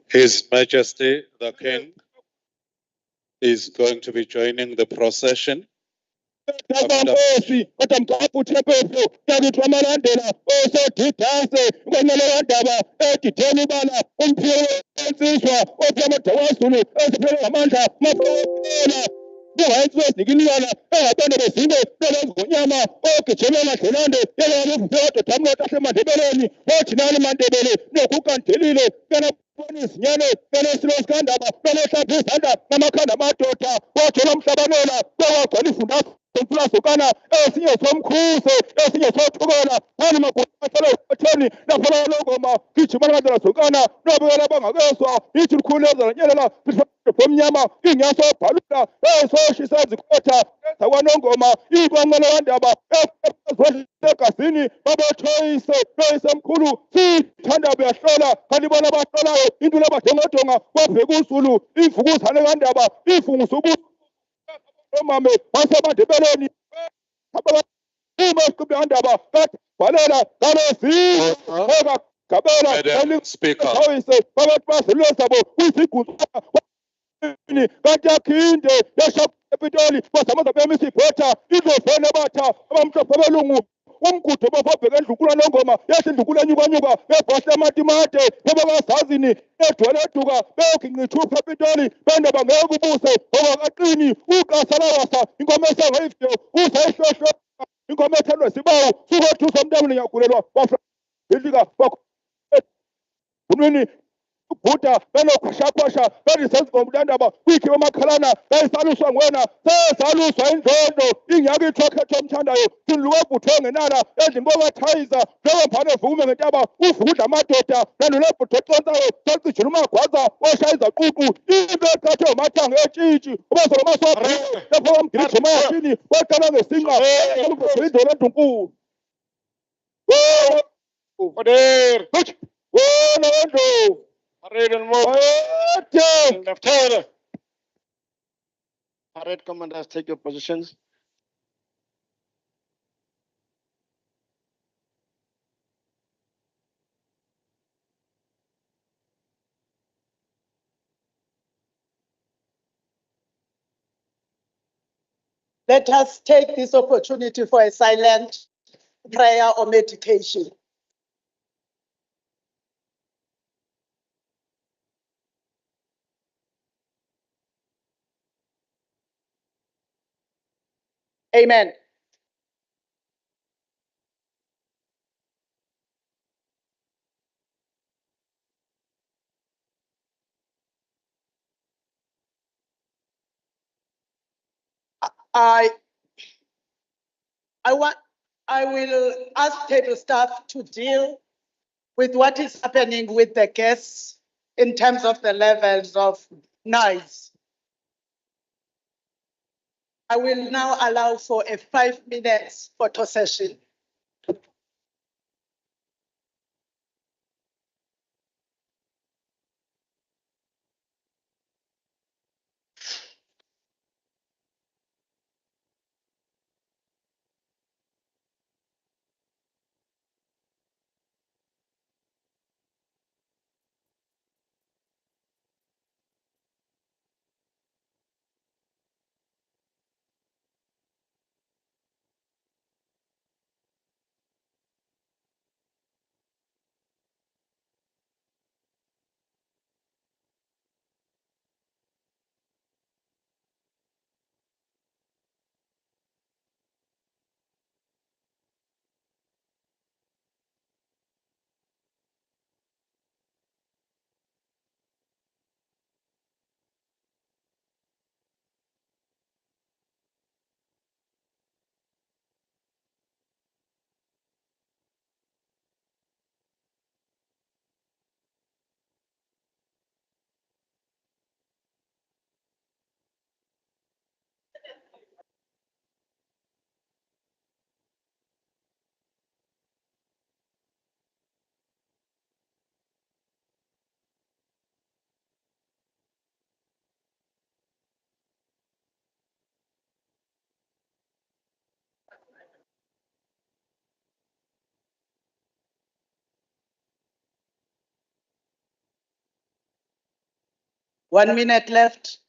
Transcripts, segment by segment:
His Majesty the King is going to be joining the procession. Madam Speaker. Buta beno kwasha beni sense ngomndandaba kwikhi omakhalana bayisaluswa ngwena sesaluswa inzondo ingiyake ithokhe thomthandayo siluwe buthonge nala ezimboka thayiza leyo mphane vume ngentaba uvudla amadoda nalo buthoxonsayo sasijula umagwaza oshayiza ququ into ekhathe umathanga etshitshi ubazolo masobhi lapho amgirithi mashini waqala ngesinqa indolo endunkulu Order. no. Parade and move. Lieutenant. Parade commanders, take your positions. Let us take this opportunity for a silent prayer or meditation. Amen. I will ask table staff to deal with what is happening with the guests in terms of the levels of noise. I will now allow for a 5 minutes photo session. 1 minute left.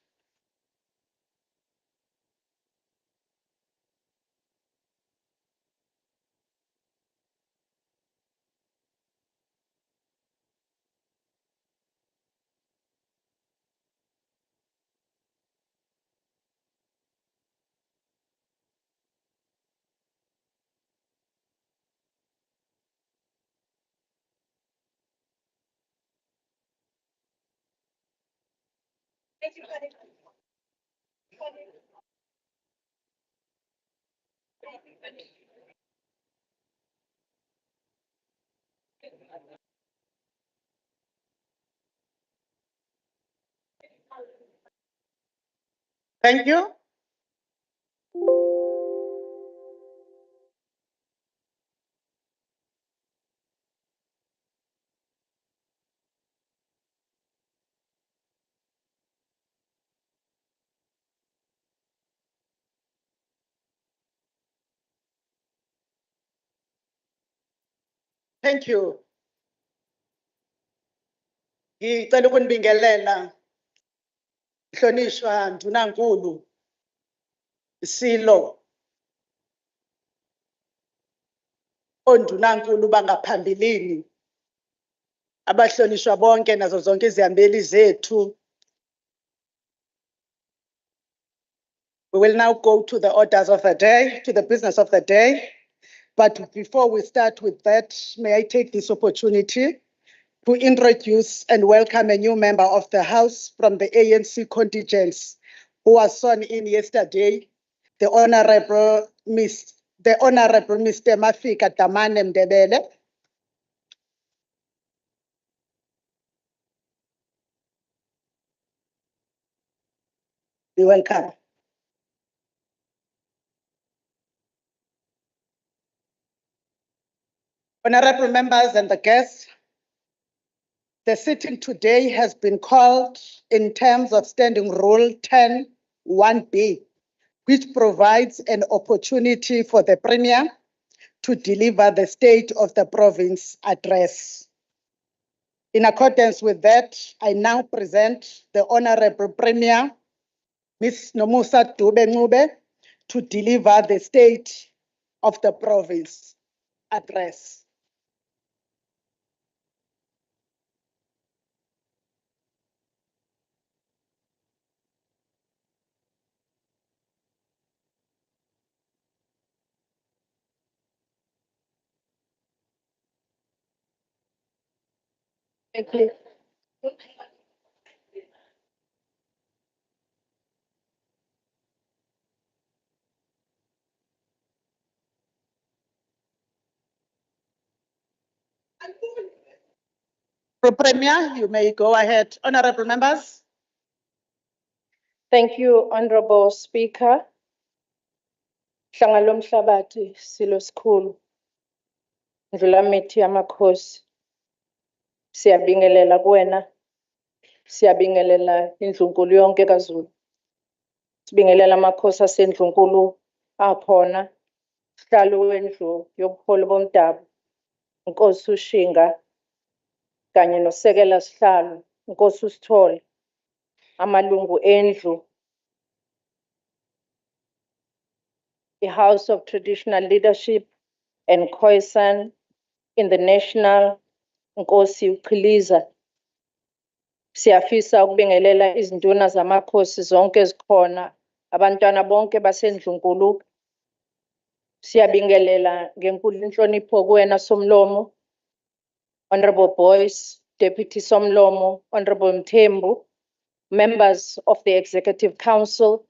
Thank you. Thank you. Ngicela ukunibingelela Hlonishwa Ndunankulu Silo Ondunankulu bangaphambilini abahlonishwa bonke nazo zonke izihambeli zethu. We will now go to the orders of the day, to the business of the day. But before we start with that, may I take this opportunity to introduce and welcome a new member of the House from the ANC contingents who was sworn in yesterday, the Honorable Mr. Mafika Damane Mdebele. You're welcome. Honorable members and the guests, the sitting today has been called in terms of Standing Rule 10(1)B, which provides an opportunity for the Premier to deliver the State of the Province address. In accordance with that, I now present the Honorable Premier, Ms. Nomusa Dube-Ncube, to deliver the State of the Province address. Thank you. Premier, you may go ahead. Honorable members. Thank you, Honorable Speaker. Hlangalo mhlabathi silo sikhulu. Ndlula mithi yamakhosi. Siyabingelela kuwena. Siyabingelela indlunkulu yonke kaZulu. Sibingelela amakhosi asendlunkulu akhona. Sihlalo wendlu yobuholi bomdabu. Inkosi uShinga kanye nosekela sihlalo, inkosi uSithole. Amalungu endlu. The House of Traditional Leadership and Khoisan in the National Nkosi uQhiliza. Siyafisa ukubingelela izinduna zamakhosi zonke ezikhona, abantwana bonke basendlunkulu. Siyabingelela ngenkulu inhlonipho kuwena Somlomo, Honorable Boyce, Deputy Somlomo, Honorable Mthembu, members of the Executive Council,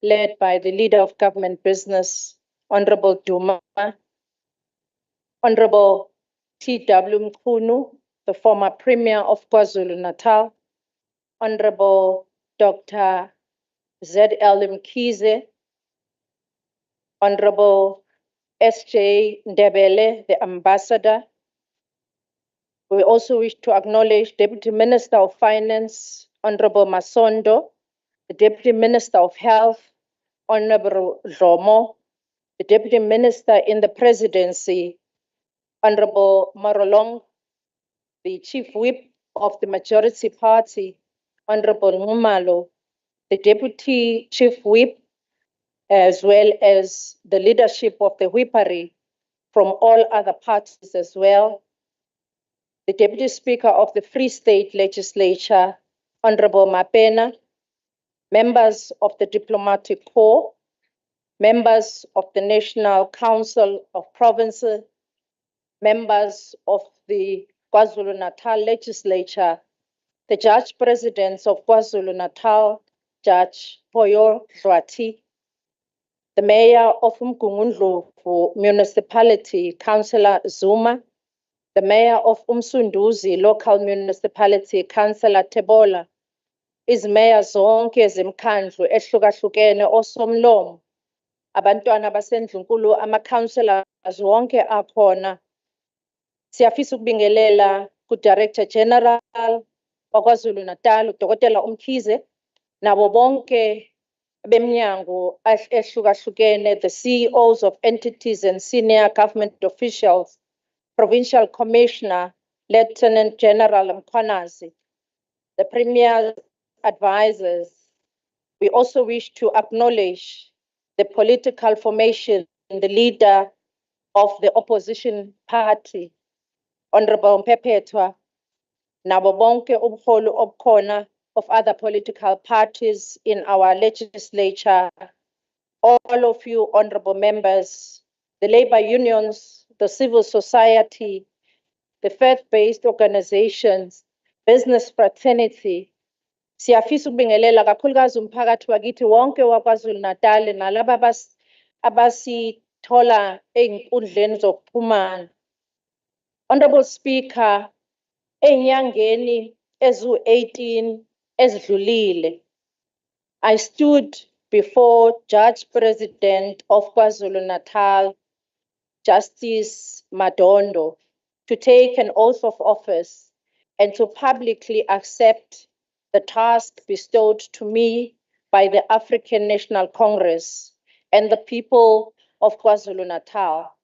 led by the Leader of Government Business, Honorable Duma, Honorable T.W. Mkhunu, the former Premier of KwaZulu-Natal, Honorable Dr. Z.L. Mkhize, Honorable S.J. Ndebele, the Ambassador. We also wish to acknowledge Deputy Minister of Finance, Honorable Masondo, the Deputy Minister of Health, Honorable Romo, the Deputy Minister in the Presidency, Honorable Marolong, the Chief Whip of the Majority Party, Honorable Ngumalo, the Deputy Chief Whip, as well as the leadership of the whippery from all other parties as well, the Deputy Speaker of the Free State Legislature, Honorable Mapena, members of the Diplomatic Corps, members of the National Council of Provinces, members of the KwaZulu-Natal Legislature, the Judge Presidents of KwaZulu-Natal, Judge Poyo Dlwati, the Mayor of Mgungundlovu Municipality, Councillor Zuma, the Mayor of Umsunduzi Local Municipality, Councillor Tebola, Mayor zonke ezimkhandlu ehlukahlukene osomlomo, abantwana basendlunkulu, ama-councillors wonke akhona. Siyafisa ukubingelela ku-Director General wakwaZulu-Natal, uDokotela Umkhize, nabo bonke beminyango ehlukahlukene, the CEOs of entities and senior government officials, Provincial Commissioner, Lieutenant General Mkhwanazi, the Premier's advisors. We also wish to acknowledge the political formation, the leader of the opposition party, Honorable Mpepetwa, nabo bonke ubuholi obukhona of other political parties in our legislature, all of you honorable members, the labor unions, the civil society, the faith-based organizations, business fraternity. Siyafisa ukubingelela kakhulukazi umphakathi wakithi wonke wakwaZulu-Natal nalabo abasithola ey'nkundleni zokuxhumana. Honorable Speaker, ey'nyangeni ezu-18 ezidlulile, I stood before Judge President of KwaZulu-Natal, Justice Madondo, to take an oath of office and to publicly accept the task bestowed to me by the African National Congress and the people of KwaZulu-Natal.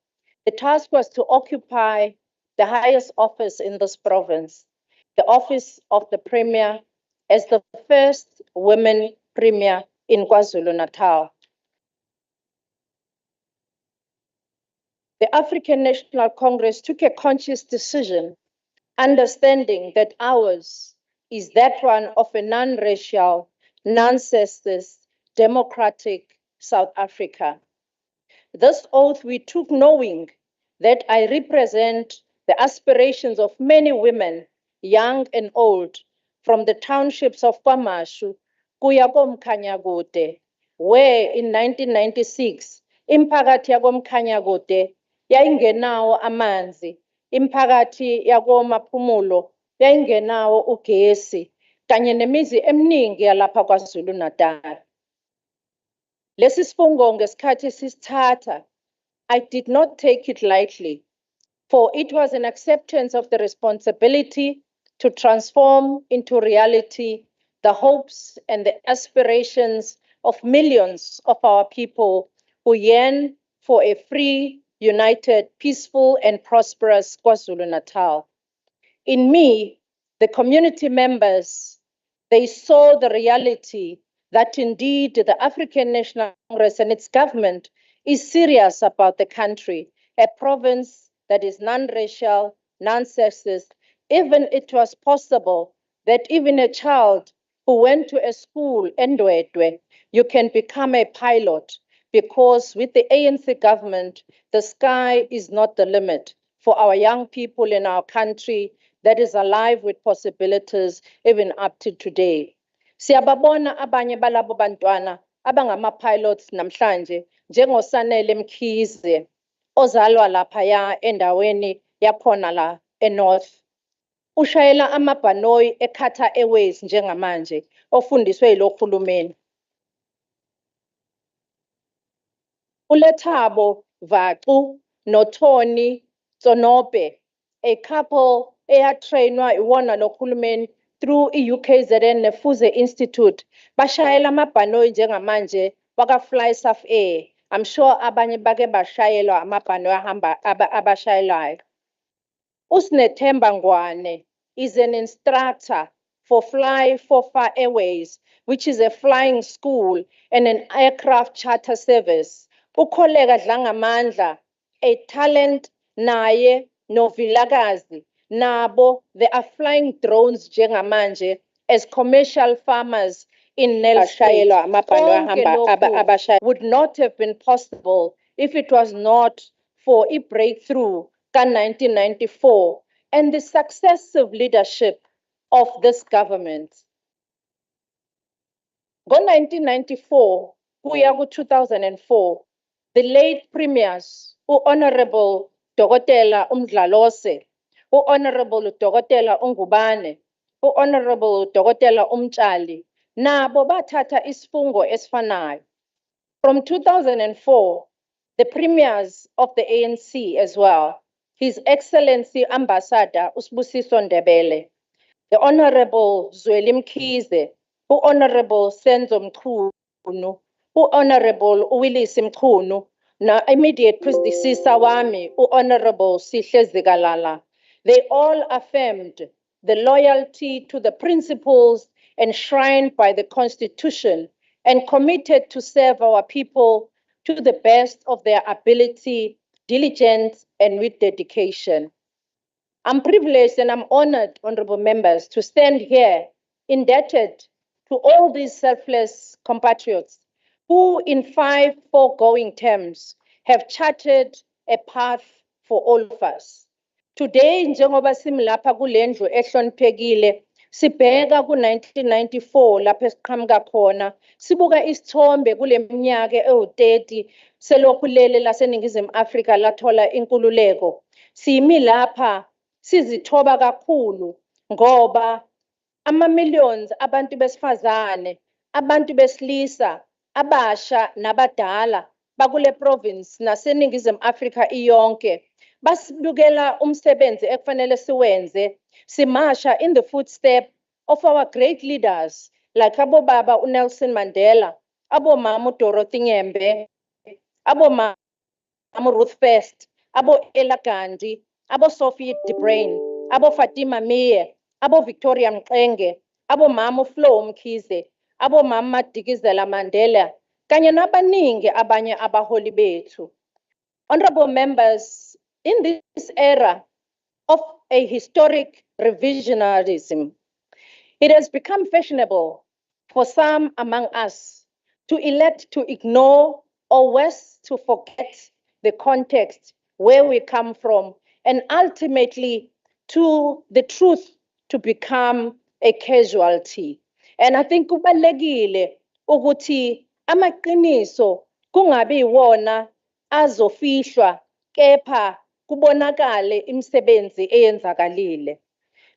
The task was to occupy the highest office in this province, the office of the Premier, as the first women Premier in KwaZulu-Natal. The African National Congress took a conscious decision, understanding that ours is that one of a non-racial, non-sexist, democratic South Africa. This oath we took knowing that I represent the aspirations of many women, young and old, from the townships of KwaMashu, kuya koMkhanyakude, where in 1996, imphakathi yakoMkhanyakude yayingenawo amanzi, imphakathi yakoMaphumulo yayingenawo ugesi, kanye nemizi eminingi yalapha KwaZulu-Natal. Lesi sifungo ngesikhathi sisithatha, I did not take it lightly, for it was an acceptance of the responsibility to transform into reality the hopes and the aspirations of millions of our people who yearn for a free, united, peaceful, and prosperous KwaZulu-Natal. In me, the community members, they saw the reality that indeed the African National Congress and its government is serious about the country, a province that is non-racial, non-sexist. Even it was possible that even a child who went to a school, Ndwedwe, you can become a pilot, because with the ANC government, the sky is not the limit for our young people in our country that is alive with possibilities even up to today. Siyababona abanye balabo bantwana abangama-pilots namhlanje, njengoSanele Mkhize, ozalwa laphaya endaweni yakhona la eNorth. Ushayela amabhanoyi eQatar Airways njengamanje, ofundiswe yilo hulumeni. uLethabo Vacu noThoni Tsonope, a couple eyatrainwa iwona nohulumeni through i-UKZN Nefuze Institute, bashayela amabhanoyi njengamanje baka-Fly South Air. I'm sure abanye bake bashayelwa amabhanoyi ahamba abashayelayo. Usnethemba Ngwane is an instructor for Fly for Far Airways, which is a flying school and an aircraft charter service. Ukholega Dlangamandla, a talent naye novilakazi, nabo they are flying drones njengamanje as commercial farmers in Nelspruit. Konke lokhu would not have been possible if it was not for a breakthrough ka 1994 and the successive leadership of this government. Go 1994 kuya ku 2004, the late premiers, Honorable Dokotela Umdlalose, Honorable Dokotela Ungubane, Honorable Dokotela Umtshali, nabo bathatha isifungo esifanayo. From 2004, the premiers of the ANC as well, His Excellency Ambassador Usbusiso Ndebele, the Honorable Zweli Mkhize, Honorable Senzo Mchunu, Honorable Willis Mchunu, na immediate predecessor wami, Honorable Sihle Zikalala. They all affirmed the loyalty to the principles enshrined by the Constitution and committed to serve our people to the best of their ability, diligence, and with dedication. I'm privileged and I'm honored, honorable members, to stand here indebted to all these selfless compatriots who in 5 foregoing terms have charted a path for all of us. Today, njengoba simlapha kulendlu ehloniphekile, sibheka ku-1994 lapho esiqhamuka khona, sibuka isithombe kule minyaka ewu-30 selokhu lele laseNingizimu Afrika lathola inkululeko. Simi lapha sizithoba kakhulu ngoba ama-millions abantu besifazane, abantu besilisa, abasha nabadala bakule province naseNingizimu Afrika iyonke basibukela umsebenzi ekufanele siwenze, simasha in the footstep of our great leaders like abobaba uNelson Mandela, abomama uDorothy Nyembe, abomama Ruth First, abo Ella Gandhi, abo Sophie de Bruyn, abo Fatima Meer, abo Victoria Mxenge, abo mama Flo Mkhize, abo mama Madikizela Mandela, kanye nabaningi abanye abaholi bethu. Honorable members, in this era of a historic revisionism, it has become fashionable for some among us to elect to ignore or worse, to forget the context where we come from, and ultimately to the truth to become a casualty. And I think kubalekile ukuthi amaqiniso kungabi iwona azofihlwa kepha kubonakale imisebenzi eyenzakalile.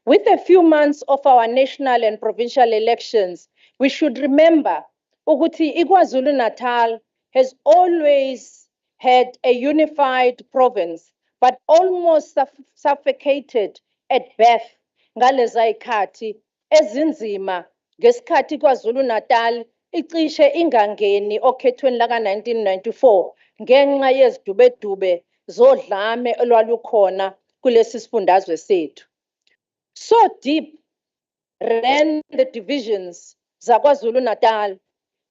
With a few months of our national and provincial elections, we should remember ukuthi KwaZulu-Natal has always had a unified province, but almost suffocated at birth ngaleza ikhathi ezinzima ngesikhathi KwaZulu-Natal icishe ingangeni okhethweni laka 1994 ngenxa yezidubedube zodlame olwalukhona kulesi sifundazwe sethu. So deep ran the divisions zaKwaZulu-Natal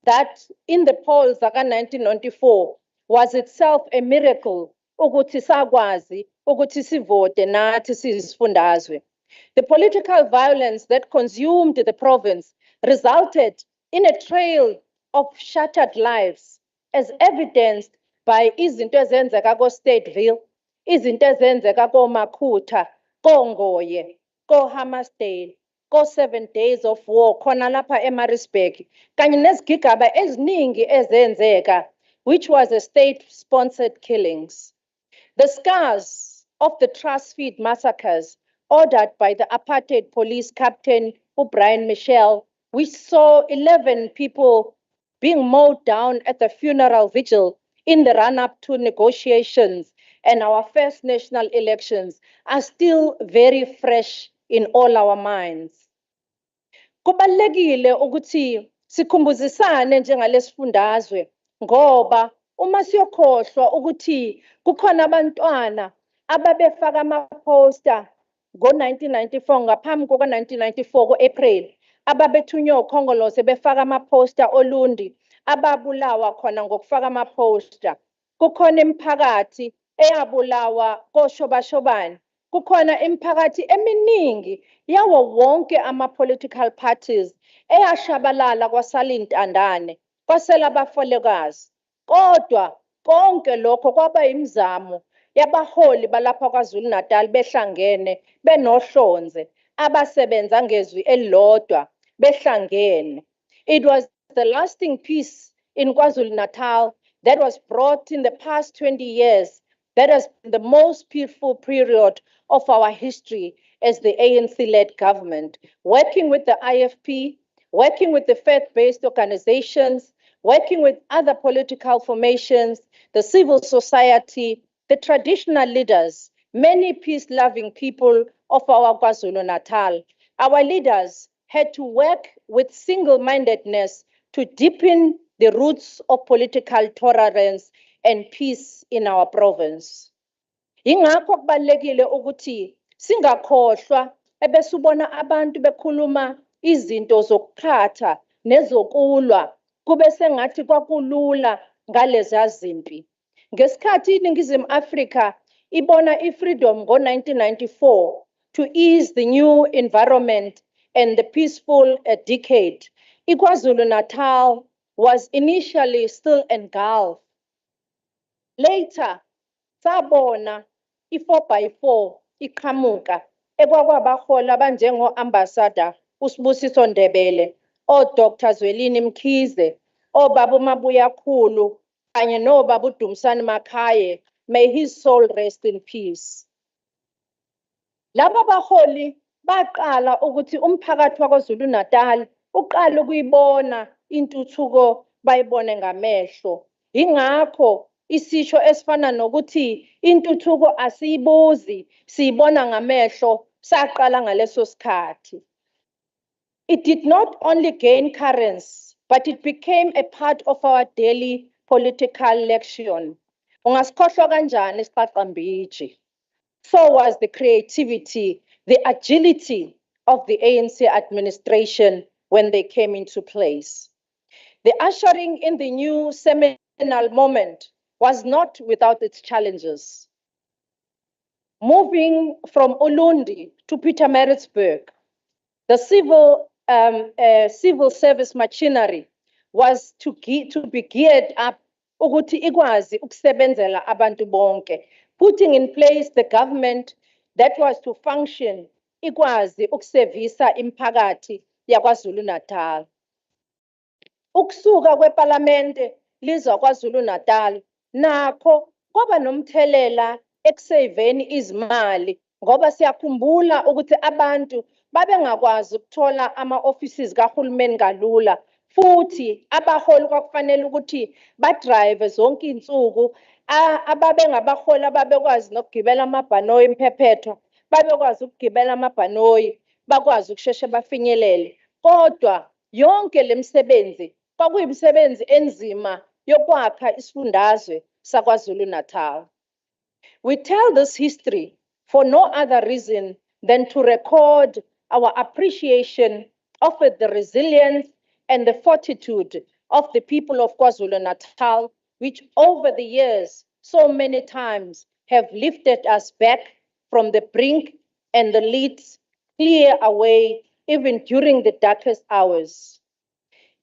that in the polls zaka 1994 was itself a miracle ukuthi sakwazi ukuthi sivote nathi siyisifundazwe. The political violence that consumed the province resulted in a trail of shattered lives, as evidenced by izinto ezenzeka ko-Stateville, izinto ezenzeka ko-Makhutha, ko-Ngoye, ko-Hammersdale, ko-7 Days of War, khona lapha eMaritzburg, kanye nezigigaba eziningi ezenzeka, which was a state-sponsored killings. The scars of the Trustfeed massacres ordered by the apartheid police captain Brian Michelle, which saw 11 people being mowed down at the funeral vigil in the run-up to negotiations and our first national elections, are still very fresh in all our minds. Kubalekile ukuthi sikhumbuzisane njengalesifundazwe ngoba uma siyokhohlwa ukuthi kukhona abantwana ababefaka ama-poster ngo-1994 ngaphambi kuka-1994 ku-April ababethunywa ukhongolose befaka amaposta olundi ababulawa khona ngokufaka amaposta. Kukhona imiphakathi eyabulawa koshobashobane. Kukhona imiphakathi eminingi yawo wonke ama-political parties eyashabalala kwasala intandane kwasela abafolekazi. Kodwa konke lokho kwaba imizamo yabaholi balapha KwaZulu-Natal behlangene benohlonze abasebenza ngezwi elilodwa behlangene. It was the lasting peace in KwaZulu-Natal that was brought in the past 20 years that has been the most peaceful period of our history as the ANC-led government, working with the IFP, working with the faith-based organizations, working with other political formations, the civil society, the traditional leaders, many peace-loving people of our KwaZulu-Natal. Our leaders had to work with single-mindedness to deepen the roots of political tolerance and peace in our province. Ingakho kubalekile ukuthi singakhohlwa ebesubona abantu bekhuluma izinto zokukhatha nezokulwa kube sengathi kwakulula ngalezi zimpi. Ngesikhathi iNingizimu Afrika ibona ifreedom ngo-1994 to ease the new environment and the peaceful decade, KwaZulu-Natal was initially still engulfed. Later, sabona i-4x4 iqhamuka ekwakwabahola abanjengo-Ambassador uSibusiso Ndebele, o-Dr. Zwelini Mkhize, obaba uMabuyakhulu kanye nobaba uDumsani Makhaye, may his soul rest in peace. Laba baholi baqala ukuthi umphakathi waKwaZulu-Natal uqala ukuyibona intuthuko bayibone ngamehlo. Ingakho isisho esifana nokuthi intuthuko asiyibuzi siyibona ngamehlo saqala ngaleso sikhathi. It did not only gain currency, but it became a part of our daily political lexion. Ungasikhohlwa kanjani isiqaqambiji? So was the creativity, the agility of the ANC administration when they came into place. The ushering in the new seminal moment was not without its challenges. Moving from Ulundi to Pietermaritzburg, the civil service machinery was to be geared up ukuthi ikwazi ukusebenzela abantu bonke, putting in place the government that was to function ikwazi ukusevisa imiphakathi yaKwaZulu-Natal. Ukusuka kweParlamente lizwa KwaZulu-Natal nakho kwaba nomthelela ekuseveni izimali ngoba siyakhumbula ukuthi abantu babengakwazi ukuthola ama-offices kahulumeni kalula, futhi abaholi kwakufanele ukuthi badrive zonke insuku, ababengabaholi ababekwazi nokugibela amabhanoyi imphephetho babekwazi ukugibela amabhanoyi bakwazi ukusheshe bafinyelele. Kodwa yonke le misebenzi kwakuyimisebenzi enzima yokwakha isifundazwe saKwaZulu-Natal. We tell this history for no other reason than to record our appreciation of the resilience and the fortitude of the people of KwaZulu-Natal, which over the years so many times have lifted us back from the brink and the leads clear away even during the darkest hours.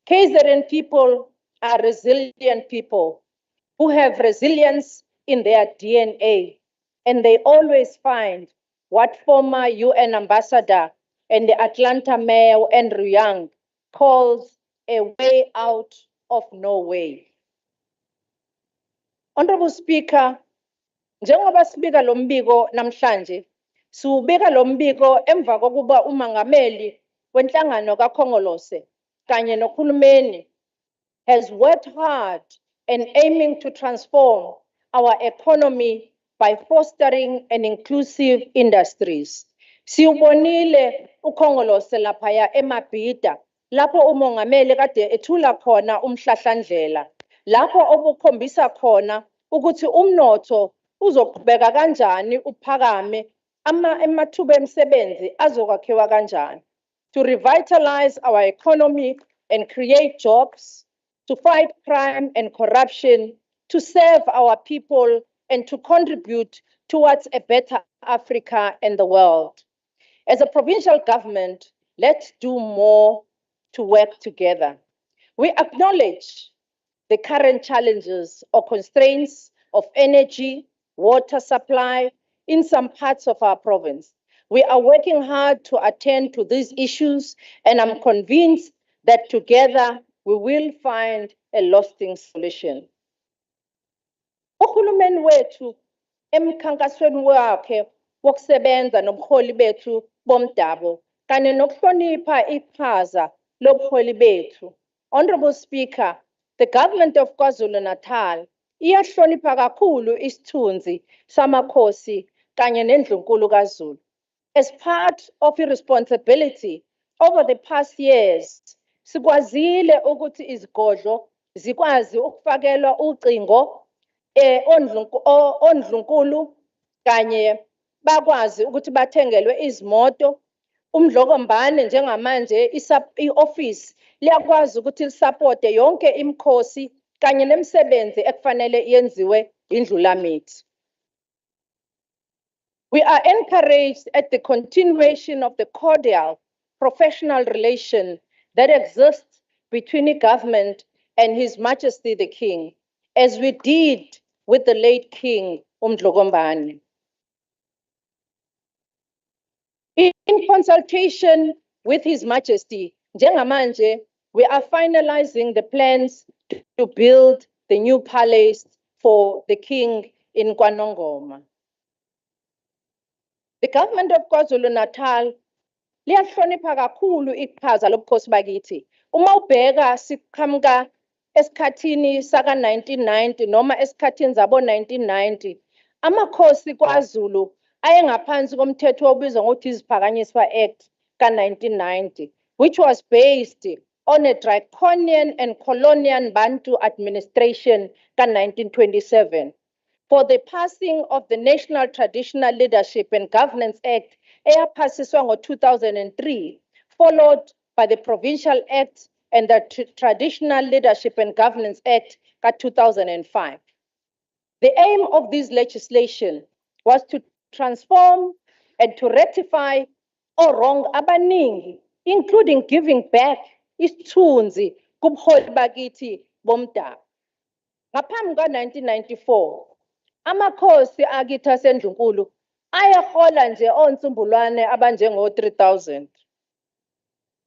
KZN people are resilient people who have resilience in their DNA, and they always find what former UN ambassador and the Atlanta mayor Andrew Young calls a way out of no way. Honorable Speaker, njengoba sibika lo mbiko namhlanje, siubika lo mbiko emva kokuba umangameli wenhlangano kaKhongolose kanye nohulumeni has worked hard and aiming to transform our economy by fostering an inclusive industries. Siubonile uKhongolose laphaya eMabhida, lapho umongameli kade ethula khona umhlahlandlela, lapho obukhombisa khona ukuthi umnotho uzoqhubeka kanjani uphakame amathuba emisebenzi azokwakhiwa kanjani, to revitalize our economy and create jobs, to fight crime and corruption, to serve our people, and to contribute towards a better Africa and the world. As a provincial government, let's do more to work together. We acknowledge the current challenges or constraints of energy, water supply in some parts of our province. We are working hard to attend to these issues, and I'm convinced that together we will find a lasting solution. Uhulumeni wethu emkhankasweni wakhe wokusebenza nobuholi bethu bomdabu kanye nokuhlonipha iqhaza lobuholi bethu. Honorable Speaker, the government of KwaZulu-Natal iyahlonipha kakhulu isithunzi samakhosi kanye nendlunkulu kaZulu. As part of your responsibility over the past years, sikwazile ukuthi izigodlo zikwazi ukufakelwa ucingo ondlunkulu kanye bakwazi ukuthi bathengelwe izimoto. Umdlokombane njengamanje i-office liyakwazi ukuthi lisupporte yonke imikhosi kanye nemisebenzi ekufanele yenziwe indlulamithi. We are encouraged at the continuation of the cordial professional relation that exists between the government and His Majesty the King, as we did with the late King Umdlokombane. In consultation with His Majesty, njengamanje, we are finalizing the plans to build the new palace for the King in KwaNongoma. The government of KwaZulu-Natal liyahlonipha kakhulu iqhaza lobukhosi bakithi. Uma ubheka siqhamuka esikhathini saka 1990 noma esikhathini zabo 1990, amakhosi kwaZulu ayengaphansi komthetho obizwa ngokuthi iziphakanyiswa Act ka 1990, which was based on a draconian and colonial Bantu administration ka 1927. For the passing of the National Traditional Leadership and Governance Act, eyaphasiswa ngo-2003, followed by the Provincial Act and the Traditional Leadership and Governance Act ka 2005. The aim of this legislation was to transform and to rectify all wrong abaningi, including giving back isithunzi kubuholi bakithi bomdabu. Ngaphambi ka-1994, amakhosi akithi asendlunkulu ayahola nje onsumbulwane abanjengo-3,000.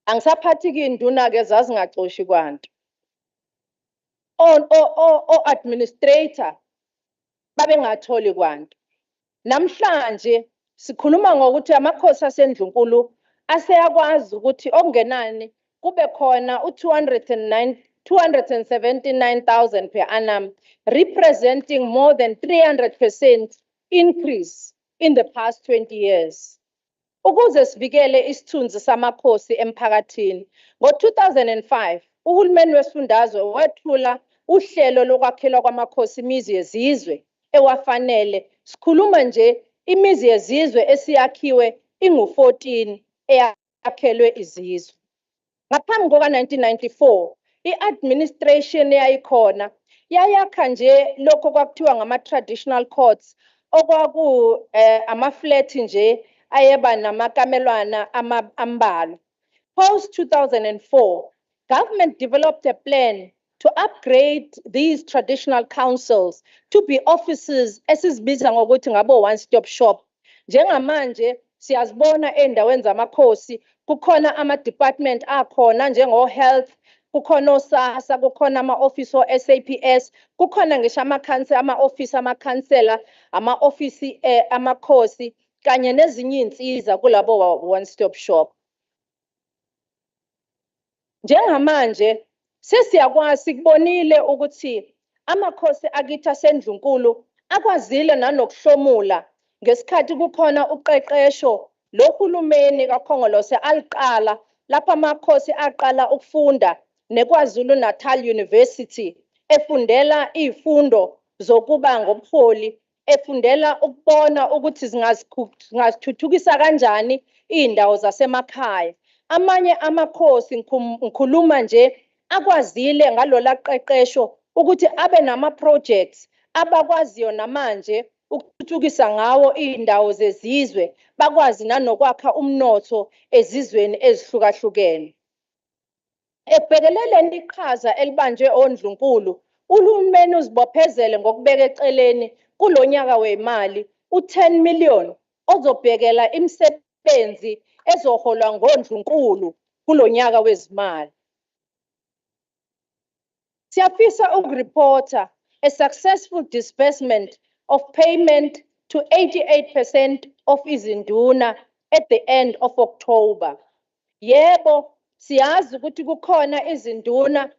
Angisaphathi-ke induna-ke zazingacoshi kwanto. O-administrator babengatholi kwanto. Namhlanje sikhuluma ngokuthi amakhosi asendlunkulu aseyakwazi ukuthi okungenani kube khona u-279,000 per annum, representing more than 300% increase in the past 20 years. Ukuze sivikele isithunzi samakhosi emphakathini, ngo-2005 uhulumeni wesifundazwe wethula uhlelo lokwakhelwa kwamakhosi imizi yezizwe ewafanele. Sikhuluma nje imizi yezizwe esiyakhiwe ingu-14 eyakhelwe izizwe. Ngaphambi kuka-1994, i-administration yayikhona yayakha nje lokho kwakuthiwa ngama-traditional courts, okwaku ama-flat nje ayeba namakamelwana ambalwa. Post-2004, government developed a plan to upgrade these traditional councils to be offices esizibiza ngokuthi ngabo one-stop shop. Njengamanje siyazibona endaweni zamakhosi kukhona ama-department akhona njengo-health, kukhona osasa, kukhona ama-office o-SAPS, kukhona ngisho ama-office amakhansela, ama-office amakhosi kanye nezinye iy'nsiza kulabo one-stop shop. Njengamanje sesiyakwazi sikubonile ukuthi amakhosi akithi asendlunkulu akwazile nanokuhlomula ngesikhathi kukhona uqeqesho lohulumeni kaKhongolose aliqala lapha amakhosi aqala ukufunda neKwaZulu-Natal University efundela izifundo zokuba ngobuholi efundela ukubona ukuthi singazithuthukisa kanjani indawo zasemakhaya. Amanye amakhosi ngikhuluma nje akwazile ngalola qeqesho ukuthi abe nama projects abakwaziyo namanje ukuthuthukisa ngawo indawo zezizwe, bakwazi nanokwakha umnotho ezizweni ezihlukahlukene. Ekubhekeleleni iqhaza elibanjwe oNdlunkulu, uhulumeni uzibophezele ngokubeka eceleni kulonyaka wemali u10 million ozobhekela imisebenzi ezoholwa ngoNdlunkulu kulonyaka wezimali. Siyafisa ukureporta a successful disbursement of payment to 88% of izinduna at the end of October. Yebo, siyazi ukuthi kukhona izinduna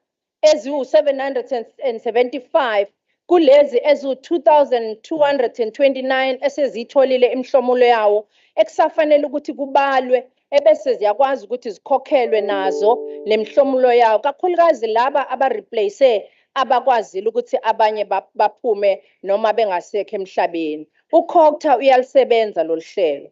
eziwu775 kulezi eziwu2229 esezitholile imhlomulo yawo ekusafanele ukuthi kubalwe ebese ziyakwazi ukuthi zikhokhelwe nazo nemhlomulo yawo, kakhulukazi laba abareplace abakwazile ukuthi abanye baphume noma bengasekho emhlabeni. UKhokta uyalisebenza lolu hlelo.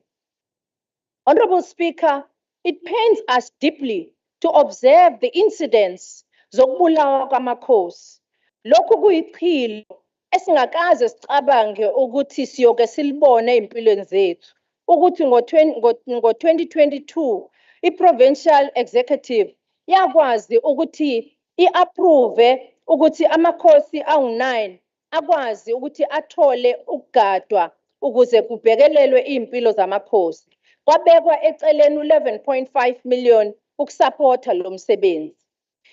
Honorable Speaker, it pains us deeply to observe the incidents zokubulawa kwamakhosi. Lokhu kuyichilo esingakaze sicabange ukuthi siyoke silibone empilweni zethu. Ukuthi ngo-2022 i-Provincial Executive yakwazi ukuthi i-approve ukuthi amakhosi awu9 akwazi ukuthi athole ukugadwa ukuze kubhekelelwe impilo zamakhosi. Kwabekwa eceleni 11.5 million ukusupporta lo msebenzi.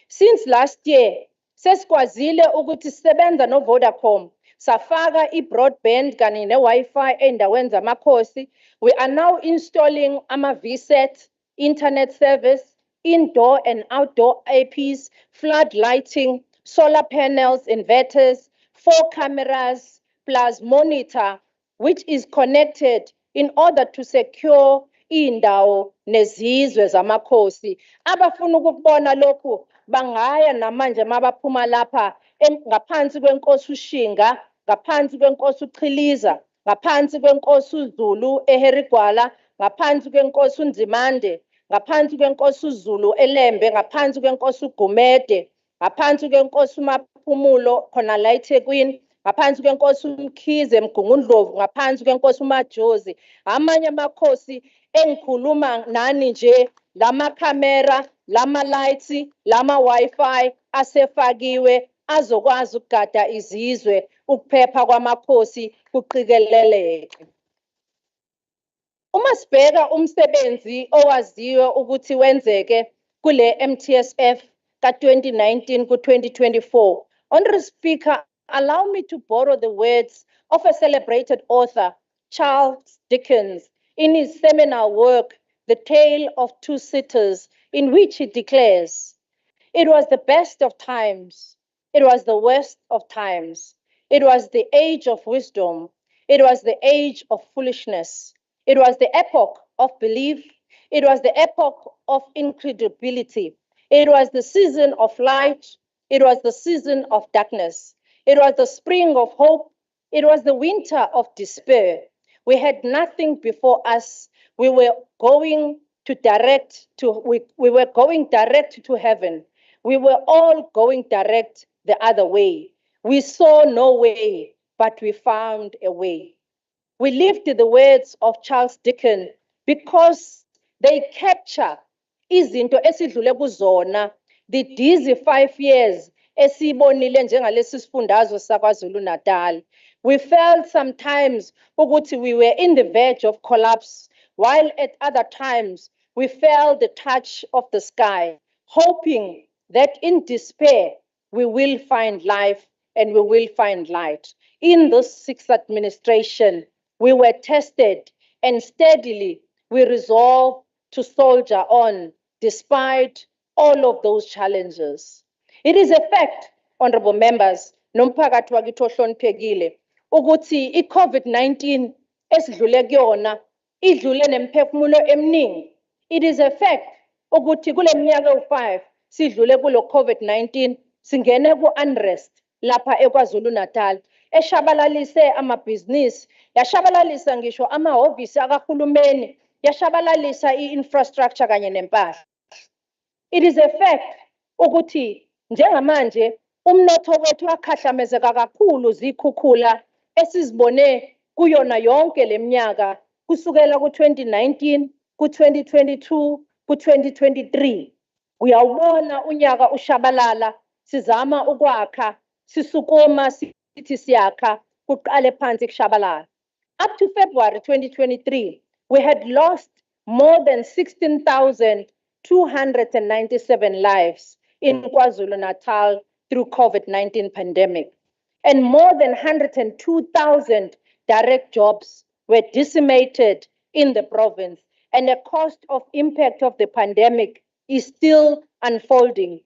Since last year, sesikwazile ukuthi sisebenza no Vodacom, safaka i-broadband kanye ne-Wi-Fi endaweni zamakhosi. We are now installing ama-VSET, internet service, indoor and outdoor APs, flood lighting, solar panels, inverters, 4 cameras, plus monitor, which is connected in order to secure indawo nezizwe zamakhosi. Abafuna ukubona lokhu bangaya namanje mabaphuma lapha ngaphansi kwenkosi uShinga, ngaphansi kwenkosi uChiliza, ngaphansi kwenkosi uZulu eHerigwala, ngaphansi kwenkosi uNzimande, ngaphansi kwenkosi uZulu eLembe, ngaphansi kwenkosi uGumede, ngaphansi kwenkosi uMaphumulo khona la eThekwini, ngaphansi kwenkosi uMkhize eMgungundlovu, ngaphansi kwenkosi uMajozi. Amanye amakhosi engikhuluma nani nje, lama camera, lama lights, lama Wi-Fi asefakiwe azokwazi ukugada izizwe, ukuphepha kwamakhosi kuqikeleleke. Uma sibheka umsebenzi owaziwe ukuthi wenzeke kule MTSF ka-2019 ku-2024, Honorable Speaker, allow me to borrow the words of a celebrated author, Charles Dickens, in his seminal work, The Tale of Two Cities, in which he declares, "It was the best of times, it was the worst of times, it was the age of wisdom, it was the age of foolishness, it was the epoch of belief, it was the epoch of incredibility, it was the season of light, it was the season of darkness, it was the spring of hope, it was the winter of despair. We had nothing before us. We were going direct to heaven. We were all going direct the other way. We saw no way, but we found a way." We lift the words of Charles Dickens because they capture izinto esidlule kuzona, the dizzy 5 years esibonile njengalesi sifundazwe saKwaZulu-Natal. We felt sometimes ukuthi we were in the verge of collapse, while at other times we felt the touch of the sky, hoping that in despair we will find life and we will find light. In this sixth administration, we were tested, and steadily we resolved to soldier on despite all of those challenges. It is a fact, honorable members, nomphakathi wakithi ohloniphekile, ukuthi i-COVID-19 esidlule kuyona idlule nemphefumulo eminingi. It is a fact ukuthi kule minyaka u5 sidlule kulo COVID-19 singene ku-unrest lapha eKwaZulu-Natal. eshabalalise amabhizinisi, yashabalalisa ngisho amahhovisi akahulumeni, yashabalalisa i-infrastructure kanye nempahla. It is a fact ukuthi njengamanje umnotho wethu wakhahlamezeka kakhulu zikhukhula esizibone kuyona yonke leminyaka kusukela ku-2019, ku-2022, ku-2023. Uyawubona unyaka ushabalala, sizama ukwakha, sisukuma sithi siyakha, kuqale phansi kushabalala. Up to February 2023, we had lost more than 16,297 lives in KwaZulu-Natal through COVID-19 pandemic. And more than 102,000 direct jobs were decimated in the province. And the cost of impact of the pandemic is still unfolding.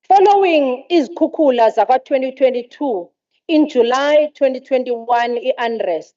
Following izikhukhula zaka 2022, in July 2021 unrest,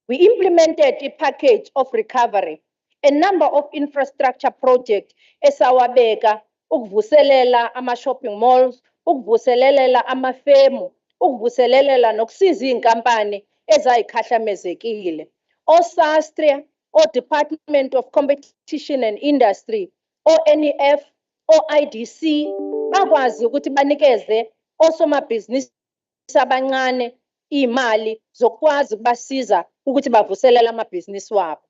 we implemented a package of recovery, a number of infrastructure projects esawabeka ukuvuselela ama-shopping malls, ukuvuselela amafemu, ukuvuselela nokusiza iy'nkampani ezayikhahlamezekile. OSASTRA, o-Department of Competition and Industry, o-NEF, o-IDC, bakwazi ukuthi banikeze osomabhizinisi abancane imali zokwazi ukubasiza ukuthi bavuselele amabhizinisi wabo.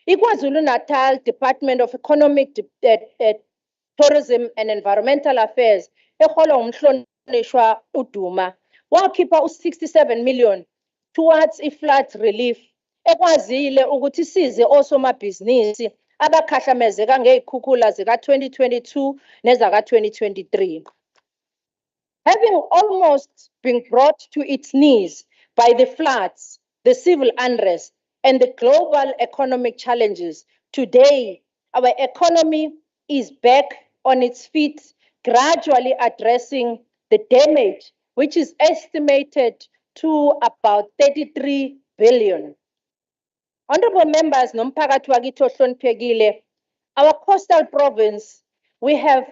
IKwaZulu-Natal Department of Economic Tourism and Environmental Affairs, eholwa umhlonishwa uDuma, wakhipha u-67 million towards i-flood relief, ekwazile ukuthi size osomabhizinisi abakhahlamezeka ngey'khukhula zika-2022 nezaka-2023. Having almost been brought to its knees by the floods, the civil unrest, and the global economic challenges, today our economy is back on its feet, gradually addressing the damage, which is estimated to about 33 billion. Honorable members, nomphakathi wakithi ohloniphekile, our coastal province, we have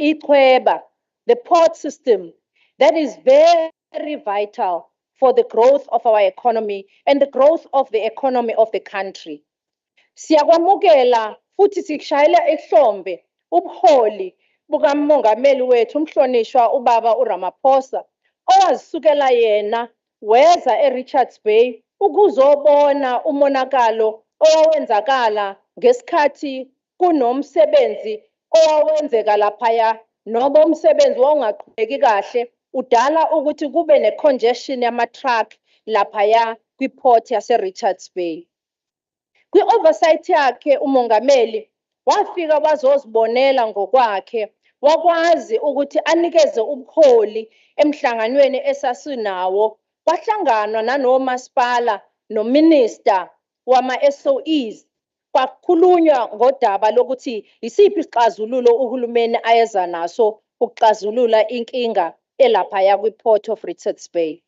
ichweba, the port system, that is very vital for the growth of our economy and the growth of the economy of the country. Siyakwamukela futhi sikushayela ehlombe ubuholi bukamongameli wethu umhlonishwa ubaba uRamaphosa, owazisukela yena weza eRichards Bay ukuzobona umonakalo owawenzakala ngesikhathi kunomsebenzi owawenzeka laphaya, noma umsebenzi wawungaqhubeki kahle, udala ukuthi kube ne-congestion yama-truck laphaya kwiport yase-Richards Bay. Kwi-oversight yakhe umongameli wafika wazozibonela ngokwakhe, wakwazi ukuthi anikeze ubuholi emhlanganweni esasinawo, kwahlanganwa nanomasipala nominister wama-SOEs, kwakhulunywa ngodaba lokuthi isiphi isixazululo uhulumeni ayeza naso ukuxazulula inkinga elaphaya kwi-port of Richards Bay.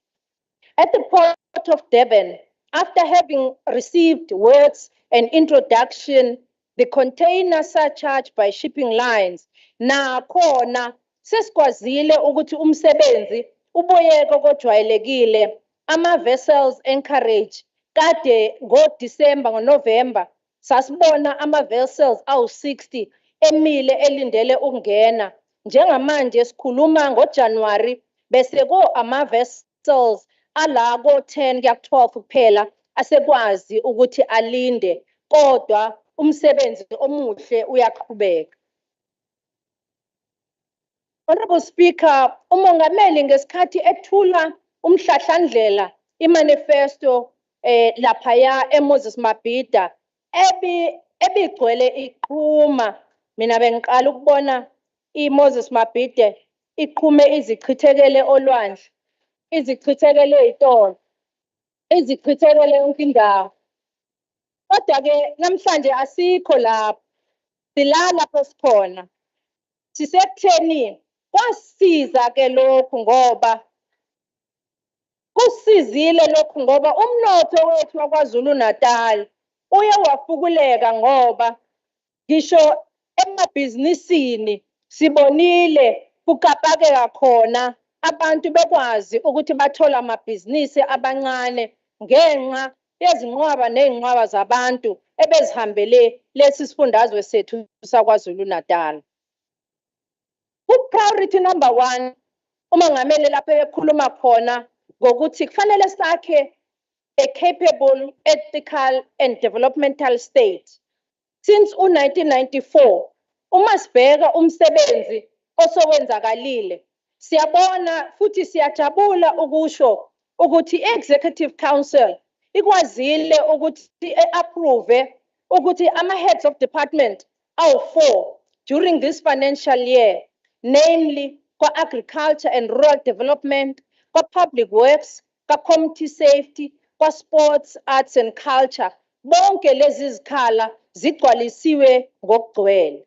At the port of Durban, after having received words and introduction, the container surcharge by shipping lines, nakhona sesikwazile ukuthi umsebenzi uboyeke kojwayelekile, ama-vessels encourage, kade ngoDisemba ngoNovember sasibona ama-vessels awu-60 emile elindele ukungena. Njengamanje sikhuluma ngoJanuwari bese ama-vessels ala ko-10 kuya ku-12 kuphela asekwazi ukuthi alinde, kodwa umsebenzi omuhle uyaqhubeka. Honorable Speaker, umongameli ngesikhathi ethula umhlahlandlela imanifesto laphaya eMoses Mabhida ebigcwele iqhuma. Mina bengiqala ukubona iMoses Mabhida iqhume izichithekele olwandle, izichithekele ezitolo, izichithekele yonke indawo. Kodwa-ke namhlanje asikho lapho, silala lapho sikhona. Sisekutheni kwasiza-ke lokhu ngoba kusizile lokhu ngoba umnotho wethu waKwaZulu-Natal uye wafukuleka ngoba ngisho emabhizinisini sibonile kukapakeka khona abantu bekwazi ukuthi bathola amabhizinisi abancane ngenxa yezinqwaba nezinqwaba zabantu ebezihambele lesi sifundazwe sethu saKwaZulu-Natal. Priority number 1 umangameli lapho ekhuluma khona ngokuthi kufanele sakhe a capable, ethical and developmental state. Since 1994 uma sibheka umsebenzi osowenzakalile siyabona futhi siyajabula ukusho ukuthi i-Executive Council ikwazile ukuthi approve ukuthi ama-heads of department awu-4 during this financial year, namely kwa-agriculture and rural development, kwa-public works, kwa-community safety, kwa-sports, arts and culture. Bonke lezi zikhala zigcwalisiwe ngokugcwele.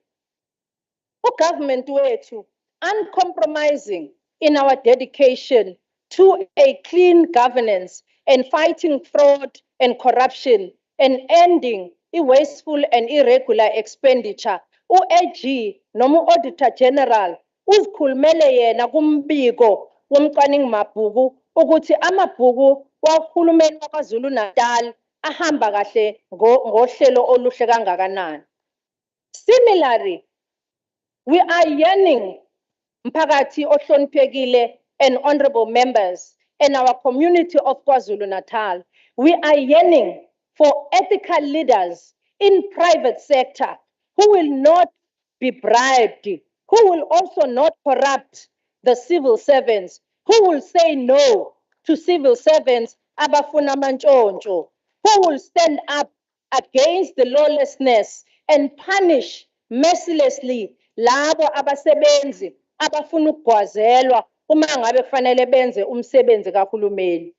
U-government wethu uncompromising in our dedication to a clean governance and fighting fraud and corruption and ending wasteful and irregular expenditure. U-AG noma u-Auditor General uzikhulumele yena kumbiko womcwaningi mabhuku ukuthi amabhuku wahulumeni waKwaZulu-Natal ahamba kahle ngohlelo oluhle kangakanani. Similarly, we are yearning, mphakathi ohloniphekile and honorable members and our community of KwaZulu-Natal, we are yearning for ethical leaders in private sector who will not be bribed, who will also not corrupt the civil servants, who will say no to civil servants abafuna amantshontsho, who will stand up against the lawlessness and punish mercilessly labo abasebenzi abafuna ukugwazelwa uma ngabe kufanele benze umsebenzi kahulumeni.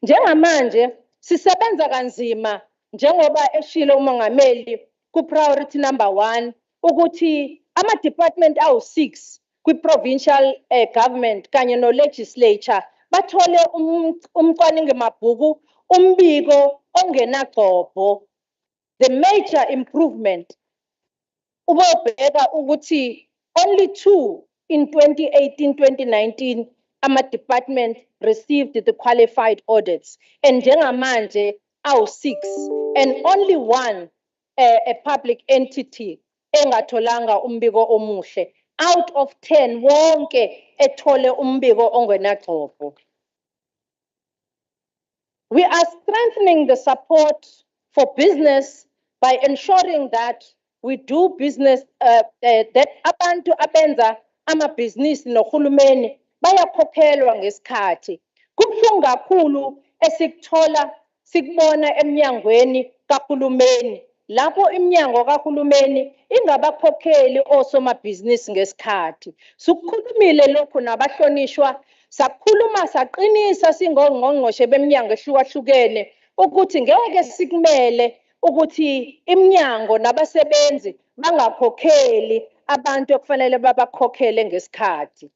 Njengamanje sisebenza kanzima njengoba eshilo umongameli ku priority number 1 ukuthi ama department awu-6 kwi provincial government kanye no legislature bathole umcwaningi mabhuku umbiko ongenagqobho. The major improvement ubobheka ukuthi only 2 in 2018-2019 ama department received the qualified audits and njengamanje awu-6 and only 1 a public entity engatholanga umbiko omuhle out of 10 wonke ethole umbiko ongenagqobho. We are strengthening the support for business by ensuring that we do business, that abantu abenza amabhizinisi nohulumeni bayakhokhelwa ngesikhathi. Kubuhlungu kakhulu esikuthola sikubona eminyangweni kahulumeni lapho iminyango kahulumeni ingabakhokheli osomabhizinisi ngesikhathi. Sikukhulumile lokhu nabahlonishwa, sakhuluma saqinisa singongqongqoshe beminyango ehlukahlukene ukuthi ngeke sikumele ukuthi iminyango nabasebenzi bangakhokheli abantu okufanele babakhokhele ngesikhathi.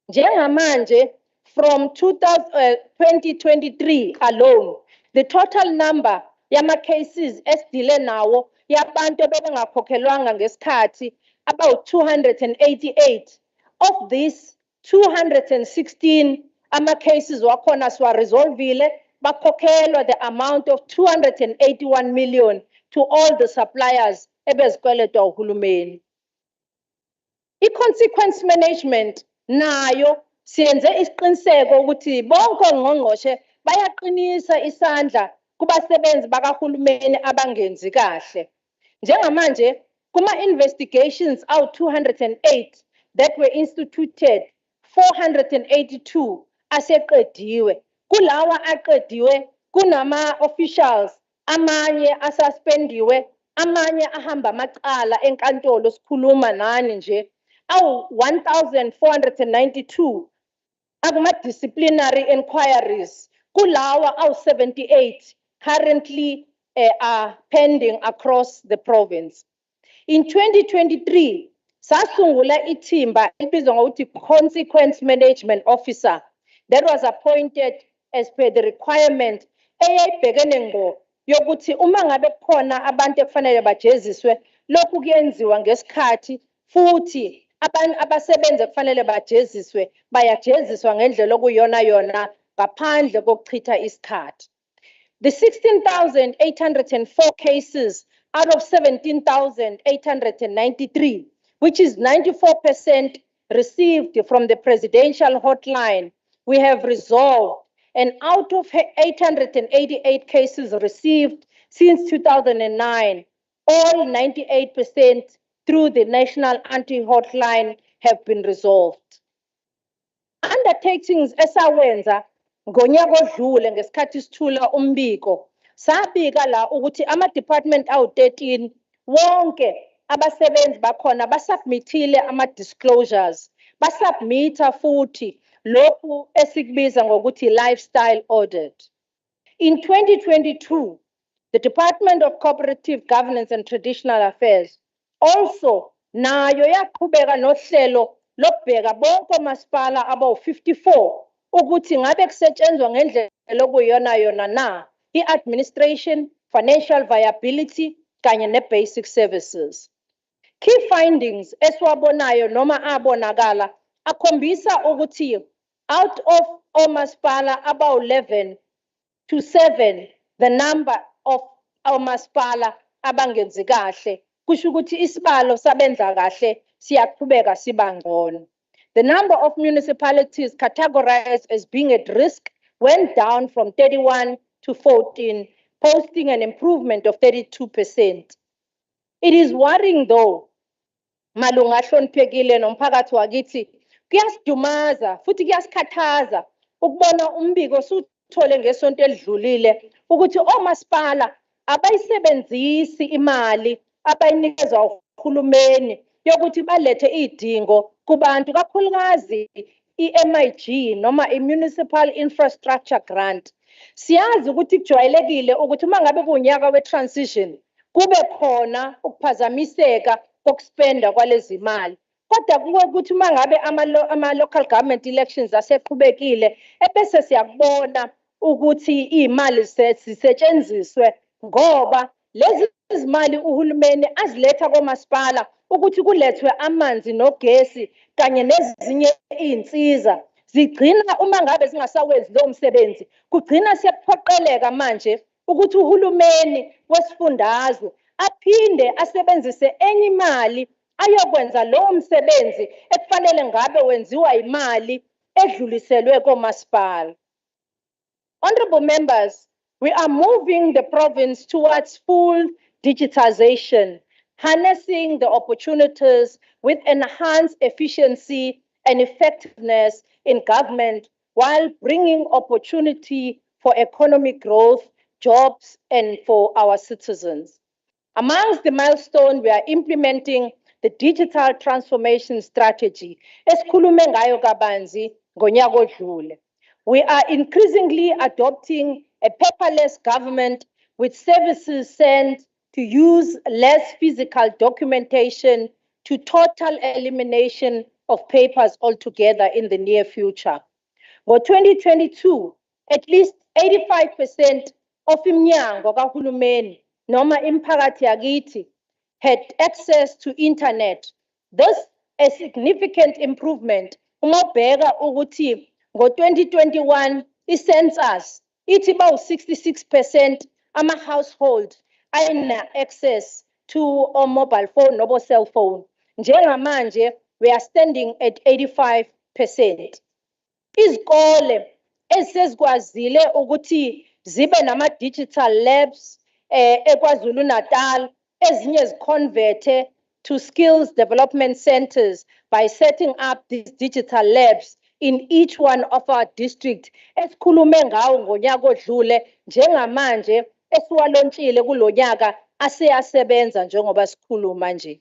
Njengamanje from 2023 alone, the total number yama cases esidile nawo yabantu bebengakhokhelwanga ngesikhathi about 288. Of these 216 ama cases wakhona siwaresolvile bakhokhelwa the amount of 281 million to all the suppliers ebezikweletwa uhulumeni. I-consequence management nayo siyenze isiqiniseko ukuthi bonke ongqongqoshe bayaqinisa isandla kubasebenzi bakahulumeni abangenzi kahle. Njengamanje kuma investigations out 208 that were instituted, 482 aseqediwe. Kulawa aqediwe kunama officials amanye asuspendiwe, amanye ahamba amacala enkantolo sikhuluma nani nje awu 1492 akuma disciplinary inquiries. Kulawa awu 78 currently are pending across the province. In 2023 sasungula ithimba elibizwa ngokuthi consequence management officer that was appointed as per the requirement eyayibhekene ngo yokuthi uma ngabe kukhona abantu ekufanele bajeziswe lokhu kuyenziwa ngesikhathi futhi abasebenzi kufanele bajeziswe bayajeziswa ngendlela okuyona yona ngaphandle kokuchitha isikhathi. The 16,804 cases out of 17,893, which is 94% received from the presidential hotline, we have resolved, and out of 888 cases received since 2009, all 98% through the National Anthem hotline have been resolved. Undertakings esawenza ngonyaka odlule ngesikhathi sithula umbiko sabika la ukuthi ama department awu13 wonke abasebenzi bakhona basubmithile ama disclosures, basubmitha futhi lokhu esikubiza ngokuthi lifestyle audit. In 2022, the Department of Cooperative Governance and Traditional Affairs also nayo yaqhubeka nohlelo lokubheka bonke omasipala abawu54 ukuthi ngabe kusetshenzwa ngendlela okuyona yona na i-administration, financial viability kanye ne-basic services. Key findings esiwabonayo noma abonakala akhombisa ukuthi out of omasipala abawu11 to 7, the number of omasipala abangenzi kahle kusho ukuthi isibalo sabenza kahle siyaqhubeka siba ngcono. The number of municipalities categorized as being at risk went down from 31 to 14, posting an improvement of 32%. It is worrying though, malunga hloniphekile nomphakathi wakithi, kuyasidumaza futhi kuyasikhathaza ukubona umbiko suthole ngesonto elidlulile ukuthi omasipala abayisebenzisi imali abayinikezwa uhulumeni yokuthi balethe idingo kubantu kakhulukazi i-MIG noma i-Municipal Infrastructure Grant. Siyazi ukuthi kujwayelekile ukuthi uma ngabe kunyaka we-transition kube khona ukuphazamiseka kokuspenda kwalezi mali. Kodwa kuwe ukuthi uma ngabe ama-local government elections aseqhubekile ebese siyakubona ukuthi imali zisetshenziswe ngoba lezi izimali uhulumeni aziletha komasipala ukuthi kulethwe amanzi nogesi kanye nezinye izinsiza zigcina uma ngabe zingasawenzi lo msebenzi kugcina siyaphoqeleka manje ukuthi uhulumeni wesifundazwe aphinde asebenzise enye imali ayokwenza lo msebenzi ekufanele ngabe wenziwa imali edluliselwe komasipala. Honorable members, we are moving the province towards full digitization, harnessing the opportunities with enhanced efficiency and effectiveness in government while bringing opportunity for economic growth, jobs, and for our citizens. Amongst the milestones, we are implementing the digital transformation strategy. Esikhulume ngayo kabanzi ngonyaka odlule. We are increasingly adopting a paperless government with services sent to use less physical documentation to total elimination of papers altogether in the near future. For 2022, at least 85% of iminyango kahulumeni noma imiphakathi yakithi had access to internet. This a significant improvement. Uma ubheka ukuthi ngo-2021 i-census ithi bawu-66% ama-household ayina-access to a mobile phone nobo cell phone. Njengamanje we are standing at 85%. Izikole esezikwazile ukuthi zibe nama-digital labs eKwaZulu-Natal ezinye ziconverte to skills development centers by setting up these digital labs in each one of our districts. Esikhulume ngawo ngonyaka odlule njengamanje esiwalontshile kulonyaka aseyasebenza njengoba sikhuluma nje.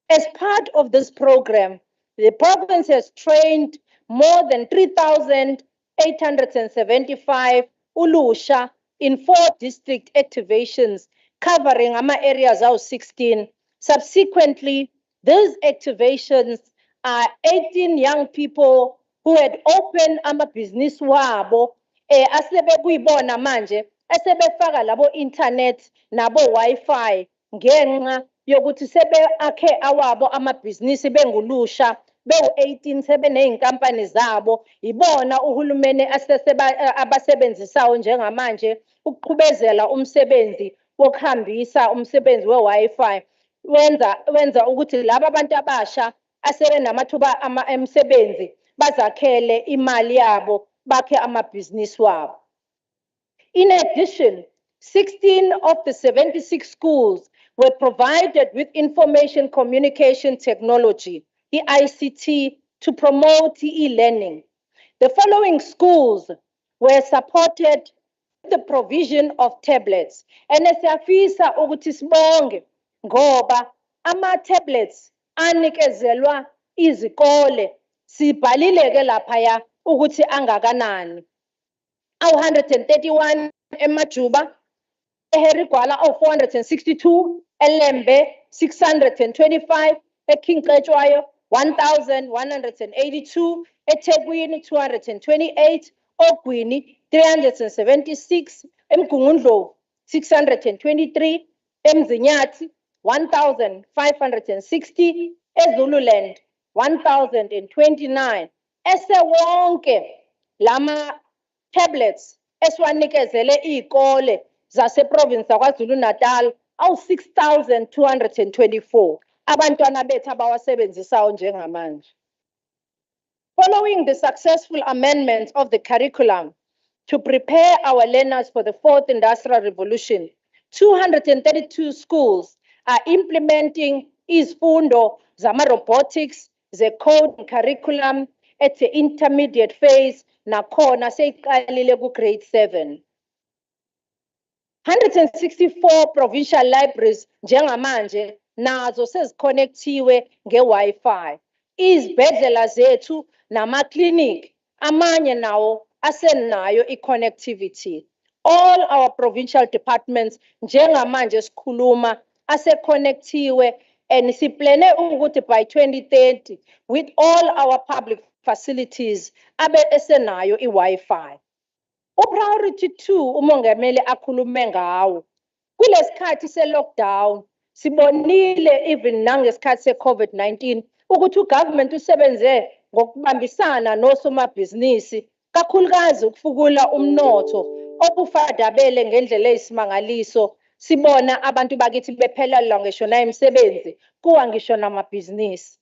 As part of this program, the province has trained more than 3,875 ulusha in 4 district activations covering areas of 16. Subsequently, these activations are 18 young people who had opened business wabo asebe kuyibona manje asebefaka labo internet nabo Wi-Fi ngenxa yokuthi sebe akhe awabo amabhizinisi bengulusha bewu-18 sebeney'nkampani zabo ibona uhulumeni abasebenzisayo njengamanje ukuqhubezela umsebenzi wokuhambisa umsebenzi we-Wi-Fi wenza ukuthi laba abantu abasha asebenamathuba emsebenzi bazakhele imali yabo bakhe amabhizinisi wabo. In addition, 16 of the 76 schools were provided with information communication technology, ICT, to promote e-learning. The following schools were supported with the provision of tablets. And siyafisa ukuthi sibonge ngoba ama-tablets anikezelwa izikole sibhalile ke laphaya ukuthi angakanani. 131 eMajuba, eHerigwala 462, eLembe 625, eKingqetshwayo 1182, eThekwini 228, Ogwini 376, eMgungundlovu 623, eMzinyathi 1560, eZululand 1029. Esewonke lama tablets esiwanikezele iy'kole zaseprovince zaKwaZulu-Natal awu-6,224 abantwana bethu abawasebenzisayo njengamanje. Following the successful amendments of the curriculum to prepare our learners for the fourth industrial revolution, 232 schools are implementing izifundo zama-robotics, ze-code curriculum at the intermediate phase nakhona seyiqalile ku-grade 7. 164 provincial libraries njengamanje nazo seziconnectiwe nge-Wi-Fi. Izibhedlela zethu nama-clinic amanye nawo asenayo i-connectivity. All our provincial departments njengamanje sikhuluma ase-connectiwe and siplane ukuthi by 2030 with all our public facilities abe esenayo i-Wi-Fi. Priority 2 umongameli akhulume ngawo. Kulesikhathi se-lockdown sibonile even nangesikhathi se-COVID-19 ukuthi ugovernment usebenze ngokubambisana nosomabhizinisi kakhulukazi ukufukula umnotho obufadabele ngendlela eyisimangaliso. Sibona abantu bakithi bephelelwa ngisho nayimisebenzi kuwa ngisho namabhizinisi.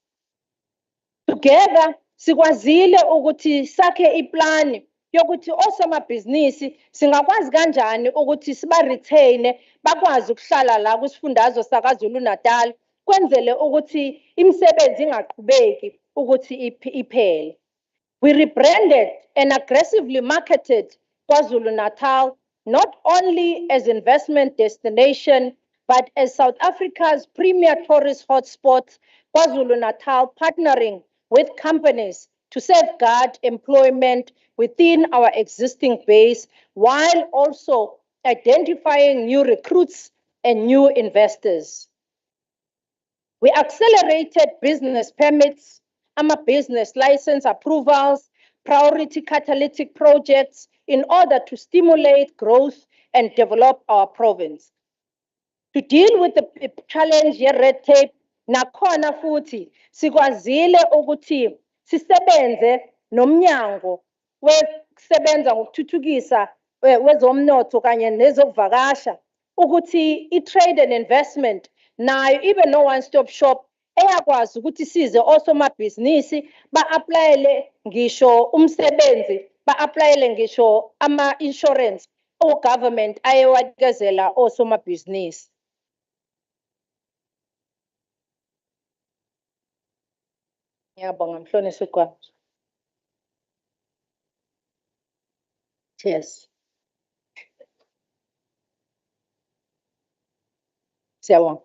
Together sikwazile ukuthi sakhe iplani yokuthi osomabhizinisi singakwazi kanjani ukuthi siba-retain bakwazi ukuhlala la kwisifundazwe saKwaZulu-Natal kwenzele ukuthi imisebenzi ingaqhubeki ukuthi iphele. We rebranded and aggressively marketed KwaZulu-Natal not only as investment destination but as South Africa's premier tourist hotspot. KwaZulu-Natal partnering with companies to safeguard employment within our existing base while also identifying new recruits and new investors. We accelerated business permits, business license approvals, priority catalytic projects in order to stimulate growth and develop our province. To deal with the challenge ye red tape, nakhona futhi sikwazile ukuthi sisebenze nomnyango wesebenza ngokuthuthukisa wezomnotho kanye nezokuvakasha ukuthi i-trade and investment nayo ibe no one-stop shop eyakwazi ukuthi size osomabhizinisi ba-aplayele ngisho umsebenzi ba-aplayele ngisho ama-insurance o-government ayewanikezela osomabhizinisi. Ngiyabonga Mhlonishwa Gwaba. Yes. Siyabonga.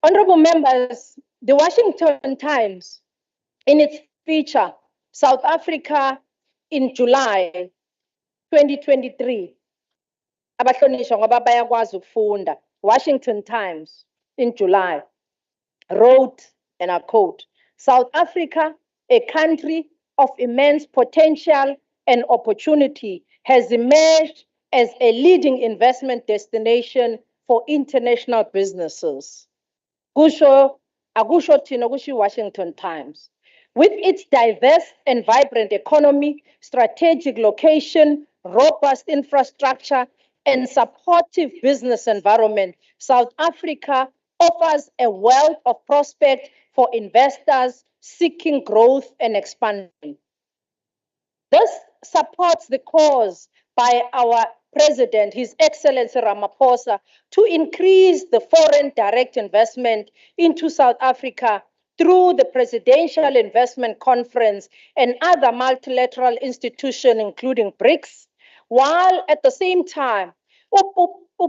Honorable members, the Washington Times, in its feature, South Africa in July 2023, abahlonishwa ngoba bayakwazi ukufunda, Washington Times in July, wrote, and I quote, South Africa, a country of immense potential and opportunity, has emerged as a leading investment destination for international businesses. Akusho thina kusho Washington Times. With its diverse and vibrant economy, strategic location, robust infrastructure, and supportive business environment, South Africa offers a wealth of prospect for investors seeking growth and expansion. This supports the cause by our President, His Excellency Ramaphosa, to increase the foreign direct investment into South Africa through the Presidential Investment Conference and other multilateral institutions, including BRICS, while at the same time,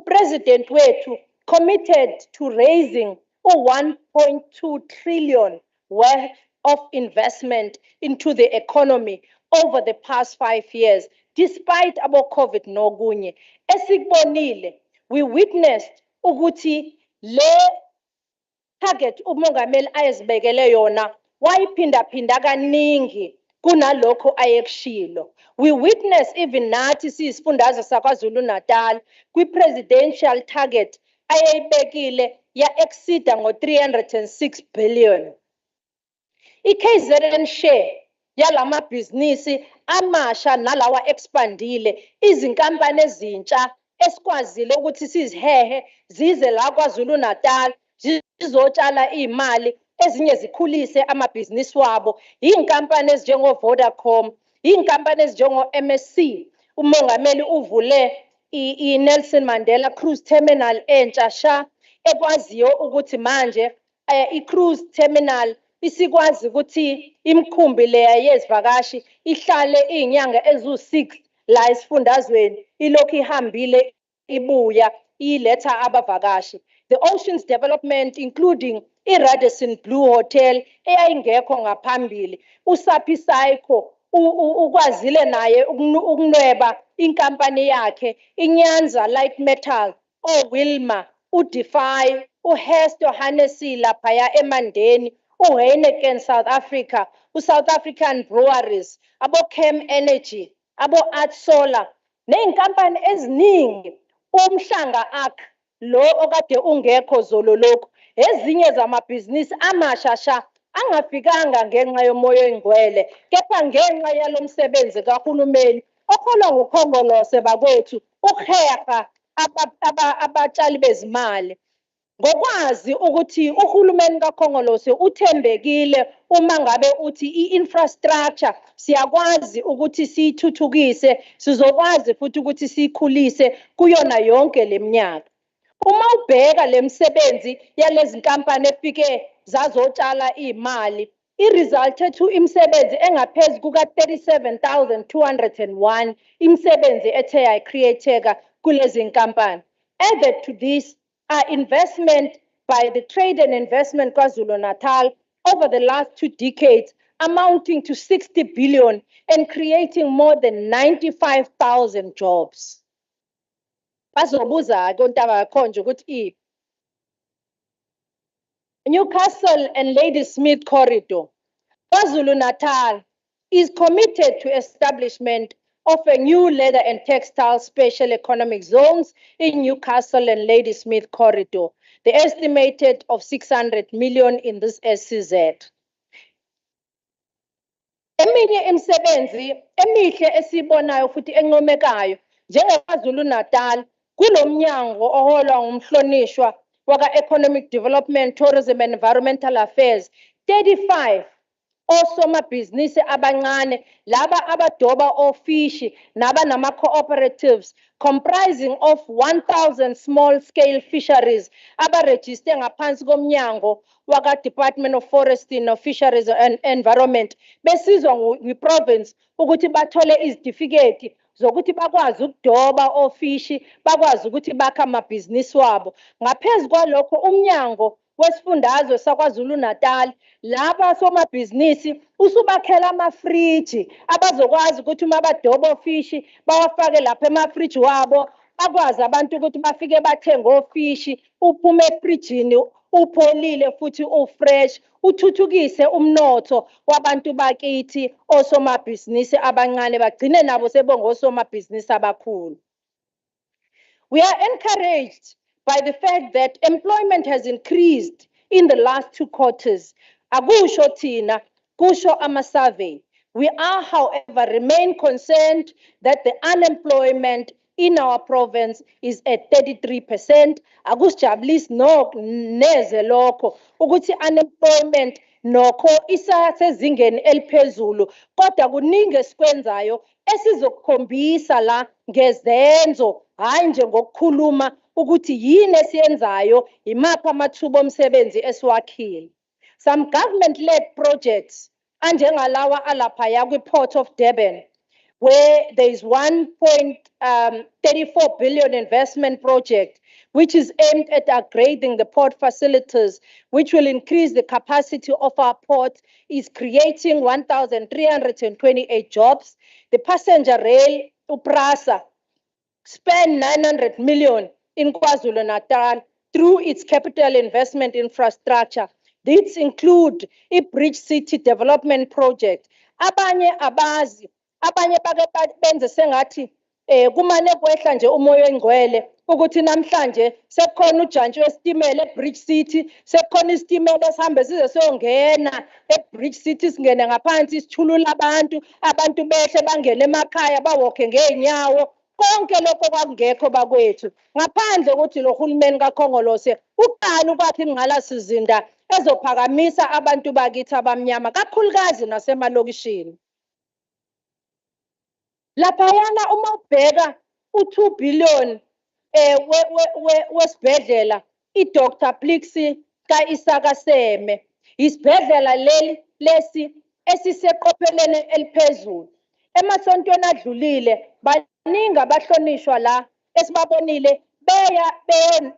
President Wetu committed to raising 1.2 trillion worth of investment into the economy over the past 5 years, despite about COVID nokunye. Esikubonile, we witnessed ukuthi le target umongameli ayezibekele yona wayiphinda kaningi kunalokho ayekushilo. We witness even nathi siyisifundazwe saKwaZulu-Natal kwi-presidential target ayeyibekile ya-exceeda ngo-306 billion. I-KZN share yalama bhizinisi amasha nalawa expandile, izinkampani ezintsha esikwazile ukuthi sizihehe zize la KwaZulu-Natal zizotshala imali ezinye zikhulise amabhizinisi wabo, inkampani ezinjengo Vodacom, inkampani ezinjengo MSC. Umongameli uvule i-Nelson Mandela Cruise Terminal entsha sha ekwaziyo ukuthi manje i-cruise terminal isikwazi ukuthi imikhumbi leya yezivakashi ihlale izinyanga ezu6 la esifundazweni ilokhu ihambile ibuya iletha abavakashi. The Oceans Development, including i-Radisson Blue Hotel eyayingekho ngaphambili, uSaphi Saiko ukwazile naye ukunweba inkampani yakhe, iNyanza Light Metal, Wilma, uDefy, uHesto Hennessy laphaya eMandeni, uHeineken South Africa, uSouth African Breweries, abo-Chem Energy, abo-Art Solar, ney'nkampani eziningi. Umhlanga akhe lo okade ungekho zololoko, ezinye zamabhizinisi amashasha angafikanga ngenxa yomoya oyingcwele, kepha ngenxa yalomsebenzi kahulumeni oholwa ngukhongolose bakwethu ukuheha abatshali bezimali. Ngokwazi ukuthi uhulumeni kakhongolose uthembekile uma ngabe uthi i-infrastructure siyakwazi ukuthi siyithuthukise, sizokwazi futhi ukuthi siyikhulise kuyona yonke leminyaka. Uma ubheka lemsebenzi yalezi nkampani efike zazotshala imali, iresulted to imisebenzi engaphezulu kuka 37,201 imisebenzi ethe yayicreateka kulezi nkampani. Added to this are investment by the Trade and Investment KwaZulu-Natal over the last 2 decades, amounting to 60 billion and creating more than 95,000 jobs. Bazobuza kontaba konje ukuthi Newcastle and Ladysmith Corridor. KwaZulu-Natal is committed to establishment of a new leather and textile special economic zones in Newcastle and Ladysmith Corridor. The estimated of 600 million in this SCZ. Eminye imisebenzi emihle esibonayo futhi encomekayo njengeKwaZulu-Natal kulomnyango oholwa ngumhlonishwa waka-Economic Development, Tourism and Environmental Affairs, 35 osomabhizinisi abancane laba abadoba ofishi naba nama cooperatives comprising of 1,000 small scale fisheries abaregister ngaphansi komnyango waka Department of Forestry and Fisheries and Environment besizwa ngu-province ukuthi bathole izitifiketi zokuthi bakwazi ukudoba ofishi, bakwazi ukuthi bakha amabhizinisi wabo. Ngaphezu kwalokho umnyango wesifundazwe saKwaZulu-Natal laba somabhizinisi usubakhela amafriji abazokwazi ukuthi uma badoba ofishi bawafake lapha emafriji wabo, bakwazi abantu ukuthi bafike bathenge ofishi uphume efrijini upholile futhi ufresh, uthuthukise umnotho wabantu bakithi osomabhizinisi abancane bagcine nabo sebongosomabhizinisi abakhulu. We are encouraged by the fact that employment has increased in the last 2 quarters. Akusho thina, kusho ama-survey. We are, however, remain concerned that the unemployment in our province is at 33%. Akusijabulisi neze lokho ukuthi unemployment nokho isasezingeni eliphezulu, kodwa kuningi esikwenzayo esizokukhombisa la ngezenzo, hayi nje ngokukhuluma ukuthi yini esiyenzayo, imaphi amathuba omsebenzi esiwakhile. Some government-led projects anjengalawa alaphaya kwi-Port of Durban, where there is 1.34 billion investment project, which is aimed at upgrading the port facilities, which will increase the capacity of our port, is creating 1,328 jobs. The passenger rail, UPRASA, spent 900 million in KwaZulu-Natal through its capital investment infrastructure. These include a Bridge City Development Project. Abanye abazi, abanye benze sengathi kumane kwehla nje umoya engcwele ukuthi namhlanje sekukhona ujantshi wesitimela eBridge City, sekukhona isitimela esihambe size siyongena eBridge City, singene ngaphansi sithulula abantu behle bangene emakhaya bawokhe ngeenyawo. Konke lokho kwakungekho bakwethu, ngaphandle ukuthi lo hulumeni kaKhongolose uqala ukwakha ingqalasizinda ezophakamisa abantu bakithi abamnyama, kakhulukazi nasemalokishini. Laphayana uma ubheka u2 billion wesibhedlela iDr Plixi ka-Isaka Seme, isibhedlela lesi esiseqopheleni eliphezulu. Emasontweni adlulile baningi abahlonishwa la esibabonile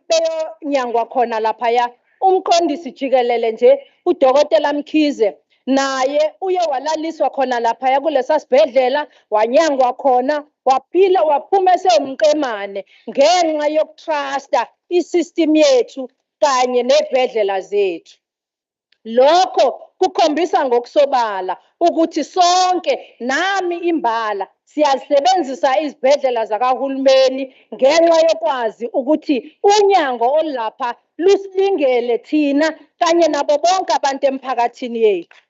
beyonyangwa khona laphaya. Umqondisi jikelele nje uDokotela Mkhize naye uye walaliswa khona laphaya kulesa sibhedlela, wanyangwa khona, waphila waphuma esewumqemane ngenxa yokutrusta isystem yethu kanye nezibhedlela zethu. Lokho kukhombisa ngokusobala ukuthi sonke nami imbala siyasebenzisa izibhedlela zakahulumeni ngenxa yokwazi ukuthi unyango olapha lusilingele thina kanye nabo bonke abantu emphakathini yethu.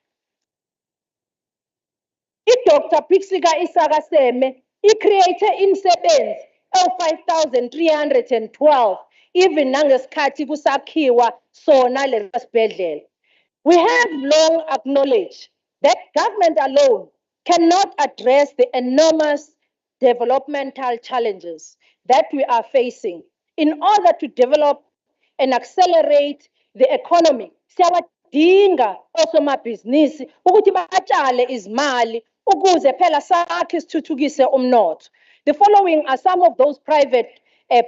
iDr Plixi ka-Isaka Seme icreate imisebenzi ewu-5,312 even nangesikhathi kusakhiwa sona lesi sibhedlela. We have long acknowledged that government alone cannot address the enormous developmental challenges that we are facing. In order to develop and accelerate the economy, siyabadinga osomabhizinisi ukuthi batshale izimali ukuze phela sakhe sithuthukise umnotho. The following are some of those private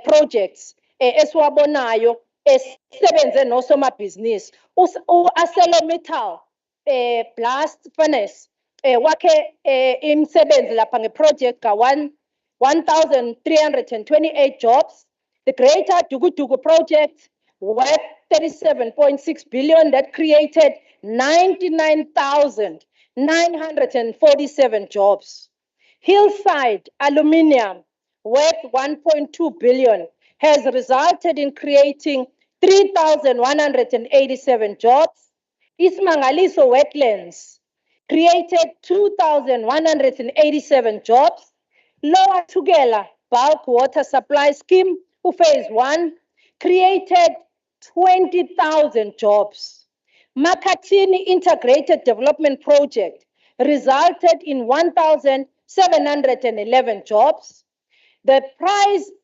projects esiwabonayo esisebenze nosomabhizinisi. U-ArcelorMittal blast furnace wakhe imisebenzi lapha ngeproject ka-1,328 jobs. The Greater Dugu project worth 37.6 billion that created 99,947 jobs. Hillside Aluminium worth 1.2 billion has resulted in creating 3,187 jobs. Ismangaliso Wetlands created 2,187 jobs. Lower Tugela Bulk Water Supply Scheme, Phase 1, created 20,000 jobs. Makatini Integrated Development Project resulted in 1,711 jobs. The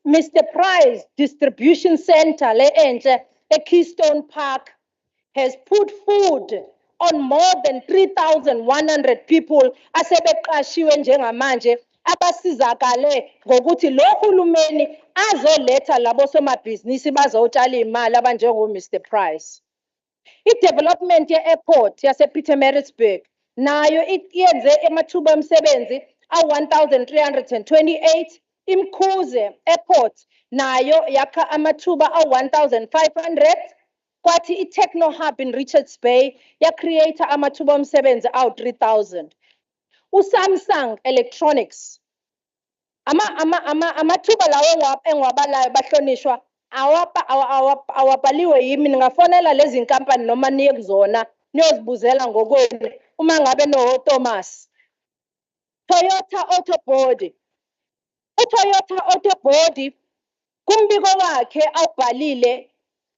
Mr. Price Distribution Center, Keystone Park, has put food on more than 3,100 people asebeqashiwe njengamanje abasizakale ngokuthi lo hulumeni azoletha labo somabhizinisi bazotshala imali abanjengo Mr. Price. I-development ye-airport yase-Pietermaritzburg nayo yenze amathuba omsebenzi a-1,328. Imkhuze Airport nayo yakha amathuba a-1,500. Kwathi i-Techno Hub in Richards Bay ya-create amathuba omsebenzi awu-3,000. USamsung Electronics amathuba lawo engiwabalayo bahlonishwa awabhaliwe yimi. Ningafonela lezi nkampani noma niye kuzona niyozibuzela ngokwenu uma ngabe no-Thomas. Toyota Auto Body. uToyota Auto Body kumbiko wakhe awubhalile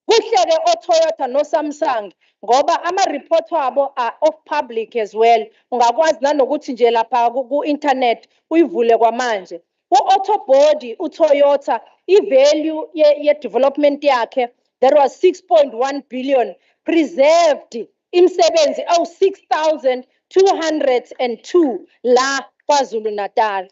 kuhleke oToyota noSamsung ngoba ama-report wabo are of public as well. Ungakwazi nanokuthi nje lapha ku-internet uyivule kwamanje. U-Auto Body uToyota i-value ye-development yakhe there was 6.1 billion preserved imisebenzi awu-6,202 la KwaZulu-Natal.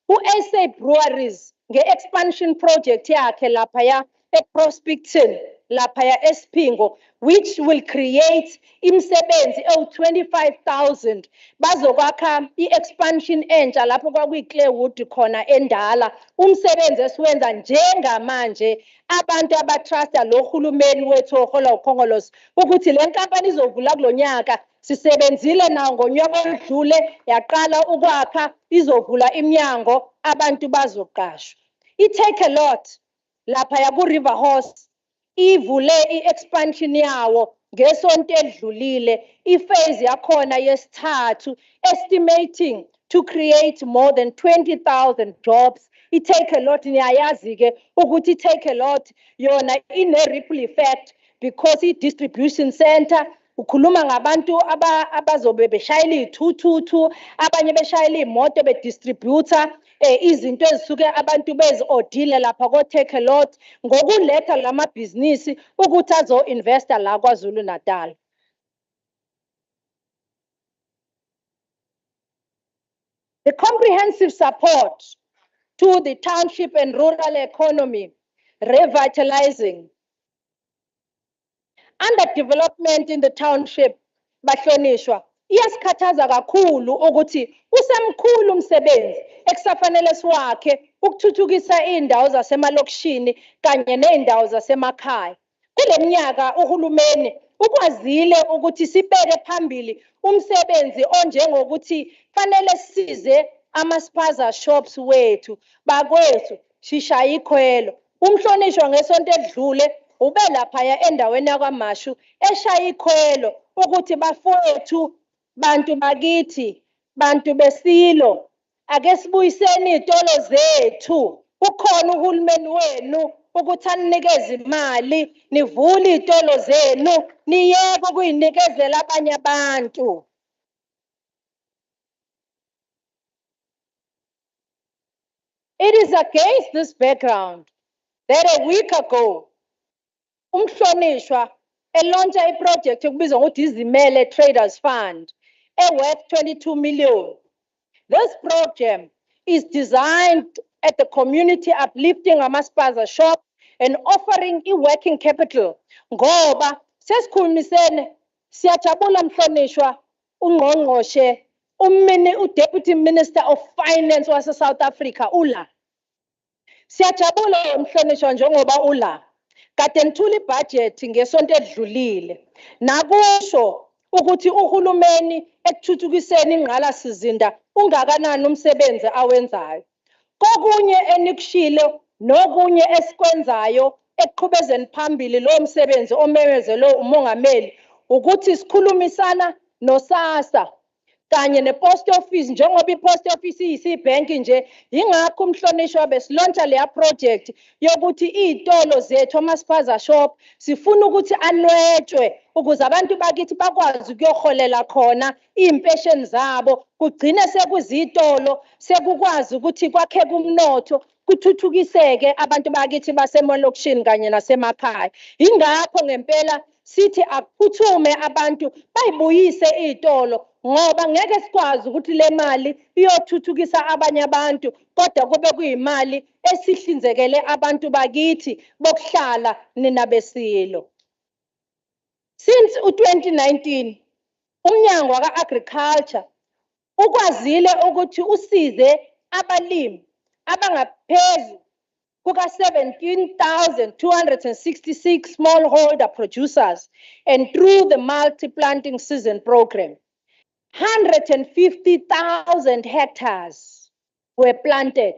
U-SA Breweries nge-expansion project yakhe laphaya e-Prospecton laphaya eSpingo which will create imisebenzi ewu-25,000 bazokwakha i-expansion entsha lapho kwakuyi-Clearwood khona endala. Umsebenzi esiwenza njengamanje abantu abatrusta lo hulumeni wethu ohola ukhongolose ukuthi le nkampani izovula kulonyaka. Sisebenzile nawo ngonyaka odlule yaqala ukwakha izovula iminyango abantu bazoqashwa. I-Take a Lot lapha yaku River Horse ivule i-expansion yawo ngesonto edlulile. Iphase yakhona yesithathu estimating to create more than 20,000 jobs. I-Take a Lot niyayazi ke ukuthi i-Take a Lot yona ine-ripple effect because i-distribution center ukhuluma ngabantu abazobe beshayela i-222 abanye beshayela imoto bedistributor izinto ezisuke abantu bezi-odile lapha ko-Take a Lot ngokuletha lamabhizinisi ukuthi azo-investa la KwaZulu-Natal. The comprehensive support to the township and rural economy, revitalizing underdevelopment in the township bahlonishwa iyasikhathaza kakhulu ukuthi usemkhulu umsebenzi ekusafanele siwakhe ukuthuthukisa indawo zasemalokishini kanye neindawo zasemakhaya. Kule minyaka uhulumeni ukwazile ukuthi sibeke phambili umsebenzi onjengokuthi fanele sisize ama-spaza shops wethu bakwethu shishaya ikhwelo. Umhlonishwa ngesonto edlule ube laphaya endaweni yakwaMashu eshaya ikhwelo ukuthi bafowethu bantu bakithi bantu besilo ake sibuyiseni izitolo zethu. Ukhona uhulumeni wenu ukuthi anikeze imali nivule izitolo zenu niyeke ukuyinikezela abanye abantu. It is against this background that a week ago umhlonishwa elauncha iproject ekubizwa ngokuthi izimele Traders Fund worth 22 million. This program is designed at the community uplifting ama-spaza shop and offering working capital. Ngoba sesikhulumisene siyajabula mhlonishwa ungqongqoshe u-Deputy Minister of Finance wase South Africa ula. Siyajabula mhlonishwa njengoba ula. Kade nithula ibudget ngesonto edlulile nakusho ukuthi uhulumeni ekuthuthukiseni ingqalasizinda ungakanani umsebenzi awenzayo. Kokunye enikushilo nokunye esikwenzayo ekuqhubezeni phambili lo msebenzi omemezelwe umongameli ukuthi sikhulumisana noSASSA kanye ne-post office njengoba i-post office iyisibhenki nje. Yingakho umhlonishwa besilontsha leya project yokuthi iy'tolo zethu ama-spaza shop sifuna ukuthi anwetshwe ukuze abantu bakithi bakwazi ukuyoholela khona iy'mpesheni zabo kugcine sekuzitolo sekukwazi ukuthi kwakheke umnotho kuthuthukiseke abantu bakithi basemalokishini kanye nasemakhaya. Yingakho ngempela sithi akuphuthume abantu bayibuyise iy'tolo ngoba ngeke sikwazi ukuthi le mali iyothuthukisa abanye abantu kodwa kube kuyimali esihlinzekele abantu bakithi bokuhlala nina besilo. Since u-2019 umnyango waka-agriculture ukwazile ukuthi usize abalimi abangaphezu kuka-17,266 smallholder producers and through the multi-planting season program 150,000 hectares were planted.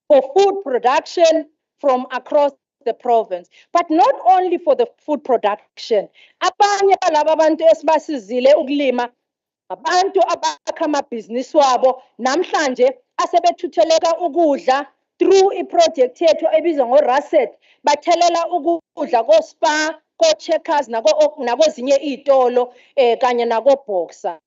for food production from across the province. But not only for the food production. Abanye balaba bantu esibasizile ukulima, abantu abakha amabhizinisi wabo namhlanje asebethutheleka ukudla through iproject yethu ebizwa ngo-Raset, bathelela ukudla ko-Spar, ko-Checkers, nakwezinye iy'tolo kanye nako-Boxer.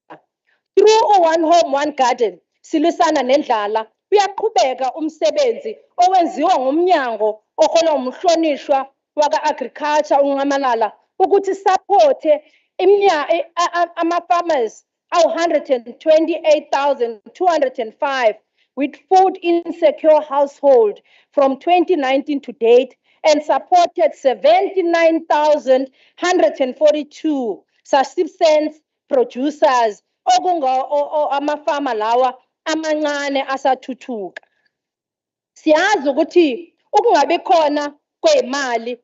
Through One Home, One Garden, silwisana nendlala, uyaqhubeka umsebenzi owenziwa ngumnyango ohola umhlonishwa waka-agriculture uNcamalala ukuthi supporte ama-farmers awu-128,205 with food insecure household from 2019 to date and supported 79,142 subsistence producers amafama lawa amancane asathuthuka. Siyazi ukuthi ukungabi khona kwezimali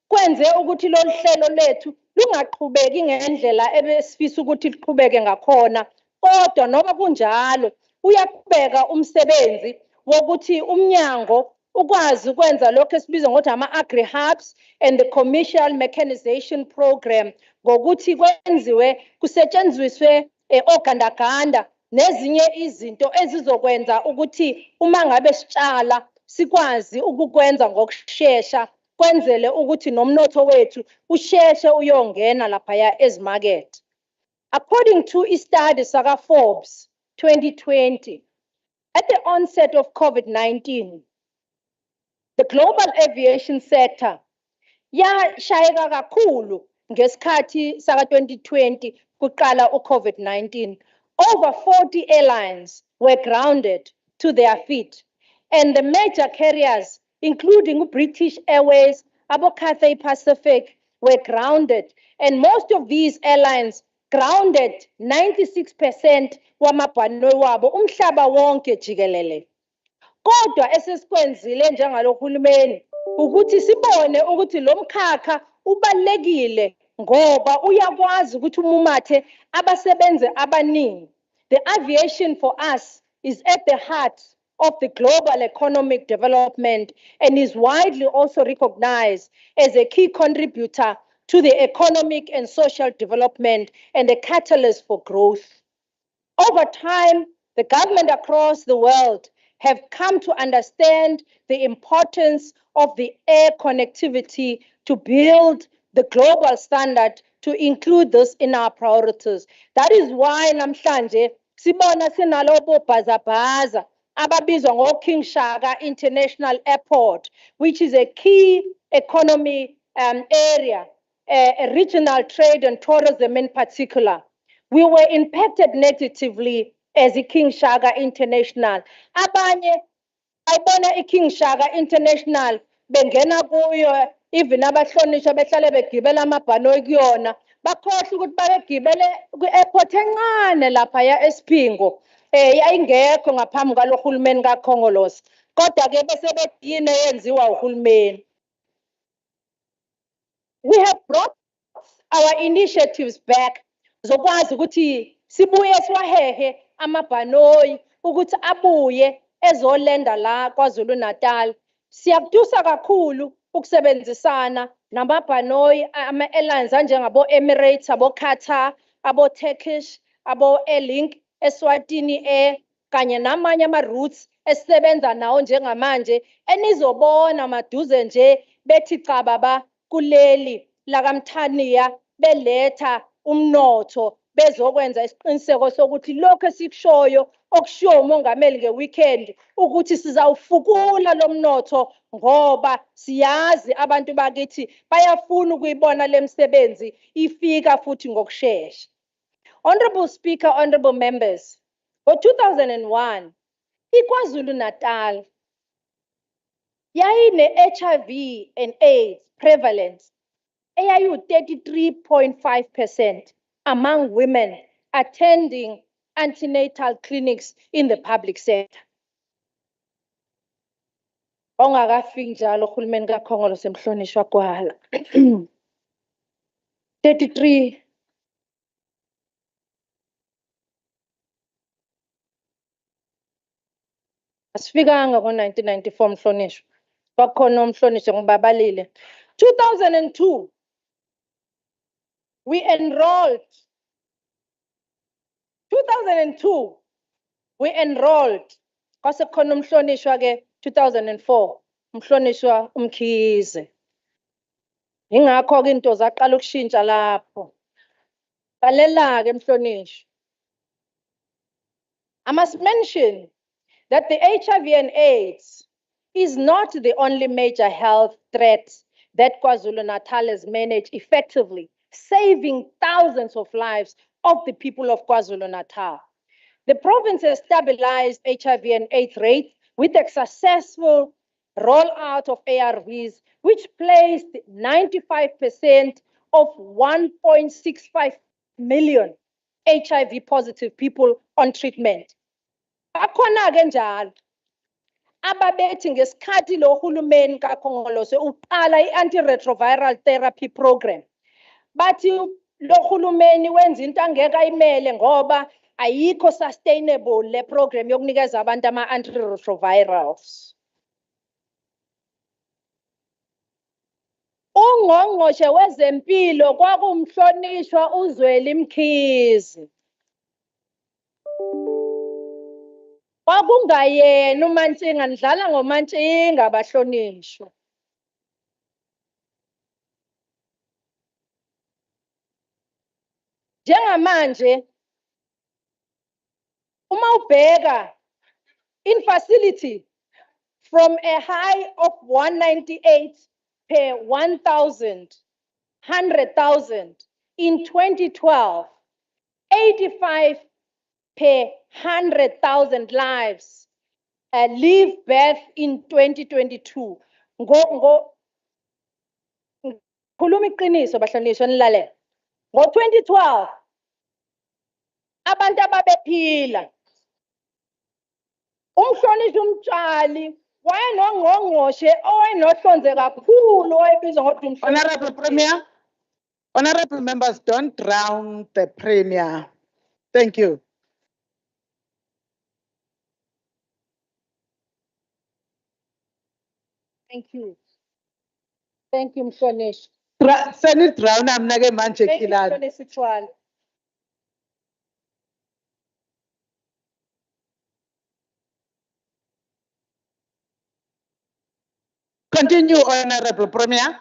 kwenze ukuthi lo hlelo lethu lungaqhubeki ngendlela ebesifisa ukuthi liqhubeke ngakhona, kodwa noma kunjalo uyaqhubeka umsebenzi wokuthi umnyango ukwazi ukwenza lokho esibizwa ngokuthi ama-agri-hubs and the commercial mechanization program ngokuthi kwenziwe kusetshenziswe ogandaganda nezinye izinto ezizokwenza ukuthi uma ngabe sitshala sikwazi ukukwenza ngokushesha kwenzele ukuthi nomnotho wethu usheshe uyongena laphaya ezimakethe. According to i-study saka-Forbes 2020, at the onset of COVID-19, the global aviation sector yashayeka kakhulu ngesikhathi saka-2020 kuqala u-COVID-19. Over 40 airlines were grounded to their feet, and the major carriers, including British Airways, Cathay Pacific, were grounded, and most of these airlines grounded 96% wamabhanoyi wabo umhlaba wonke jikelele. Kodwa esesikwenzile njengalohulumeni ukuthi sibone ukuthi lo mkhakha ubalekile ngoba uyakwazi ukuthi umumathe abasebenzi abaningi. The aviation for us is at the heart of the global economic development and is widely also recognized as a key contributor to the economic and social development and a catalyst for growth. Over time, the government across the world have come to understand the importance of the air connectivity to build the global standard to include this in our priorities. That is why namhlanje sibona sinalobo bhazabhaza ababizwa ngo-King Shaka International Airport, which is a key economy area, a regional trade and tourism in particular. We were impacted negatively as a King Shaka International. Abanye ayibona i-King Shaka International bengena kuyo even abahlonishwa behlale begibela amabhanoyi kuyona bakhohle ukuthi babegibele kwi-airport encane laphaya eSphingo yayingekho ngaphambi kwalohulumeni kaKhongolose, kodwa-ke bese bedine yenziwa uhulumeni. We have brought our initiatives back zokwazi ukuthi sibuye siwahehe amabhanoyi ukuthi abuye ezolenda la KwaZulu-Natal. Siyakudusa kakhulu ukusebenzisana namabhanoyi ama-airlines anjengabo-Emirates, abo-Qatar, abo-Turkish, abo-Airlink, Eswatini Air kanye namanye ama-routes esisebenza nawo njengamanje enizobona maduze nje bethi cababa kuleli lakamthaniya beletha umnotho bezokwenza isiqiniseko sokuthi lokho esikushoyo okushiwo umongameli ngeweekend ukuthi sizawufukula lo mnotho ngoba siyazi abantu bakithi bayafuna ukuyibona le msebenzi ifika futhi ngokushesha. Honorable Speaker, honorable members, for 2001, KwaZulu-Natal yayine-HIV and AIDS prevalence eyayi-33.5% among women attending antenatal clinics in the public sector. Ongakafiki njalo uhulumeni kaKhongolose semhlonishwa kwala 33. Asifikanga ngo-1994 mhlonishwa. Kwakhona umhlonishwa ngibabalile. 2002, we enrolled. 2002, we enrolled. Kwasekhona umhlonishwa ke 2004, umhlonishwa uMkhize. Ingakho ke into zaqala ukushintsha lapho. Qalela ke mhlonishwa. I must mention that the HIV and AIDS is not the only major health threat that KwaZulu-Natal has managed effectively, saving thousands of lives of the people of KwaZulu-Natal. The province has stabilized HIV and AIDS rates with a successful rollout of ARVs, which placed 95% of 1.65 million HIV positive people on treatment. Akhona-ke njalo ababethi ngesikhathi lo hulumeni kaKhongolose uqala i-antiretroviral therapy program, bathi lo hulumeni wenza into angeke ayimele ngoba ayikho sustainable le program yokunikeza abantu ama-antiretrovirals. Ungqongqoshe wezempilo kwakumhlonishwa uZweli Mkhize. Kwakungayena uMantshinga, nidlala ngoMantshinga abahlonishwa. Njengamanje uma ubheka in facility from a high of 198 per 100,000 in 2012, 85 per 100,000 lives leave birth in 2022. Khuluma iqiniso bahlonishwa nilalela. Ngo-2012 abantu ababephila, umhlonishwa uMtshali wayenongqongqoshe owayenohlonze kakhulu owayebizwa ngokuthi Honorable Premier, honorable members, don't drown the Premier. Thank you. Thank you. Thank you, Mhlonishwa. Senate drown amnake manje Thank you, kilana. Mhlonishwa Tshwane. Continue, honorable Premier.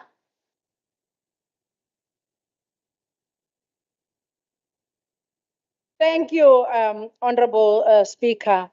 Thank you, Honorable Speaker.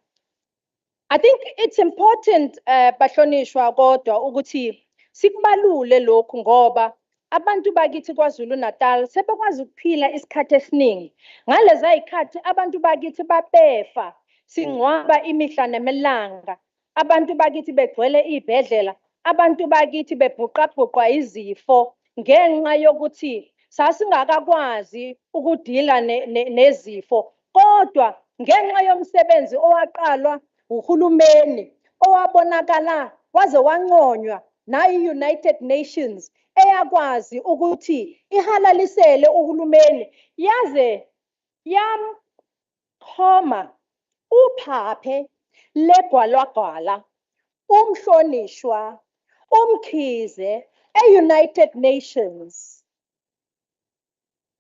I think it's important, bahlonishwa kodwa ukuthi sikubalule lokhu ngoba abantu bakithi KwaZulu-Natal sebekwazi ukuphila isikhathi esiningi. Ngalezi ayikhathi abantu bakithi babefa, singcwaba imihla nemelanga. Abantu bakithi begcwele izibhedlela, abantu bakithi bebhuqabhuqwa izifo ngenxa yokuthi sasingakakwazi ukudila nezifo. Kodwa ngenxa yomsebenzi owaqalwa uhulumeni owabonakala waze wanconywa nayi-United Nations eyakwazi ukuthi ihalalisele uhulumeni yaze yamkhoma uphaphe legwalagwala umhlonishwa uMkhize e-United Nations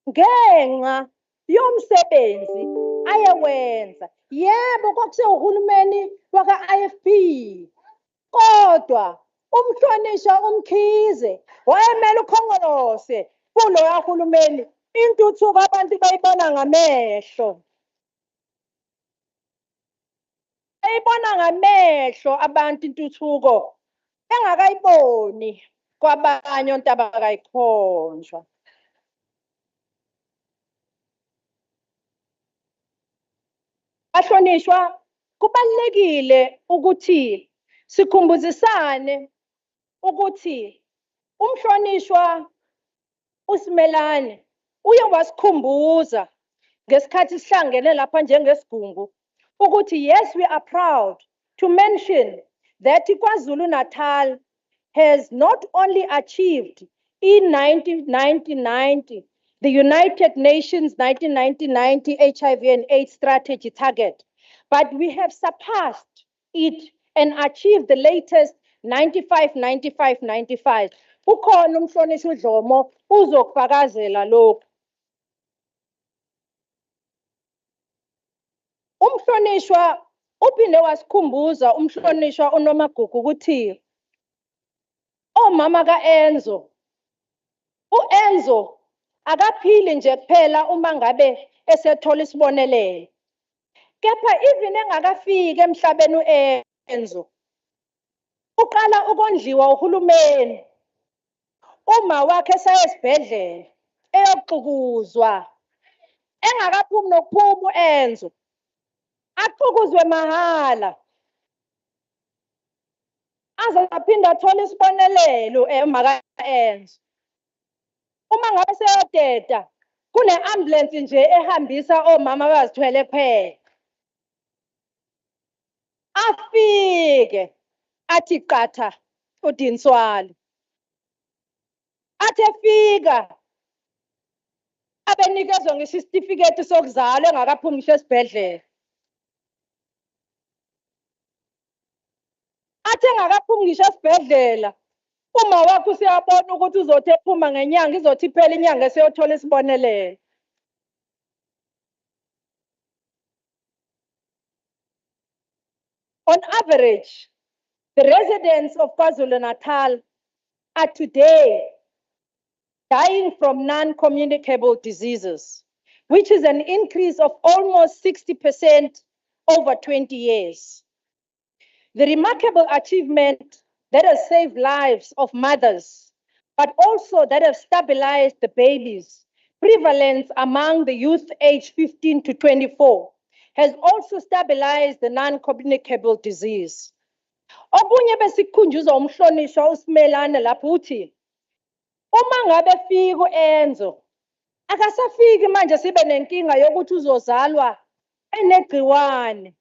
ngenxa yomsebenzi ayewenza. Yebo kwakusehulumeni waka-IFP, kodwa umhlonishwa uMkhize wayemele uKhongolose kuloya hulumeni. Intuthuko abantu bayibona ngamehlo. Bayibona ngamehlo abantu intuthuko engakayiboni kwabanye ontaba kayikhonjwa. Bahlonishwa, kubalulekile ukuthi sikhumbuzisane ukuthi umhlonishwa uSimelane uye wasikhumbuza ngesikhathi sihlangene lapha njengesigungu ukuthi yes, we are proud to mention that KwaZulu-Natal has not only achieved in 1990 the United Nations 1990 HIV and AIDS strategy target, but we have surpassed it and achieve the latest 95. Ukhona umhlonishwa uDlomo uzokufakazela lokhu. Umhlonishwa uphinde wasikhumbuza umhlonishwa uNomagugu ukuthi omama kaEnzo, uEnzo akaphili nje kuphela uma ngabe esethola isibonelelo. Kepha even engakafiki emhlabeni uEnzo uqala ukondliwa uhulumeni. Uma wakhe esayesibhedlela eyoxukuzwa engakaphumi nokuphuma uEnzo axukuzwe mahala azaphinda athola isibonelelo uma kaEnzo. Uma ngabe seyoteta kune ambulance nje ehambisa omama abazithwele kuphela. Afike athi qatha uDinswalo. Athi efika abenikezwe ngisho isitifiketi sokuzalwa engakaphumi ngisho esibhedlela. Athi engakaphumi ngisho esibhedlela uma wakhe usiyabona ukuthi uzothi ephuma ngenyanga izothi iphela inyanga eseyothola isibonelelo. On average, the residents of KwaZulu-Natal are today dying from non-communicable diseases, which is an increase of almost 60% over 20 years. The remarkable achievement that has saved lives of mothers, but also that has stabilized the babies' prevalence among the youth aged 15 to 24, has also stabilized the non-communicable disease. Okunye besikhunjuzwa umhlonishwa uSimelane lapho uthi uma ngabe fika uEnzo akasafiki manje sibe nenkinga yokuthi uzozalwa enegciwane.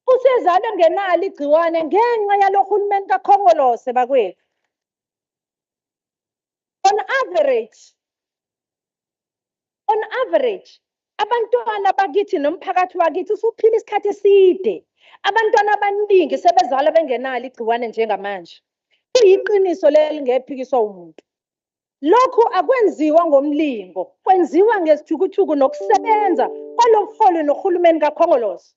Usezalwe ngenalo igciwane ngenxa yalohulumeni kaKhongolose bakwethu. On average, abantwana bakithi nomphakathi wakithi usuphila isikhathi eside. Abantwana abaningi sebezalwa bengenalo igciwane njengamanje. Kuyiqiniso lelingephikiswa umuntu. Lokhu akwenziwa ngomlingo, kwenziwa ngesithukuthuku nokusebenza kwalobuholi nohulumeni kaKhongolose.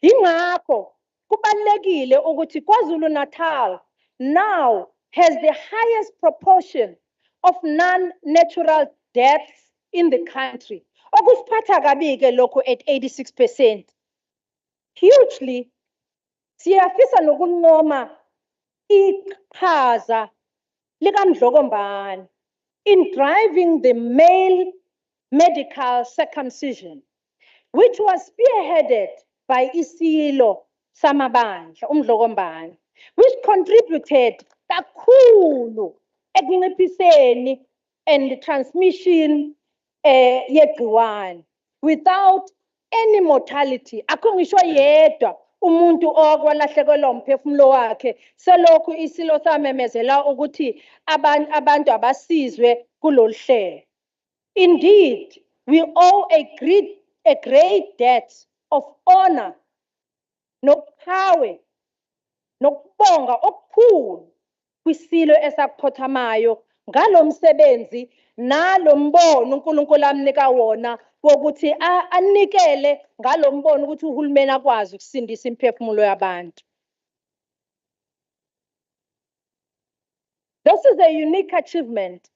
Ingakho kubalekile ukuthi KwaZulu-Natal now has the highest proportion of non-natural deaths in the country. Okusiphatha kabi-ke lokho at 86%. Hugely, siyafisa nokuncoma iqhaza likaMdlokombane in driving the male medical circumcision, which was spearheaded by Isilo Samabandla, uMdlokombane, which contributed kakhulu ekunciphiseni and the transmission yegciwane without any mortality. Akho ngisho yedwa umuntu okwalahlekelwa umphefumulo wakhe selokhu Isilo samemezela ukuthi abantu abasizwe kulolu hlelo. Indeed, we owe a great debt of honor nokuphawe nokubonga okukhulu kwisilo esakuphothamayo ngalo msebenzi nalo mbono uNkulunkulu amnika wona wokuthi anikele ngalo mbono ukuthi uhulumeni akwazi ukusindisa imphefumulo yabantu. This is a unique achievement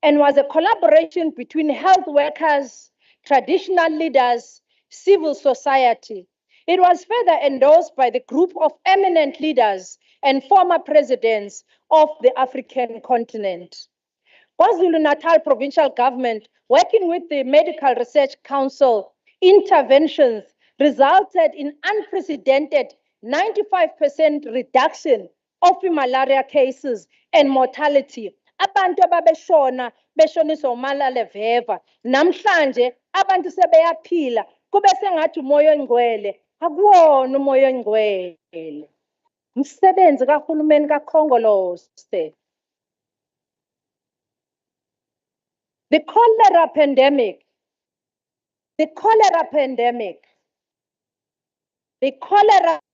and was a collaboration between health workers, traditional leaders, civil society. It was further endorsed by the group of eminent leaders and former presidents of the African continent. KwaZulu-Natal provincial government, working with the Medical Research Council, interventions resulted in unprecedented 95% reduction of malaria cases and mortality. Abantu ababeshona beshoniswa umalale veva. Namhlanje abantu sebeyaphila kube sengathi umoya oyingcwele akuwona umoya oyingcwele. Umsebenzi kahulumeni kaKhongolose. The cholera pandemic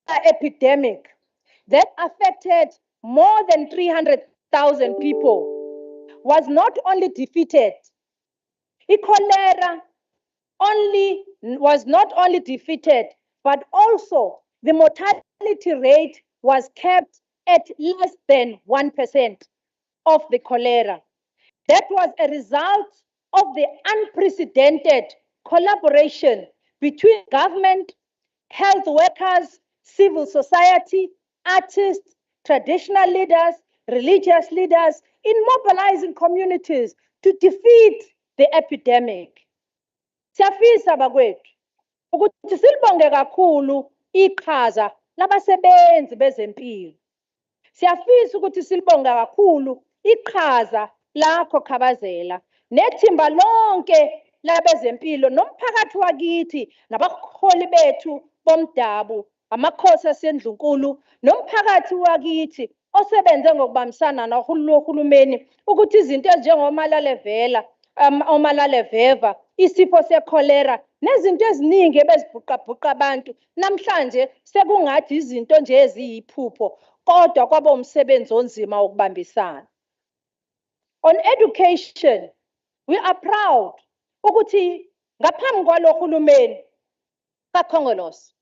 epidemic that affected more than 300,000 people was not only defeated, cholera was not only defeated, but also the mortality rate was kept at less than 1% of the cholera. That was a result of the unprecedented collaboration between government, health workers, civil society, artists, traditional leaders, religious leaders, in mobilizing communities to defeat the epidemic. Siyafisa bakwethu ukuthi silibonge kakhulu iqhaza labasebenzi bezempilo. Siyafisa ukuthi silibonge kakhulu iqhaza lakho Khabazela nethimba lonke labezempilo nomphakathi wakithi nabaholi bethu bomdabu amakhosi asendlunkulu nomphakathi wakithi osebenze ngokubambisana nohulumeni ukuthi izinto ezinjengomalaleveva omalaleveva isifo sekholera nezinto eziningi ebezibhuqabhuqa abantu namhlanje sekungathi izinto nje eziyiphupho kodwa kwaba umsebenzi onzima ukubambisana. On education, we are proud ukuthi ngaphambi kwalohulumeni kaKhongolose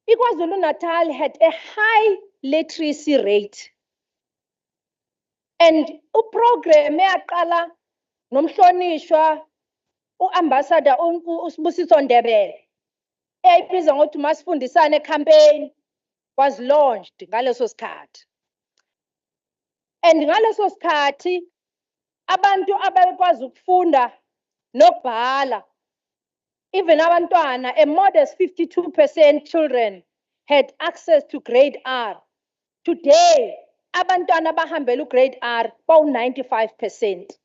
KwaZulu-Natal had a high literacy rate, and uprogram yaqala nomhlonishwa uambassador uSibusiso Ndebele eyibizwa ngokuthi masifundisane campaign was launched ngaleso sikhathi. And ngaleso sikhathi abantu abakwazi ukufunda nokubhala, even abantwana, a modest 52% children had access to grade R. Today, abantwana bahambela grade R bawu 95%.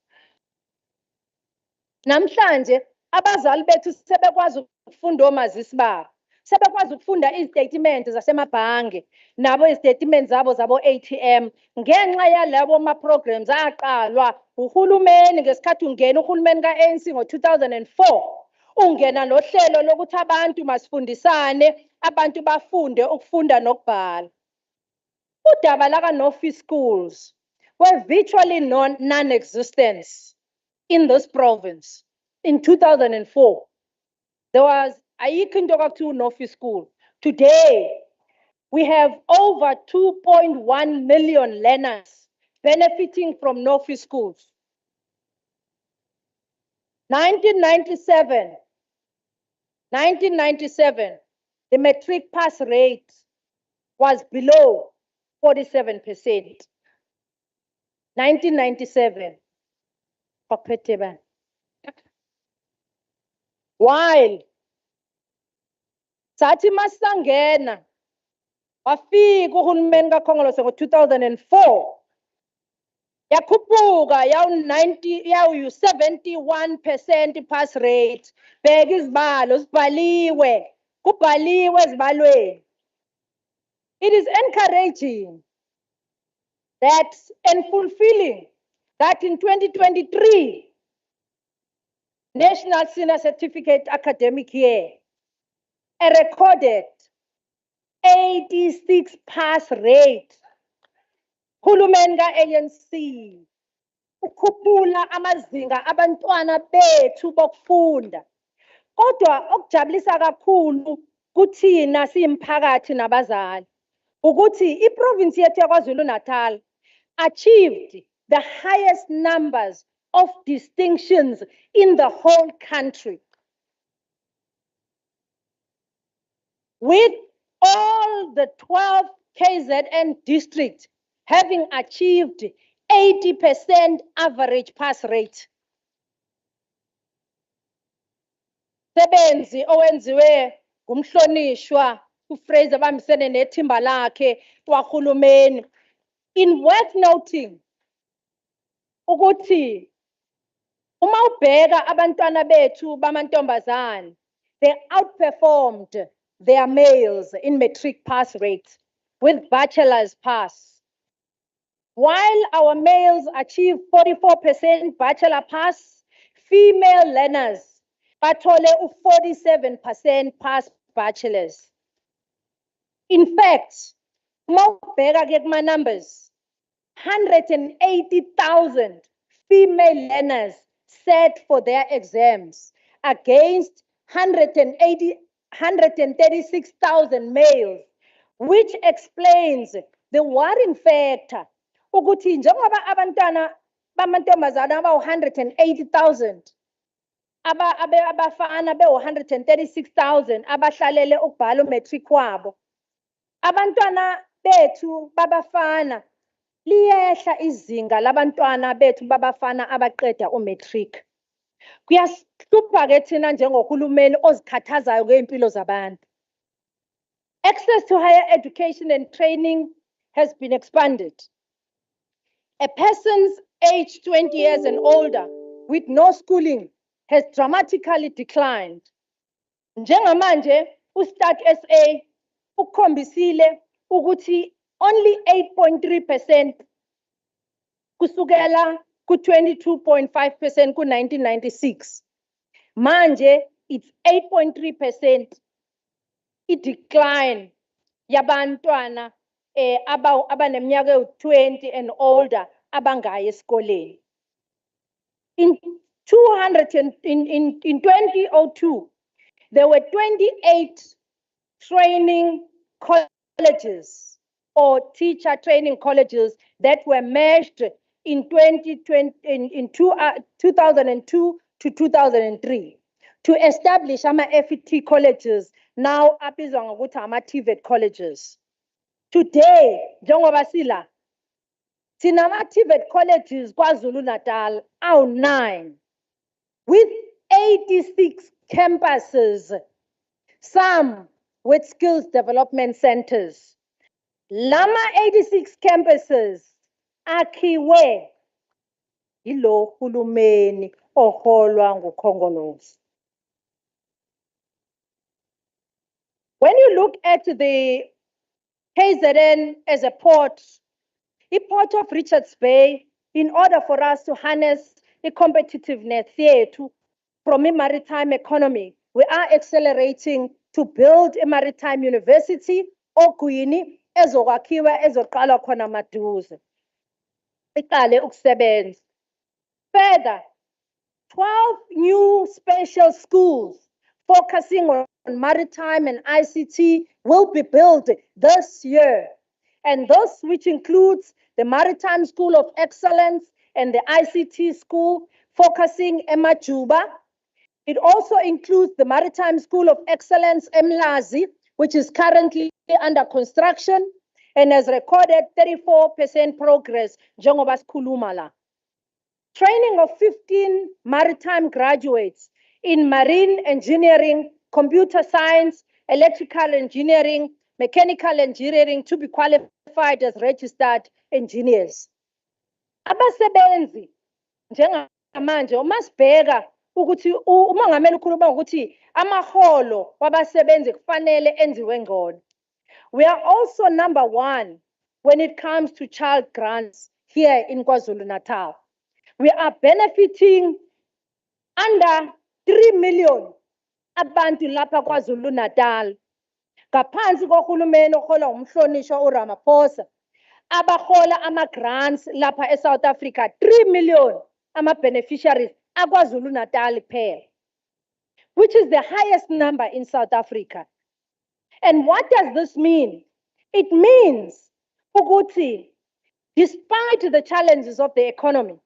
Namhlanje abazali bethu sebekwazi ukufunda omazisi babo, sebekwazi ukufunda izitatimende zasemabhange nabo izitatimende zabo ATM ngenxa yalabo programs aqalwa uhulumeni ngesikhathi ungena uhulumeni kaANC ngo2004. Ungena nohlelo lokuthi abantu masifundisane, abantu bafunde ukufunda nokubhala. Udaba laka no-fee schools were virtually non-existent in this province. In 2004, there was ayikho into kwakuthiwa no-fee school. Today, we have over 2.1 million learners benefiting from no-fee schools. 1997, the matric pass rate was below 47%. 1997. While sathi masangena wafika uhulumeni kaKhongolose ngo2004 yakhuphuka yawu 71% pass rate. Bheka izibalo zibhaliwe, kubhaliwe ezibalweni. It is encouraging that and fulfilling that in 2023 National Senior Certificate academic year, a recorded 86 pass rate. Hulumeni ka-ANC ukhuphula amazinga abantwana bethu bokufunda. Kodwa okujabulisa kakhulu kuthina siyimphakathi nabazali ukuthi iprovince yethu yaKwaZulu-Natal achieved the highest numbers of distinctions in the whole country. With all the 12 KZN districts having achieved 80% average pass rate. Sebenzi owenziwe ngumhlonishwa uFraser bambisene nethimba lakhe kwahulumeni. In worth noting ukuthi uma ubheka abantwana bethu bamantombazane, they outperformed their males in matric pass rate with bachelor's pass. While our males achieve 44% bachelor pass, female learners bathole 47% pass bachelors. In fact, my numbers, 180,000 female learners sat for their exams against 136,000 males, which explains the worrying factor. Ukuthi njengoba abantwana bamantombazana aba-180,000 abafana be-136,000 abahlalele ukubhala umatric wabo, abantwana bethu babafana liyehla izinga labantwana bethu babafana abaqeda umatric. Kuyasihlupha ke thina njengohulumeni ozikhathazayo ngeimpilo zabantu. Access to higher education and training has been expanded. A person's age 20 years and older with no schooling has dramatically declined. Njengamanje, uStart SA ukhombisile ukuthi only 8.3% kusukela ku 22.5% ku 1996. Manje, it's 8.3%. It decline yabantwana abaneminyaka u-20 and older abangaya esikoleni. In 2002, there were 28 training colleges or teacher training colleges that were merged in 2002 to 2003 to establish ama-FET colleges, now abizwa ngokuthi ama-TVET colleges. Today, njengoba sila, sinama-TVET colleges KwaZulu-Natal awu-9 with 86 campuses, some with skills development centers. Lama 86 campuses akhiwe yilo hulumeni oholwa nguKhongolose. When you look at the KZN as a port, the port of Richards Bay, in order for us to harness the competitiveness from a maritime economy, we are accelerating to build a maritime university, Ogwini, ezokwakiwa ezoqala khona maduze. Iqale ukusebenza. Further, 12 new special schools focusing on maritime and ICT will be built this year. And those which includes the Maritime School of Excellence and the ICT School focusing Majuba. It also includes the Maritime School of Excellence Mlazi, which is currently under construction and has recorded 34% progress. Njengoba sikhuluma la. Training of 15 maritime graduates in marine engineering, computer science, electrical engineering, mechanical engineering to be qualified as registered engineers. Abasebenzi njengamanje umasibheka ukuthi umongameli ukhuluma ukuthi amaholo wabasebenzi kufanele enziwe ngcono. We are also number 1 when it comes to child grants here in KwaZulu-Natal. We are benefiting under 3 million abantu lapha KwaZulu-Natal. Ngaphansi kohulumeni ohola umhlonishwa uRamaphosa, abahola ama-grants lapha eSouth Africa, 3 million ama-beneficiaries akwaZulu-Natal kuphela, which is the highest number in South Africa. And what does this mean? It means ukuthi, despite the challenges of the economy,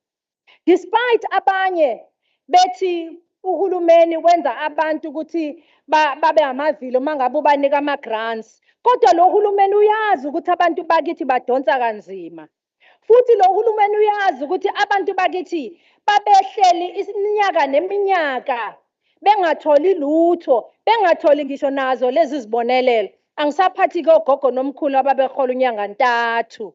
despite abanye bethi uhulumeni wenza abantu ukuthi babe amavilo mangabe ubanika ama-grants, kodwa lo hulumeni uyazi ukuthi abantu bakithi badonsa kanzima. Futhi lo hulumeni uyazi ukuthi abantu bakithi babehleli iminyaka neminyaka bengatholi lutho, bengatholi ngisho nazo lezi zibonelelo. Angisaphathi ke ogogo nomkhulu ababehola unyanga ntathu.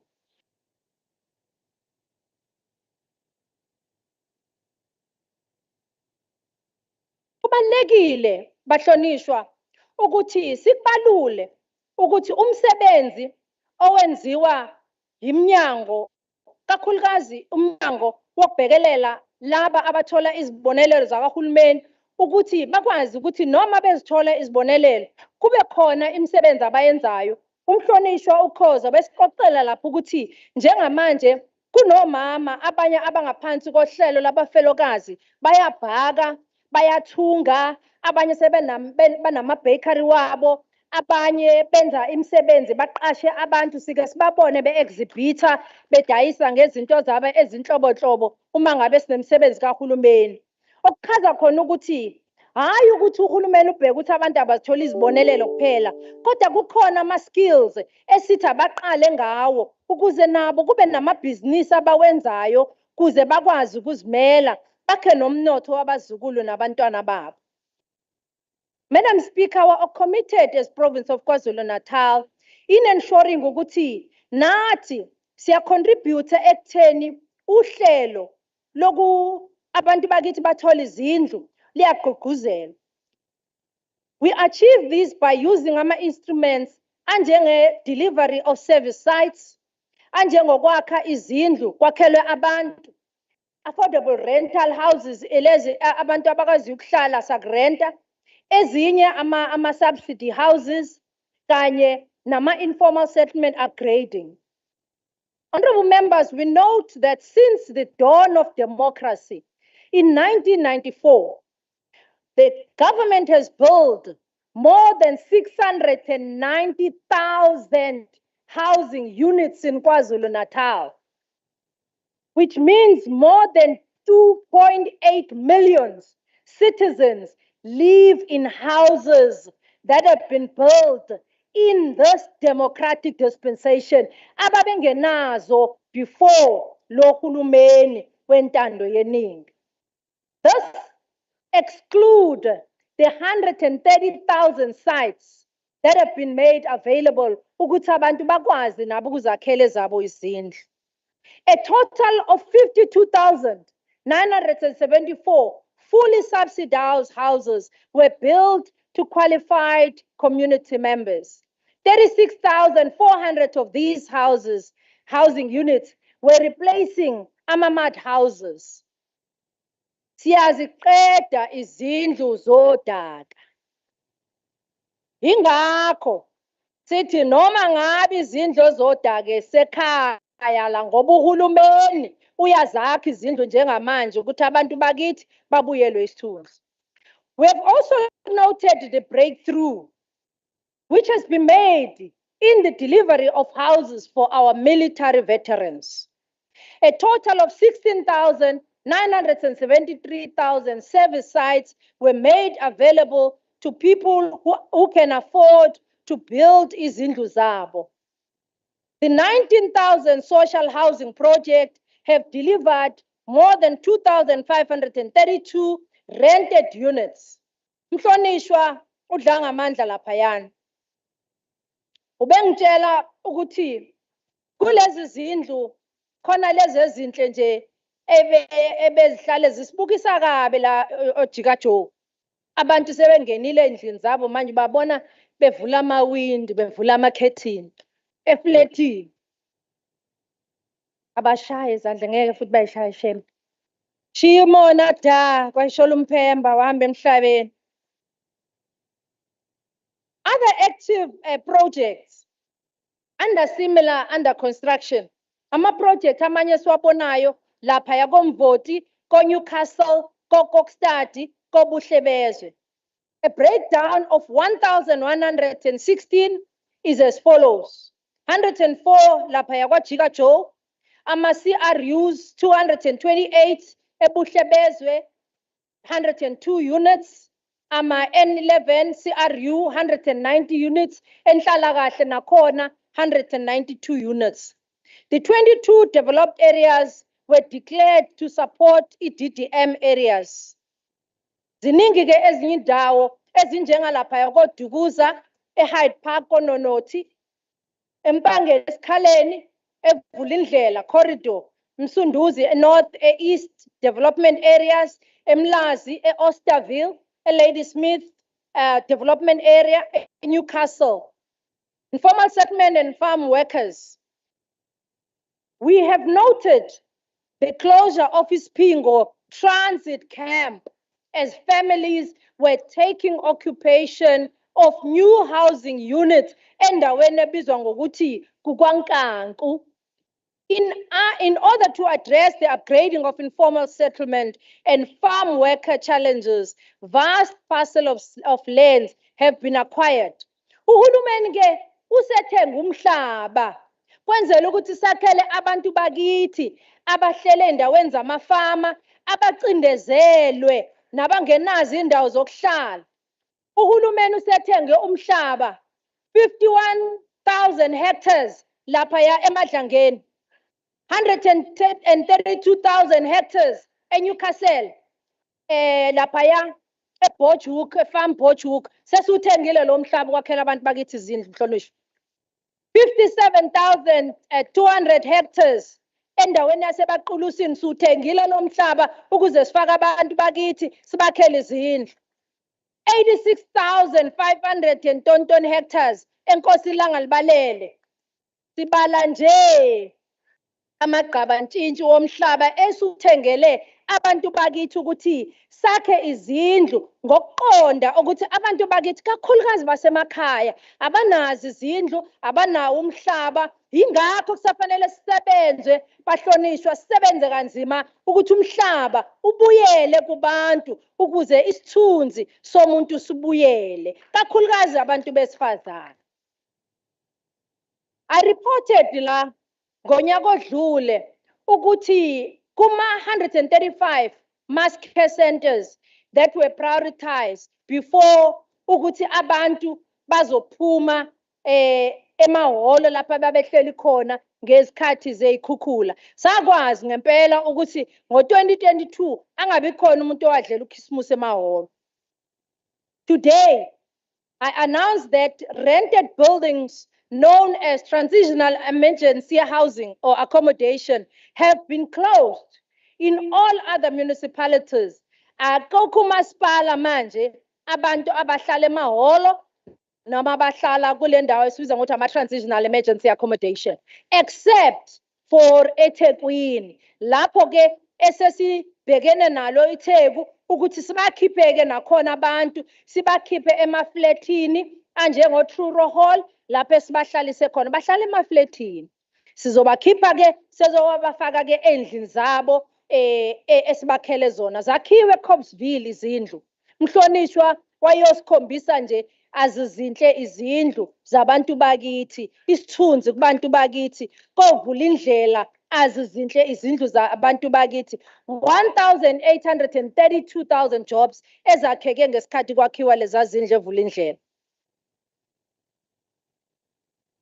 Kubalekile bahlonishwa ukuthi sikubalule ukuthi umsebenzi owenziwa iminyango, kakhulukazi umnyango wokubhekelela laba abathola izibonelelo zakahulumeni, ukuthi bakwazi ukuthi noma bezithola izibonelelo kube khona imisebenzi abayenzayo Umhlonishwa uKhoza besixoxela lapho ukuthi njengamanje kunomama abanye abangaphansi kohlelo labafelokazi bayabhaka, bayathunga, abanye banama bakery wabo, abanye benza imisebenzi baqashe abantu sike sibabone be-exhibitha bedayisa ngezinto zabo ezinhlobonhlobo uma ngabe sinemsebenzi kahulumeni. Okuchaza khona ukuthi hayi ukuthi uhulumeni ubheke ukuthi abantu abathola izibonelelo kuphela, kodwa kukhona ama-skills esithi abaqale ngawo ukuze nabo kube namabhizinisi abawenzayo kuze bakwazi ukuzimela bakhe nomnotho wabazukulu nabantwana babo. Madam Speaker, we are committed as province of KwaZulu-Natal in ensuring ukuthi nathi siya contribute ekutheni uhlelo loku abantu bakithi bathola izindlu liyagqugquzela. We achieve this by using ama-instruments anjenge-delivery of service sites, anjengokwakha izindlu kwakhelwe abantu, affordable rental houses elezi abantu abakwazi ukuhlala sakurenta, ezinye ama-subsidy houses kanye nama-informal settlement upgrading. Honorable members, we note that since the dawn of democracy in 1994, the government has built more than 690,000 housing units in KwaZulu-Natal, which means more than 2.8 million citizens live in houses that have been built in this democratic dispensation ababengenazo before lo hulumeni wentando yeningi. This exclude the 130,000 sites that have been made available ukuthi abantu bakwazi nabo ukuzakhela ezabo izindlu. A total of 52,974 fully subsidized houses were built to qualified community members. 36,400 of these housing units were replacing mud houses. Siyaziqeda izindlu zodaka. Ingakho sithi noma ngabe izindlu zodaka esekhaya la ngoba uhulumeni uyazakha izindlu njengamanje ukuthi abantu bakithi babuyelwe isithunzi. We have also noted the breakthrough which has been made in the delivery of houses for our military veterans. A total of 16,973,000 service sites were made available to people who can afford to build izindlu zabo. The 19,000 social housing project have delivered more than 2,532 rented units. Mhlonishwa udla ngamandla laphayana. Ubengitshela ukuthi kulezi zindlu khona lezi ezinhle nje ebezihlale zisibukisa kabe la ojikajo. Abantu sebengenile endlini zabo manje babona bevula amawindi, bevula amakhethini efletini. Abashaye izandla ngeke futhi bayishaye shame. Shimona da kwashola umphemba wahamba emhlabeni. Other active projects under construction. Ama-project amanye siwabonayo lapha yakomvoti, koNewcastle, koKokstadi, koBuhlebezwe. A breakdown of 1,116 is as follows. 104 lapha yakwajikajo, ama-CRUs 228, eBuhlebezwe 102 units, ama-N11 CRU 190 units, enhlalakahle nakhona 192 units. The 22 developed areas were declared to support DDM areas. Ziningi ke ezinye indawo ezinjengalapha yakoDukuza, eHyde Park koNonothi, eMpangeni eSikhaleni, eVulindlela corridor, Msunduzi North East development areas, eMlazi, eOsterville, eLadysmith development area, eNewcastle. Informal settlement and farm workers. We have noted the closure of Ispingo transit camp as families were taking occupation of new housing units endaweni ebizwa ngokuthi kuKwaNkanku. In order to address the upgrading of informal settlement and farm worker challenges, vast parcels of lands have been acquired. Uhulumeni ke usethenga umhlaba kwenzela ukuthi sakhele abantu bakithi abahlele endaweni zamafama abacindezelwe nabangenazo indawo zokuhlala. Uhulumeni usethenge umhlaba 51,000 hectares lapha ya eMadlangeni, 132,000 hectares eNewcastle, lapha ya eBotchhoek, efarm Botchhoek. Sesiuthengile lo mhlaba kwakhela abantu bakithi izindlu Mhlonishwa. 57,200 hectares endaweni yaseBaqulusini siuthengile lo mhlaba ukuze sifake abantu bakithi sibakhele izindlu. 86,500 tonton hectares eNkosilanga Libalele. Sibala nje amagqabantshintshi womhlaba esuthengele abantu bakithi ukuthi sakhe izindlu ngokuqonda ukuthi abantu bakithi kakhulukazi basemakhaya abanazi izindlu, abanawo umhlaba. Yingakho kusafanele sisebenze bahlonishwa, sisebenze kanzima ukuthi umhlaba ubuyele kubantu ukuze isithunzi somuntu sibuyele, kakhulukazi abantu besifazane. I reported la ngonyaka odlule ukuthi kuma 135 mass care centers that were prioritized before ukuthi abantu bazophuma emahholo lapha babehleli khona ngezikhathi zeyikhukhula. Sakwazi ngempela ukuthi ngo-2022 angabi khona umuntu owadlela ukhisimusi emahholo. Today, I announced that rented buildings known as transitional emergency housing or accommodation have been closed in all other municipalities. Akukho umasipala manje abantu abahlala emahholo noma abahlala kule ndawo esibiza ngokuthi ama-transitional emergency accommodation, except for eThekwini. Lapho ke esesibhekene nalo iTheku ukuthi sibakhiphe-ke nakhona abantu, sibakhiphe emafletini anjengo-Truro Hall lapho esibahlalise khona, bahlala emafletini. Sizobakhipha-ke, sizobafaka-ke endlini zabo esibakhele zona. Zakhiwe eCobsville izindlu. Mhlonishwa wayosikhombisa nje azizinhle izindlu zabantu bakithi, isithunzi kubantu bakithi, kovula indlela azizinhle izindlu zabantu bakithi. 1,832,000 jobs ezakheke ngesikhathi kwakhiwa leza zindlu evula indlela.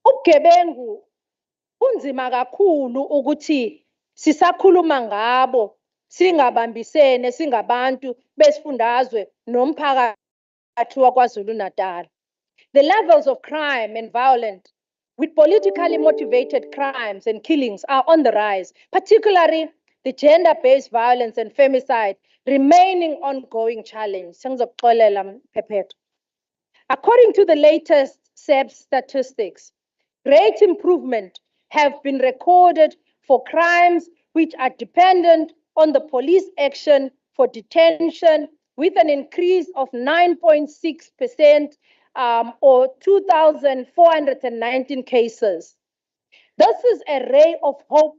Ubugebengu kunzima kakhulu ukuthi sisakhuluma ngabo singabambisene singabantu besifundazwe nomphakathi waKwaZulu-Natal. The levels of crime and violence with politically motivated crimes and killings are on the rise, particularly the gender-based violence and femicide remaining ongoing challenge. According to the latest SEBS statistics, great improvement have been recorded for crimes which are dependent on the police action for detention, with an increase of 9.6% or 2,419 cases. This is a ray of hope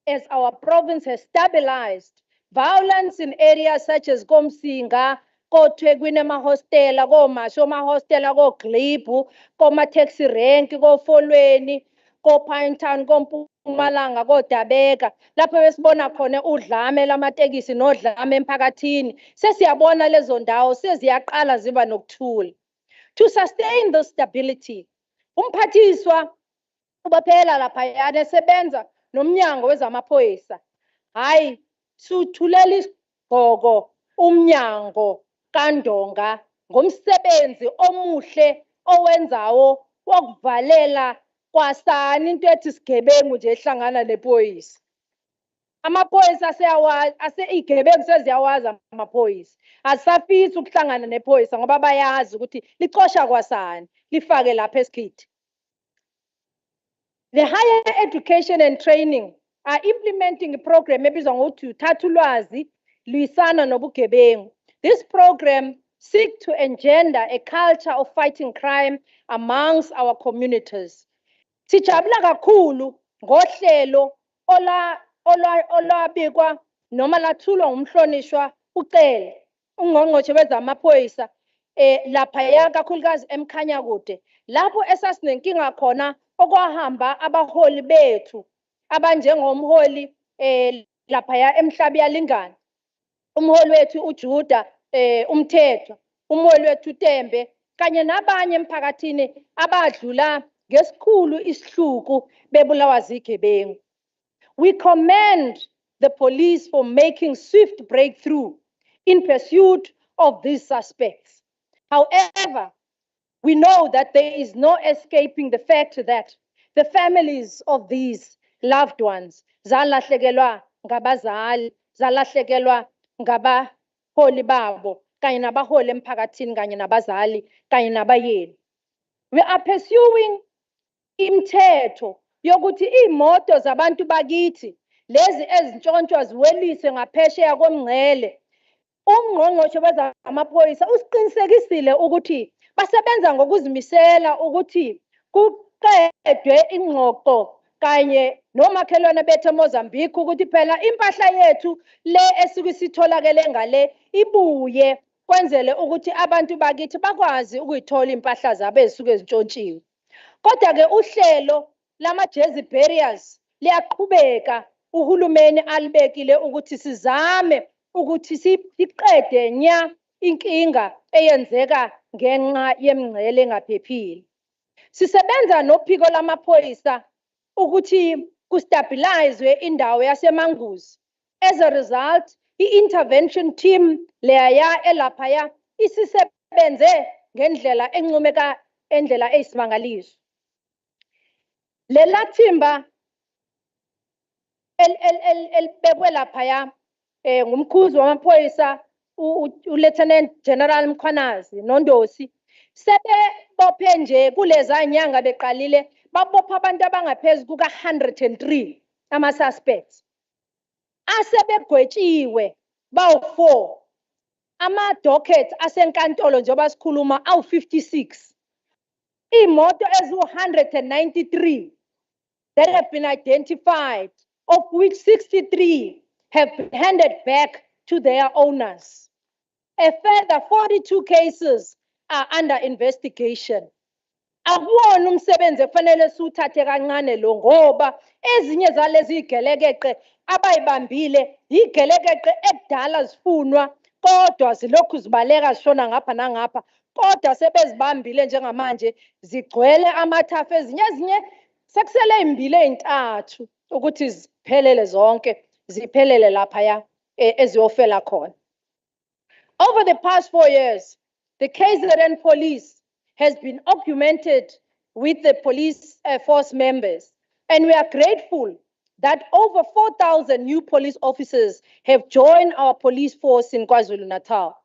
as our province has stabilized. Violence in areas such as Komsinga, Ko-Thekwini emahostela, Ko-Masho emahostela, Ko-Glebe, Koma-taxi rank, Ko-Folweni, Ko-Pinetown, Ko-Mpumalanga, Ko-Dabeka. Lapho besibona khona udlame lamatekisi nodlame emphakathini. Sesiyabona lezo ndawo seziyaqala ziba nokuthula. To sustain the stability, umphathiswa ubaphela lapha yana esebenza nomnyango wezamaphoyisa. Hayi, suthulela isigqoko umnyango kaNdonga ngomsebenzi omuhle owenzawo wokuvalela kwasani into ethi sigebengu nje ehlangana nephoyisa. Amaphoyisa igebengu seziyawazi amaphoyisa. Asafisi ukuhlangana nephoyisa ngoba bayazi ukuthi licosha kwasani, lifake lapha esikhithi. The higher education and training are implementing a program ebizwa ngokuthi Thatha Ulwazi Lwisana Nobugebengu. This program seek to engender a culture of fighting crime amongst our communities. Sijabula kakhulu ngohlelo olabikwa noma lathulwa ngumhlonishwa ucele ungqongqoshe wezamaphoyisa lapha kakhulukazi emkhanya kude lapho esasinenkinga khona okwahamba abaholi bethu abanjengomholi lapha emhlabi yalingana umholi wethu uJuda umthetho umholi wethu Tembe kanye nabanye emphakathini abadlula ngesikhulu isihluku bebulawa zigebengu. We commend the police for making swift breakthrough in pursuit of these suspects. However, we know that there is no escaping the fact that the families of these loved ones zalahlekelwa ngabazali, zalahlekelwa ngabaholi babo, kanye nabaholi emphakathini kanye nabazali, kanye nabayeni. We are pursuing imithetho yokuthi imoto zabantu bakithi lezi ezintshontshwa ziweliswe ngaphesheya komngcele. Ungqongqoshe wezamaphoyisa usiqinisekisile ukuthi basebenza ngokuzimisela ukuthi kuqedwe ingxoxo kanye nomakhelwane bethu eMozambique ukuthi phela impahla yethu le esuke sitholakele ngale ibuye kwenzele ukuthi abantu bakithi bakwazi ukuyithola impahla zabo ezisuke ezintshontshiwe. Kodwa ke uhlelo lama-Jersey barriers liyaqhubeka uhulumeni alibekile ukuthi sizame ukuthi siqede nya inkinga eyenzeka ngenxa yemngcele engaphephile. Sisebenza nophiko lamaphoyisa ukuthi kustabilizwe indawo yaseManguzi. As a result, i-intervention team leya elaphaya isisebenze ngendlela encomeka endlela eyisimangaliso. Lela thimba elibekwe laphaya ngumkhuzi wamaphoyisa uLieutenant General Mkhwanazi Nondosi sebebophe nje kuleza nyanga beqalile babopha abantu abangaphezulu kuka-103 ama-suspects asebegwetshiwe bawu-4 ama-docket asenkantolo njengoba sikhuluma awu-56 imoto eziwu-193 that have been identified, of which 63 have been handed back to their owners. A further 42 cases are under investigation. Akuwona umsebenzi efanele siwuthathe kancane lo ngoba ezinye zalezi igelekeqe abayibambile igelekeqe ekudala zifunwa kodwa zilokhu zibaleka zishona ngapha nangapha kodwa sebezibambile njengamanje zigcwele amathafu ezinye sekusele imbili ezintathu ukuthi ziphelele zonke ziphelele lapha eziyofela khona. Over the past 4 years, the KZN police has been augmented with the police force members, and we are grateful that over 4,000 new police officers have joined our police force in KwaZulu-Natal.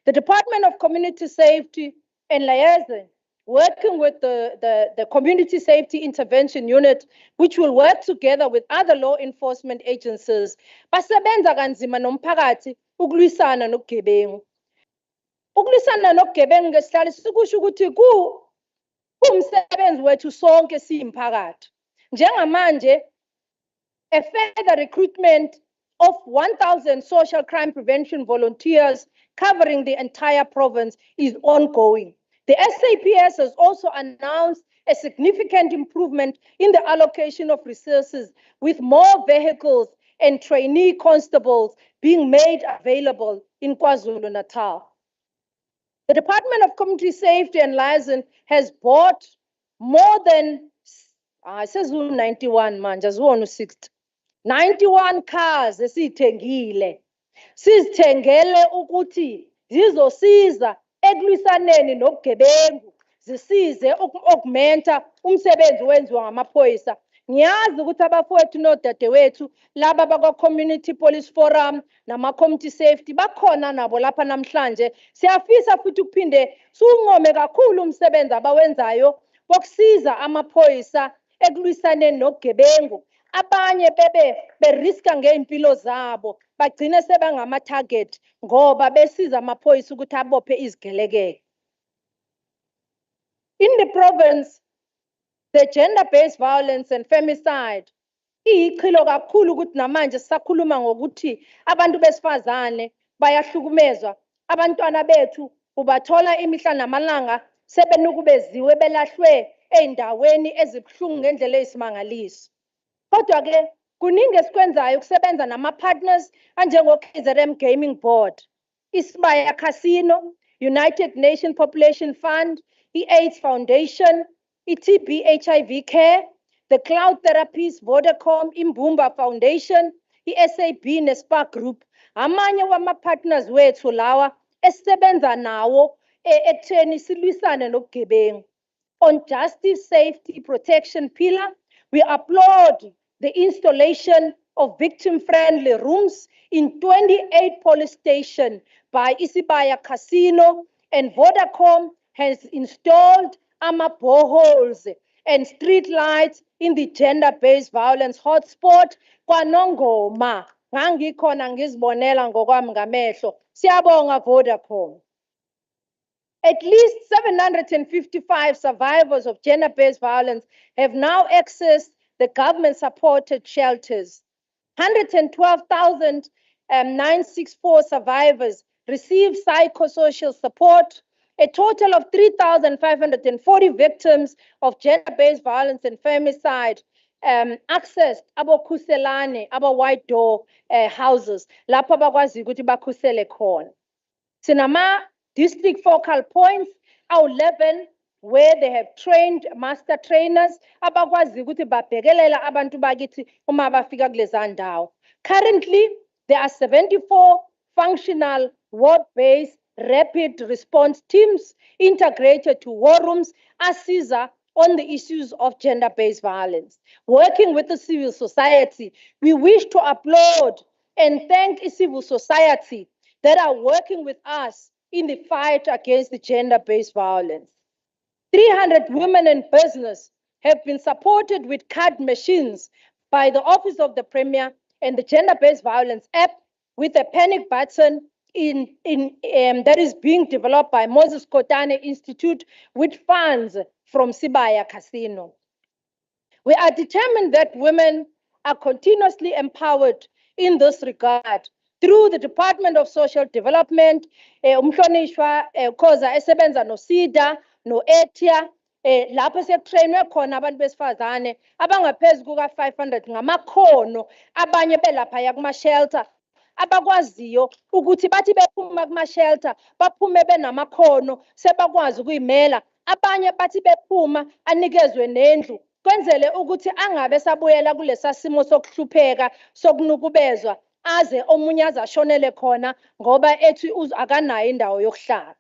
The Department of Community Safety and Liaison, working with the Community Safety Intervention Unit, which will work together with other law enforcement agencies, basebenza kanzima nomphakathi ukulwisana nobugebengu. Ukulwisana nobugebengu ngesihlalo sikusho ukuthi kumsebenzi wethu sonke siyimphakathi. Njengamanje, a further recruitment of 1,000 social crime prevention volunteers covering the entire province is ongoing. The SAPS has also announced a significant improvement in the allocation of resources, with more vehicles and trainee constables being made available in KwaZulu-Natal. The Department of Community Safety and Liaison has bought more than, it says 91 manje, 60. 91 cars esithengile. Sizithengele ukuthi zizosiza ekulwisaneni nobugebengu, zisize ukumenta umsebenzi wenziwa ngamaphoyisa. Ngiyazi ukuthi abafowethu nodadewethu laba bakwa-Community Police Forum nama-Community Safety bakhona nabo lapha namhlanje. Siyafisa futhi ukuphinde siwuncome kakhulu umsebenzi abawenzayo wokusiza amaphoyisa ekulwisaneni nobugebengu abanye beriska ngeimpilo zabo bagcine sebangama target ngoba besiza amaphoyisa ukuthi abophe izigelekeke. In the province, the gender-based violence and femicide iyichilo kakhulu ukuthi namanje sisakhuluma ngokuthi abantu besifazane bayahlukumezwa, abantwana bethu ubathola imihla namalanga sebenukubeziwe belahlwe eindaweni ezibuhlungu ngendlela ezisimangaliso. Kodwa ke kuningi esikwenzayo ukusebenza nama-partners anjengo-KZN Gaming Board, Isibaya Casino, United Nations Population Fund, i-AIDS Foundation, i-TB HIV Care, the Cloud Therapies, Vodacom, Imbumba Foundation, i-SAB ne-Spark Group, amanye wama-partners wethu lawa esisebenza nawo ekutheni silwisane nobugebengu. On justice, safety, protection pillar, we applaud the installation of victim-friendly rooms in 28 police stations by Isibaya Casino, and Vodacom has installed boreholes and street lights in the gender-based violence hotspot kwaNongoma. Ngangikhona ngizibonela ngokwami ngamehlo. Siyabonga Vodacom. At least 755 survivors of gender-based violence have now accessed the government-supported shelters. 112,964 survivors receive psychosocial support. A total of 3,540 victims of gender-based violence and femicide accessed abokhuselane, white door houses. Lapha bakwazi ukuthi bakhusele khona. Sinama district focal points, 11, where they have trained master trainers abakwazi ukuthi babhekelela abantu bakithi uma bafika kuleza ndawo. Currently, there are 74 functional ward-based rapid response teams integrated to war rooms asiza on the issues of gender-based violence. Working with the civil society, we wish to applaud and thank civil society that are working with us in the fight against the gender-based violence. 300 women in business have been supported with card machines by the Office of the Premier and the Gender-Based Violence app with a panic button that is being developed by Moses Kotane Institute with funds from Sibaya Casino. We are determined that women are continuously empowered in this regard through the Department of Social Development, umhlonishwa Khoza esebenza no SIDA, no ETIA, lapho sekutrainwe khona abantu besifazane abangaphezulu kuka-500 ngamakhono, abanye belaphaya kuma-shelter, abakwaziyo ukuthi bathi bephuma kuma-shelter baphume benamakhono sebakwazi ukuyimela, abanye bathi bephuma anikezwe nendlu kwenzele ukuthi angabe sabuyela kulesa simo sokuhlupheka sokunukubezwa aze omunye azashonele khona ngoba ethi akanayo indawo yokuhlala.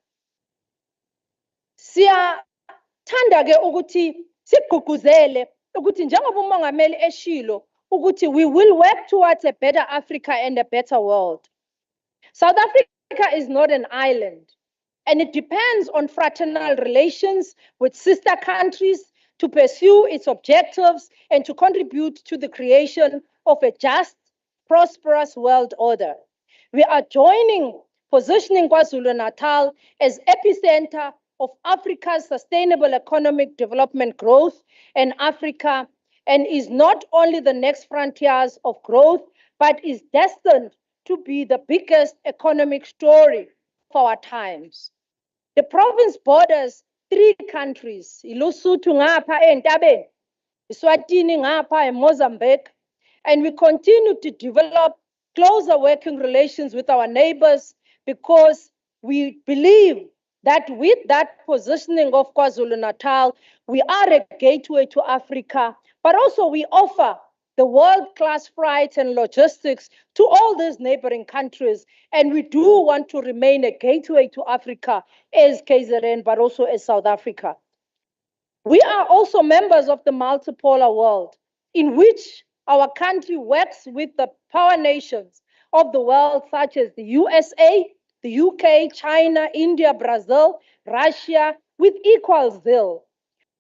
Siyathanda ke ukuthi sigqugquzele ukuthi njengoba umongameli eshilo ukuthi we will work towards a better Africa and a better world. South Africa is not an island, and it depends on fraternal relations with sister countries to pursue its objectives and to contribute to the creation of a just, prosperous world order. We are positioning KwaZulu-Natal as epicenter of Africa's sustainable economic development growth and Africa, and is not only the next frontiers of growth, but is destined to be the biggest economic story of our times. The province borders 3 countries, iLesotho ngapha eNtabeni, iSwatini ngapha eMozambique, and we continue to develop closer working relations with our neighbors because we believe that with that positioning of KwaZulu-Natal, we are a gateway to Africa, but also we offer the world-class freight and logistics to all these neighboring countries. And we do want to remain a gateway to Africa as KZN, but also as South Africa. We are also members of the multipolar world in which our country works with the power nations of the world, such as the USA, the UK, China, India, Brazil, Russia, with equal zeal.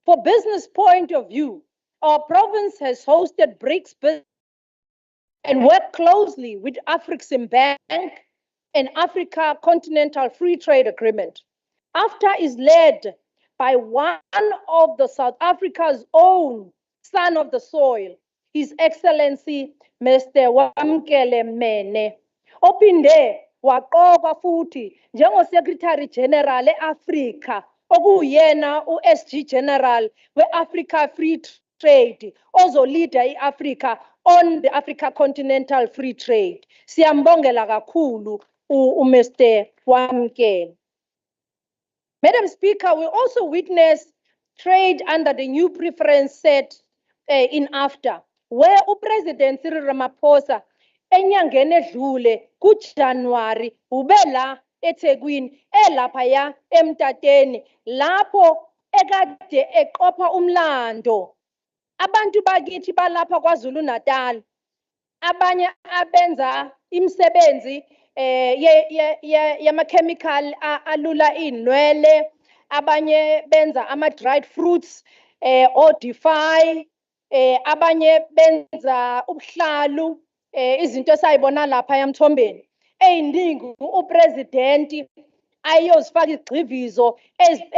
For business point of view, our province has hosted BRICS and worked closely with Afrexim Bank and Africa Continental Free Trade Agreement. AFTA is led by one of the South Africa's own son of the soil, His Excellency Mr. Wamkele Mene, ophinde waqokwa futhi njengo-Secretary General e-Africa, okuyena u-SG General we-Africa Free Trade, ozolida i-Africa on the Africa Continental Free Trade. Siyambongela kakhulu Mr. Wamkele. Madam Speaker, we also witnessed trade under the new preference set in AFTA, where President Cyril Ramaphosa enyangeni edlule kuJanuary ubela eThekwini elaphaya eMtateni lapho ekade eqopha umlando abantu bakithi balapha KwaZulu-Natal, abanye abenza imisebenzi yama-chemical alula inwele, abanye benza ama-dried fruits o-Defy, abanye benza ubuhlalu, izinto esayibona lapha emthombeni eyiningi upresidenti ayozifaka igxivizo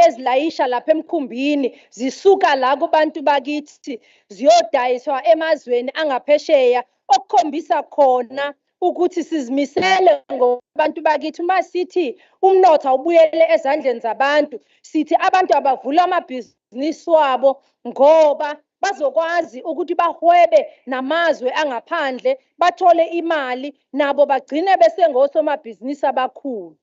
ezilayisha lapha emkhumbini zisuka la kubantu bakithi ziyodayiswa emazweni angaphesheya, okukhombisa khona ukuthi sizimisele ngobantu bakithi. Uma sithi umnotho ubuyele ezandleni zabantu, sithi abantu abavula amabhizinisi wabo ngoba bazokwazi ukuthi bahwebe namazwe angaphandle, bathole imali, nabo bagcine besengosomabhizinisi abakhulu.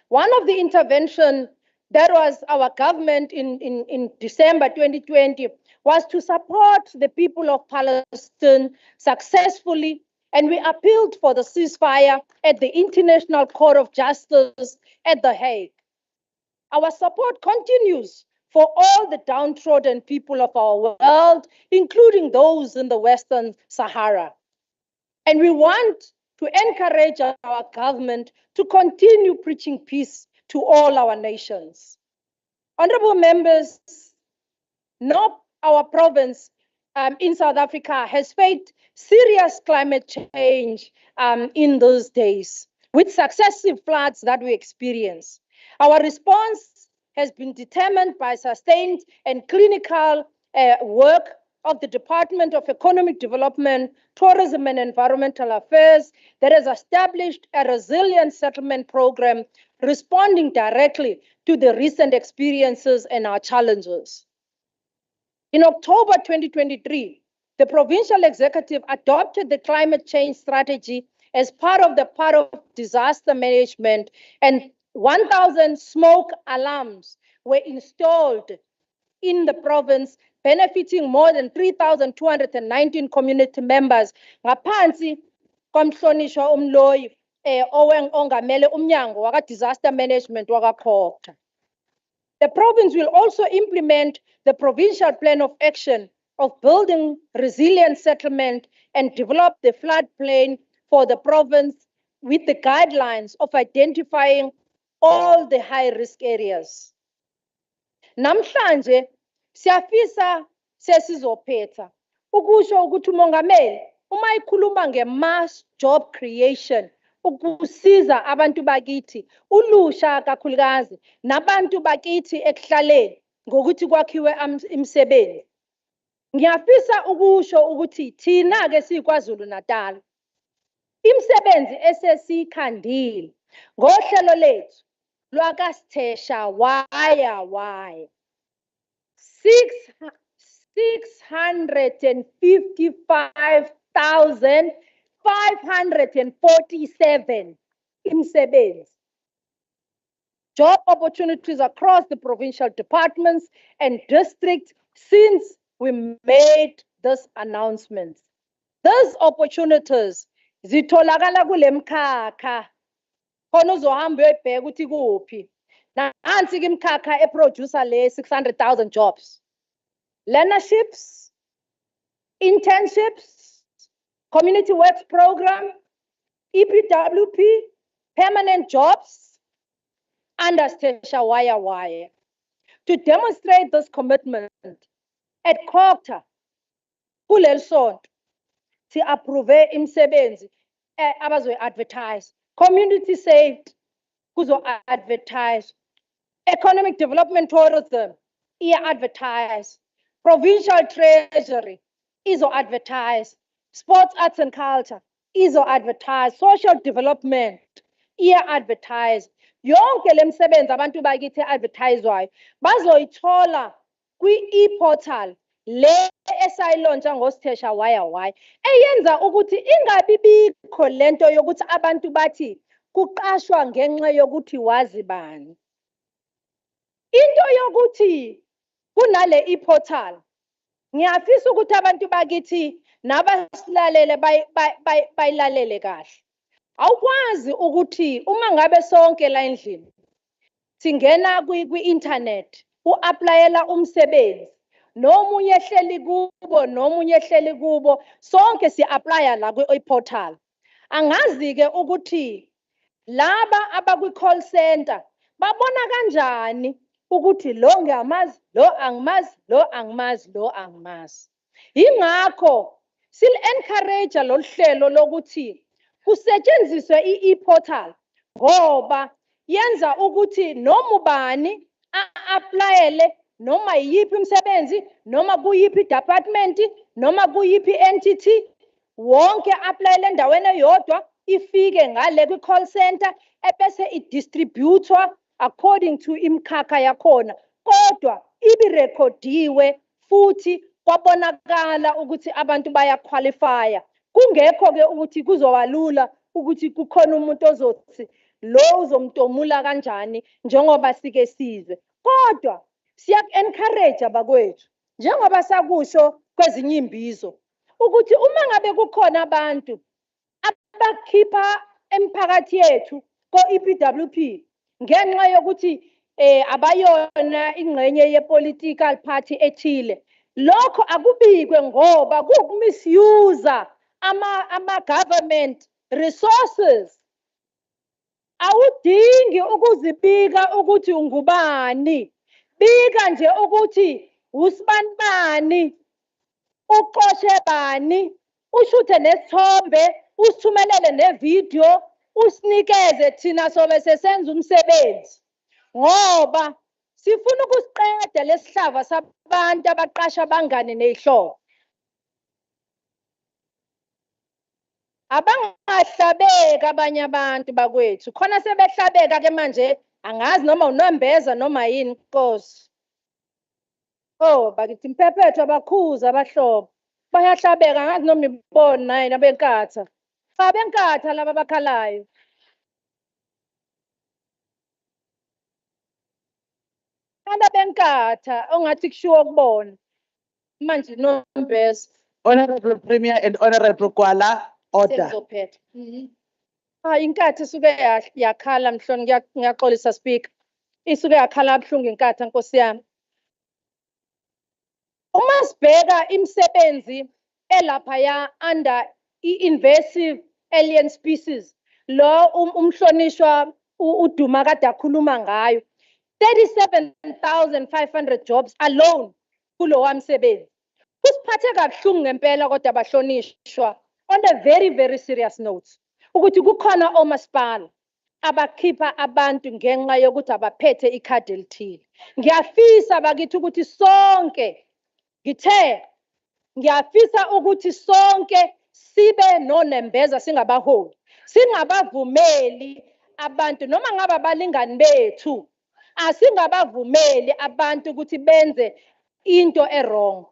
One of the intervention that was our government in December 2020 was to support the people of Palestine successfully, and we appealed for the ceasefire at the International Court of Justice at The Hague. Our support continues for all the downtrodden people of our world, including those in the Western Sahara. And we want to encourage our government to continue preaching peace to all our nations. Honorable members, now our province in South Africa has faced serious climate change in those days with successive floods that we experience. Our response has been determined by sustained and clinical work of the Department of Economic Development, Tourism and Environmental Affairs that has established a resilient settlement program responding directly to the recent experiences and our challenges. In October 2023, the Provincial Executive adopted the climate change strategy as part of disaster management, and 1,000 smoke alarms were installed in the province, benefiting more than 3,219 community members. Ngaphansi komhlonishwa umloyi ongamele umnyango waka disaster management wakakhokha. The province will also implement the provincial plan of action of building resilient settlement and develop the floodplain for the province with the guidelines of identifying all the high-risk areas. Namhlanje siyafisa sesizophetha ukusho ukuthi umongameli uma ikhuluma nge-mass job creation ukusiza abantu bakithi ulusha kakhulukazi nabantu bakithi ekuhlaleni ngokuthi kwakhiwe imisebenzi. Ngiyafisa ukusho ukuthi thina ke siKwaZulu-Natal imisebenzi esesiyikhandile ngohlelo lethu lwakasithesha waya 655,547 imisebenzi. Job opportunities across the provincial departments and districts since we made this announcement. Those opportunities zitholakala kule mkhakha. Khona uzohamba uyobheka ukuthi kuphi. Nansi imkhakha eproducer le 600,000 jobs. Learnerships, internships, community works program, EPWP, permanent jobs, under Stesha Waya. To demonstrate this commitment, at Khokta, kuleli sonto si approve imsebenzi abazoyi advertise. Community saved kuzo advertise. Economic development tourism iya advertise. Provincial treasury izo advertise. Sports, arts and culture izo advertise. Social development iya advertise. Yonke lemsebenzi abantu bakithi advertisewayo bazoyithola kwi-e-portal le esayilontsha ngosithesha why eyenza ukuthi ingabi bikho lento yokuthi abantu bathi kuqashwa ngenxa yokuthi wazi bani. Into yokuthi kunale e-portal ngiyafisa ukuthi abantu bakithi nabasilalele bayilalele kahle. Awukwazi ukuthi uma ngabe sonke la endlini singena kwi-internet u-applyela umsebenzi nomunye ehleli kubo sonke si-applya la kwi-portal. Angazi-ke ukuthi laba abakwi-call center babona kanjani ukuthi lo ngiyamazi, lo angimazi. Yingakho sil-encourage lolu hlelo lokuthi kusetshenziswe i-e-portal ngoba yenza ukuthi noma ubani a-applyele noma yiphi imsebenzi noma kuyiphi department noma kuyiphi entity wonke applyele endaweni eyodwa ifike ngale kwi-call center ebese i-distributwa according to imkhakha yakhona kodwa ibirekhodiwe futhi kwabonakala ukuthi abantu bayaqualifya. Kungekho-ke ukuthi kuzobalula ukuthi kukhona umuntu ozothi lo uzomntomula kanjani njengoba sike sizwe. Kodwa siyak-encourage abakwethu njengoba sakusho kwezinye imbizo ukuthi uma ngabe kukhona abantu abakhipha emphakathi yethu ko-EPWP ngenxa yokuthi abayona ingxenye ye-political party ethile, lokho akubikwe ngoba kumisuse ama-government resources. Awudingi ukuzibika ukuthi ungubani, bika nje ukuthi usibani, uqoshe bani, ushuthe nesithombe, usithumelele nevideo, usinikeze thina sobe sesenza umsebenzi. Ngoba sifuna ukusiqeda lesihlava sabantu abaqasha bangane nezihlobo. Abangahlabeka abanye abantu bakwethu khona sebehlabeka ke manje angazi noma uNombeza noma yini Nkosi. Oh bakithi imphephethu abakhuza abahlobo bayahlabeka angazi noma ibona naye nabenkatha. Abenkatha laba abakhalayo. Benkatha ongathi kushiwo kubona manje Nombeza. Honorable Premier and Honorable Kwala, order. Inkathi isuke yakhala mhloni ngiyaxolisa speaker. Isuke yakhala abhlungu inkathi Nkosi yami. Uma sibheka imsebenzi elapha ya under invasive alien species lo umhlonishwa uDuma kade akhuluma ngayo 37,500 jobs alone kulo wamsebenzi. Kusiphathe kabuhlungu ngempela kodwa abahlonishwa on a very serious note ukuthi kukhona omasipala abakhipha abantu ngenxa yokuthi abaphethe ikhadi elithile. Ngiyafisa bakithi ukuthi sonke ngiyafisa ukuthi sonke sibe nonembeza singabaholi, singabavumeli abantu noma ngabe abalingani bethu, asingabavumeli abantu ukuthi benze into errong.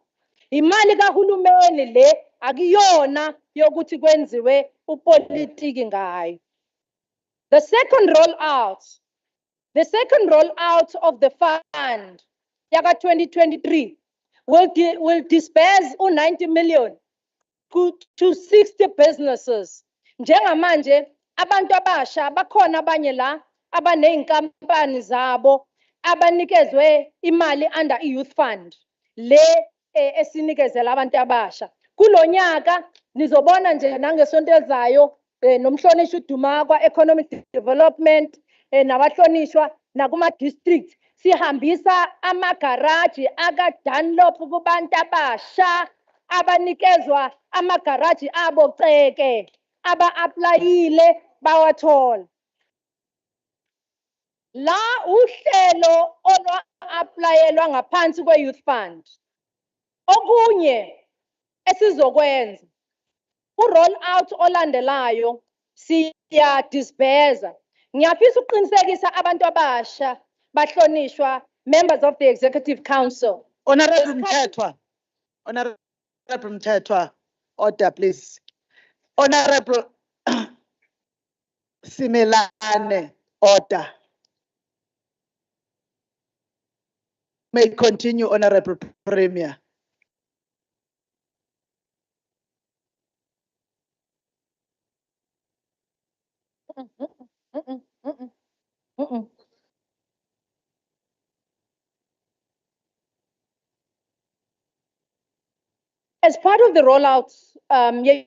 Imali kahulumeni le akuyona yokuthi kwenziwe upolitiki ngayo. The second rollout of the fund yaka 2023 will disperse 90 million to 60 businesses. Njengamanje abantu abasha bakhona abanye la abaneyinkampani zabo abanikezwe imali under youth fund le esinikezela abantu abasha. Kulonyaka nizobona nje nangesonto elizayo nomhlonishwa uDuma kwa economic development nabahlonishwa nakuma district sihambisa amagaraji aka Dunlop kubantu abasha abanikezwa amagaraji abo ceke aba-aplayile bawathola. La uhlelo olwa-aplayelwa ngaphansi kwe-Youth Fund. Okunye esizokwenza ku-roll out olandelayo siya-disbursa. Ngiyafisa ukuqinisekisa abantu abasha bahlonishwa, members of the Executive Council. Honorable Mthethwa, order please. Honorable Simelane, order. May continue, Honorable Premier. As part of the rollout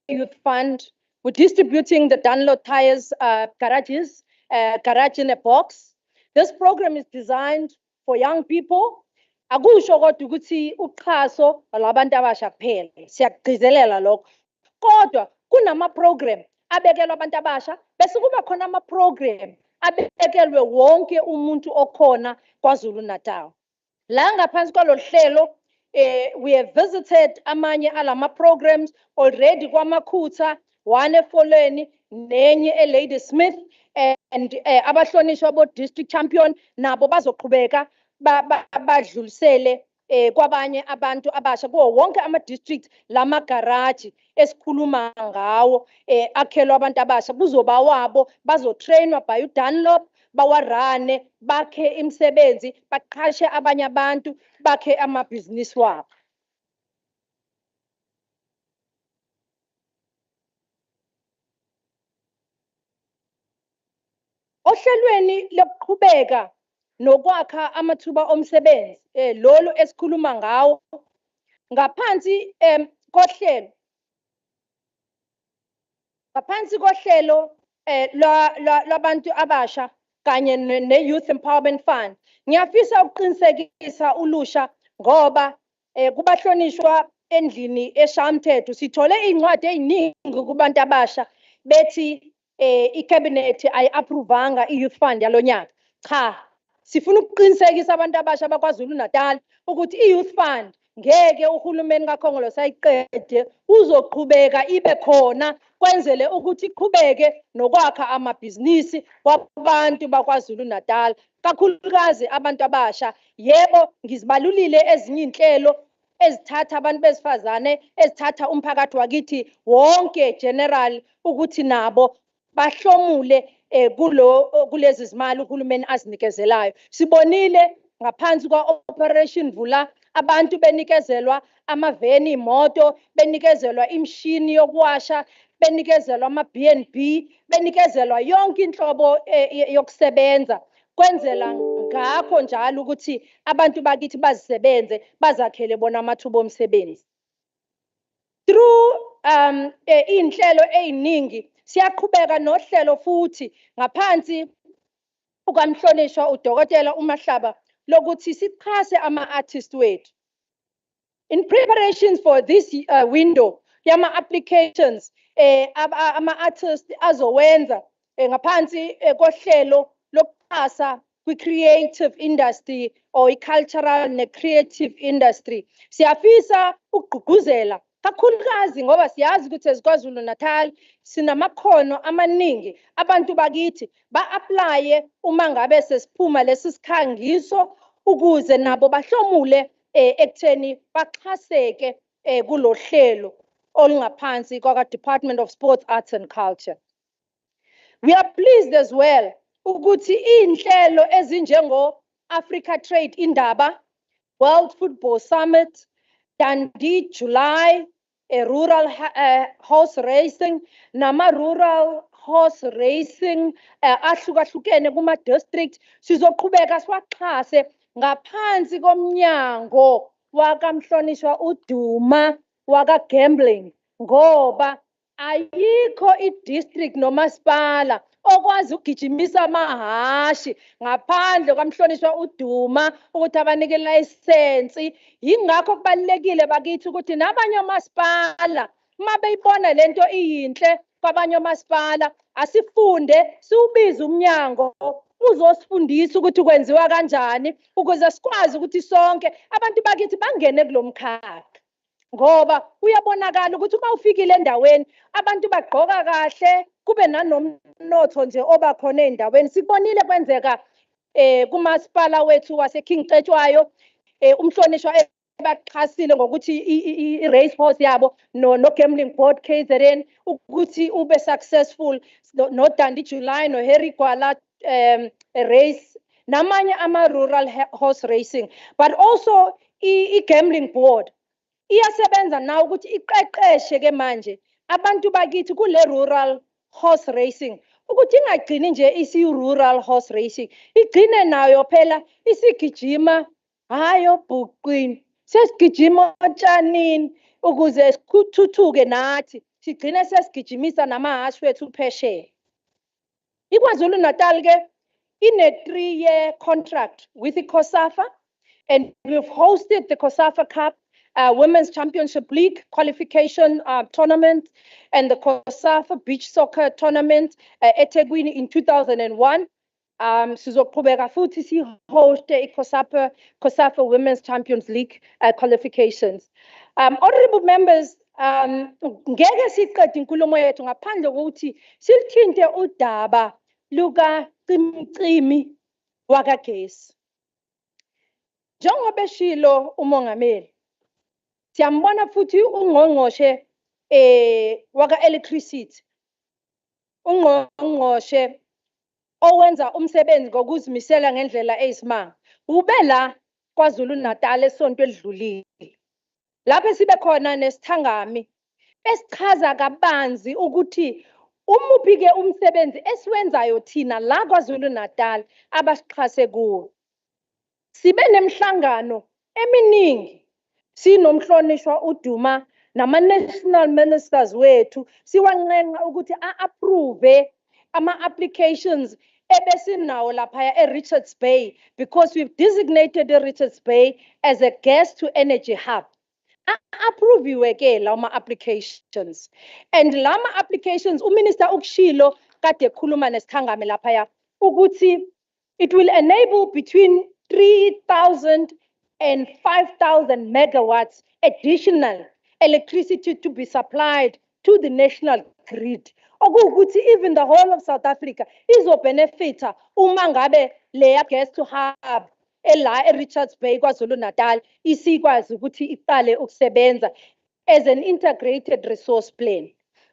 Youth Fund, we're distributing the download tires garages, garage in a box. This program is designed for young people. Akusho kodwa ukuthi uxhaso labantu abasha kuphela. Siyagcizelela lokho. Kodwa kunama program abekelwe abantu abasha bese kuba khona ama program abekelwe wonke umuntu okhona KwaZulu-Natal. La ngaphansi kwalolu hlelo we have visited amanye alama programs already kwaMakhutha, one eFoleni nenye eLady Smith, and abahlonishwa bo district champion nabo bazoqhubeka badlulisele kwabanye abantu abasha kuwo wonke ama district lama garage esikhuluma ngawo akhelwa abantu abasha kuzoba wabo bazotrainwa by uDunlop bawarane bakhe imisebenzi baqhashe abanye abantu bakhe amabhizinisi wabo. Ohlelweni lokuqhubeka nokwakha amathuba omsebenzi lolu esikhuluma ngawo ngaphansi kohlelo labantu abasha kanye ne-Youth Empowerment Fund. Ngiyafisa ukuqinisekisa ulusha ngoba kubahlonishwa endlini eshamthetho sithole incwadi eziningi kubantu abasha bethi i-cabinet ayi-approvanga i-Youth Fund yalonyaka. Cha, sifuna ukuqinisekisa abantu abasha bakwaZulu-Natal ukuthi i-Youth Fund ngeke uhulumeni kaKhongolo sayiqede uzoqhubeka ibe khona kwenzele ukuthi iqhubeke nokwakha amabhizinisi wabantu bakwaZulu-Natal kakhulukazi abantu abasha. Yebo ngizibalulile ezinye inhlelo ezithatha abantu besifazane ezithatha umphakathi wakithi wonke general ukuthi nabo bahlomule kulezi zimali uhulumeni azinikezelayo. Sibonile ngaphansi kwa-Operation Vula abantu benikezelwa amaveni imoto, benikezelwa imishini yokuwasha, benikezelwa ama-B&B, benikezelwa yonke inhlobo yokusebenza kwenzela ngakho njalo ukuthi abantu bakithi bazisebenze bazakhele bona amathuba omsebenzi. Through inhlelo eziningi siyaqhubeka nohlelo futhi ngaphansi kukamhlonishwa uDokotela uMahlaba lokuthi sichase ama-artist wethu. In preparations for this window yama applications ama-artist azowenza ngaphansi kohlelo lokuxhasa kwi-creative industry or i-cultural ne-creative industry. Siyafisa ukugqugquzela kakhulukazi ngoba siyazi ukuthi eziKwaZulu-Natal sinamakhono amaningi abantu bakithi ba-aplaye uma ngabe sesiphuma lesi sikhangiso ukuze nabo bahlomule ekutheni baxhaseke kulohlelo olungaphansi kwaka-Department of Sports, Arts and Culture. We are pleased as well ukuthi inhlelo ezinjengo-Africa Trade Indaba, World Football Summit, Dundee July, rural horse racing, nama-rural horse racing ahlukahlukene kuma-district sizoqhubeka siwaxhase ngaphansi komnyango wakamhlonishwa uDuma waka-gambling ngoba ayikho i-district nomasipala okwazi ukugijimisa amahashi ngaphandle kwamhlonishwa uDuma ukuthi abanike ilayisensi. Yingakho kubalulekile bakithi ukuthi nabanye omasipala uma beyibona lento iyinhle kwabanye omasipala asifunde siubize umnyango uzosifundisa ukuthi kwenziwa kanjani ukuze sikwazi ukuthi sonke abantu bakithi bangene kulomkhakha. Ngoba uyabonakala ukuthi uma ufikile endaweni abantu bagqoka kahle kube nanomnotho nje oba khona endaweni. Sikubonile kwenzeka kumasipala wethu waseKing Cetshwayo umhlonishwa baqhasile ngokuthi i-race horse yabo no gambling board KZN ukuthi ube successful no Dandi July no Harry Gwala race namanye ama-rural horse racing, but also i-gambling board iyasebenza na ukuthi iqeqeshe ke manje abantu bakithi kule rural horse racing ukuthi ingagcini nje isi-rural horse racing, igcine nayo phela isigijima hayo bhuqini sesigijima otshanini ukuze sikuthuthuke nathi sigcine sesigijimisa namahashi wethu phesheya. KwaZulu-Natal ke ine 3-year contract with the COSAFA, and we've hosted the COSAFA Cup Women's Championship League qualification tournament and the COSAFA Beach Soccer Tournament eThekwini in 2001. Sizoqhubeka futhi si-host COSAFA Women's Champions League qualifications. Honorable members, ngeke siqede inkulumo yethu ngaphandle kokuthi silithinte udaba luka cimicimi wakagesi. Njengoba eshilo umongameli, siyambona futhi ungqongqoshe waka electricity, ungqongqoshe owenza umsebenzi ngokuzimisela ngendlela eyisimanga. Ube la KwaZulu-Natal esonto elidlulile lapho sibe khona nesithangami esichaza kabanzi ukuthi umuphi ke umsebenzi esiwenzayo thina la KwaZulu-Natal abasichase kuwo. Sibe nemhlangano eminingi sinomhlonishwa uDuma nama-national ministers wethu siwanqenqa ukuthi a-approve ama-applications ebesinawo laphaya eRichards Bay, because we've designated Richards Bay as a gas to energy hub. Approve ke lawo applications, and lama applications uMinister uKshilo kade ekhuluma nesithangami laphaya ukuthi it will enable between 3,000 and 5,000 megawatts additional electricity to be supplied to the national grid. Okuwukuthi even the whole of South Africa izobenefita uma ngabe leya gas to hub ela eRichards Bay KwaZulu-Natal isikwazi ukuthi iqale ukusebenza as an integrated resource plan.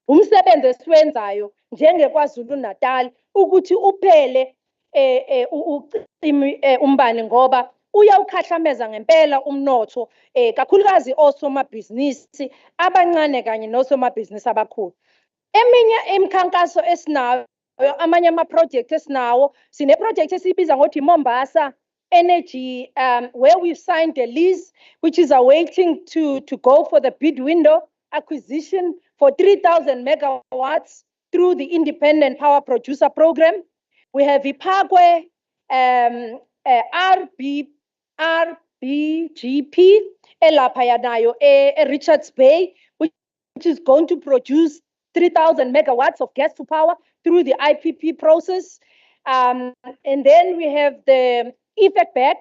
Umsebenzi esiwenzayo njengekwaZulu-Natal ukuthi uphele umbane ngoba uyawukhahlameza ngempela umnotho kakhulukazi osomabhizinisi abancane kanye nosomabhizinisi abakhulu. Eminye imikhankaso esinayo amanye ama-project esinawo sine project esibiza ngokuthi Mombasa Energy, where we've signed a lease which is awaiting to go for the bid window acquisition for 3,000 megawatts through the Independent Power Producer Program. We have Ipagwe RBGP elaphaya nayo Richards Bay, which is going to produce 3,000 megawatts of gas to power through the IPP process. And then we have the EFECBAC,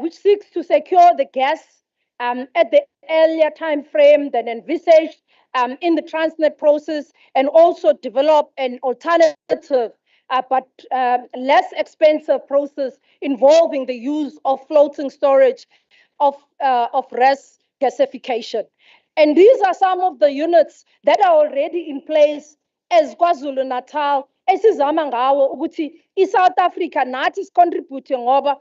which seeks to secure the gas at the earlier time frame than envisaged in the Transnet process, and also develop an alternative but less expensive process involving the use of floating storage of RES gasification. And these are some of the units that are already in place as KwaZulu-Natal esizama ngawo ukuthi iSouth Africa nathi sicontribute ngoba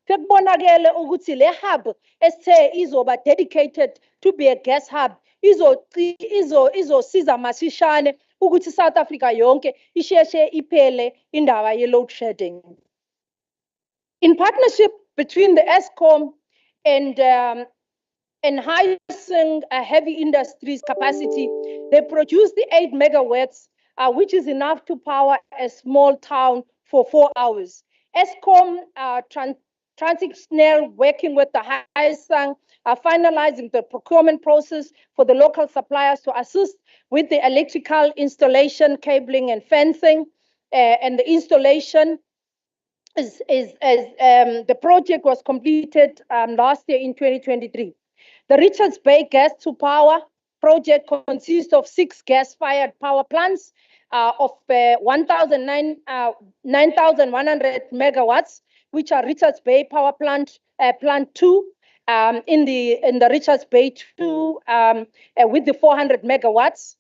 sekubonakele ukuthi le hub esithe izoba dedicated to be a gas hub izosiza masishane ukuthi South Africa yonke isheshe iphele indaba ye-load shedding. In partnership between the ESCOM and enhancing heavy industries capacity. They produce the 8 megawatts, which is enough to power a small town for 4 hours. Eskom Transnational, working with the Haisang, are finalizing the procurement process for the local suppliers to assist with the electrical installation, cabling, and fencing. And the installation the project was completed last year in 2023. The Richards Bay Gas to Power project consists of 6 gas-fired power plants of 9,100 megawatts, which are Richards Bay Power Plant, Plant 2, in the Richards Bay 2 with the 400 megawatts.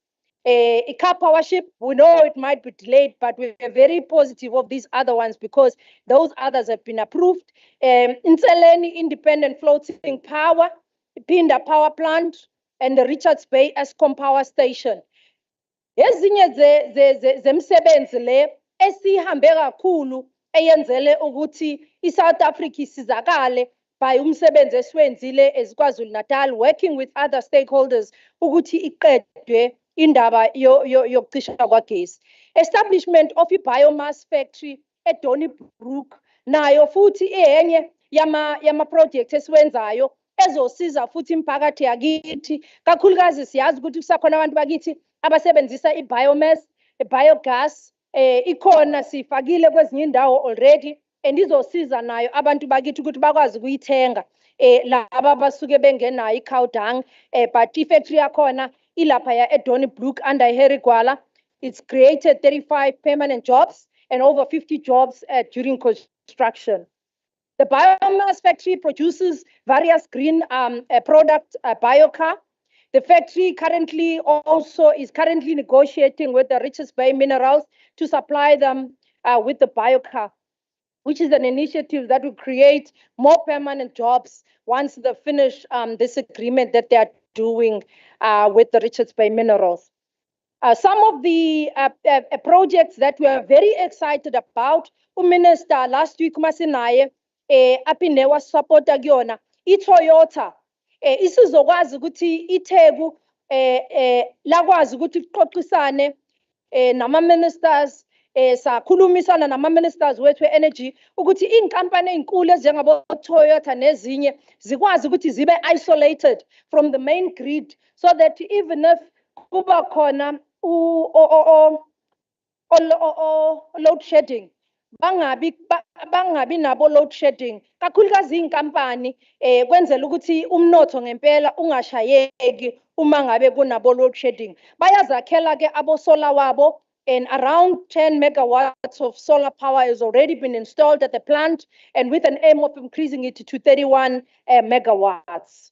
A car power ship, we know it might be delayed, but we're very positive of these other ones because those others have been approved. Inseleni Independent Floating Power, Pinda Power Plant, and the Richards Bay Eskom Power Station. Ezinye zemsebenzi le esihambe kakhulu eyenzele ukuthi iSouth Africa isizakale by umsebenzi esiwenzile as KwaZulu-Natal, working with other stakeholders ukuthi iqedwe indaba yokucisha kwagesi. Establishment of i-biomass factory eDonnybrook nayo futhi enye yama projects esiwenzayo ezosiza futhi imphakathi yakithi, kakhulukazi siyazi ukuthi kusakhona abantu bakithi abasebenzisa i-biomass, i-biogas, ikhona sifakile kwezinye indawo already, and izosiza nayo abantu bakithi ukuthi bakwazi ukuyithenga laba basuke bengenayo i-cow dung, but i-factory yakhona ilapha ya eDonnybrook under Herigwala. It's created 35 permanent jobs and over 50 jobs during construction. The biomass factory produces various green products, biocar. The factory currently is negotiating with the Richards Bay Minerals to supply them with the biocar, which is an initiative that will create more permanent jobs once they finish this agreement that they are doing with the Richards Bay Minerals. Some of the projects that we are very excited about, Minister last week masinaye apinde was supporta kuyona iToyota isizokwazi ukuthi iTheku lakwazi ukuthi kuxoxisane nama ministers sakhulumisana nama ministers wethu energy ukuthi inkampani ezinkulu ezingabo Toyota nezinye zikwazi ukuthi zibe isolated from the main grid, so that even if kuba khona load shedding bangabi nabo load shedding, kakhulukazi inkampani kwenzela ukuthi umnotho ngempela ungashayeki uma ngabe kunabo load shedding. Bayazakhela ke abo solar wabo, and around 10 megawatts of solar power has already been installed at the plant, and with an aim of increasing it to 31 megawatts.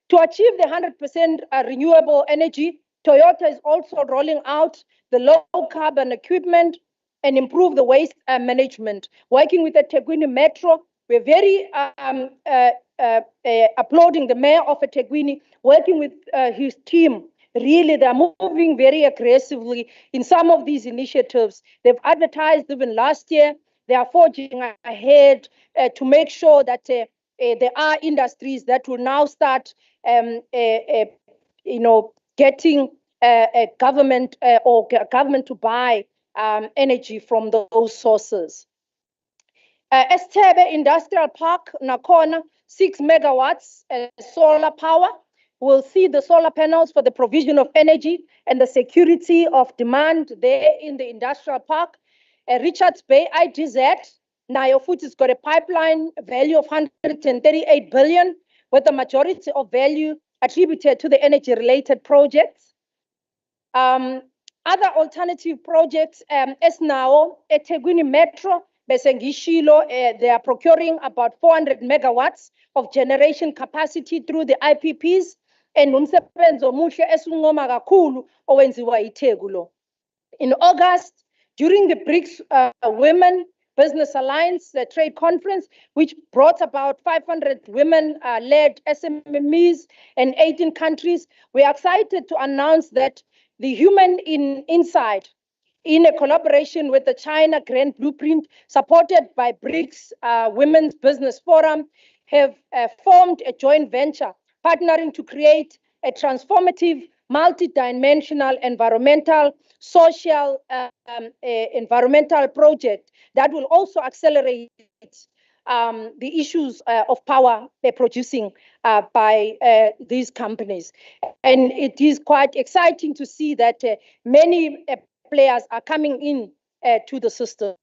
To achieve the 100% renewable energy, Toyota is also rolling out the low carbon equipment and improve the waste management. Working with the eThekwini Metro, we're very applauding the mayor of eThekwini, working with his team. Really, they're moving very aggressively in some of these initiatives. They've advertised even last year. They are forging ahead to make sure that there are industries that will now start, getting a government to buy energy from those sources. Estebe Industrial Park, Nakona, 6 megawatts solar power. We'll see the solar panels for the provision of energy and the security of demand there in the industrial park. Richards Bay IGZ, Nayo Foods has got a pipeline value of 138 billion, with the majority of value attributed to the energy-related projects. Other alternative projects, as now, eThekwini Metro, Besengishilo, they are procuring about 400 megawatts of generation capacity through the IPPs, and umsebenzi omuhle esungoma kakhulu owenziwa iTheku lo. In August, during the BRICS Women Business Alliance trade conference, which brought about 500 women-led SMEs in 18 countries, we are excited to announce that the Human Insight, in a collaboration with the China Grand Blueprint, supported by BRICS Women's Business Forum, have formed a joint venture partnering to create a transformative, multidimensional environmental, social, environmental project that will also accelerate the issues of power producing by these companies. And it is quite exciting to see that many players are coming in to the system.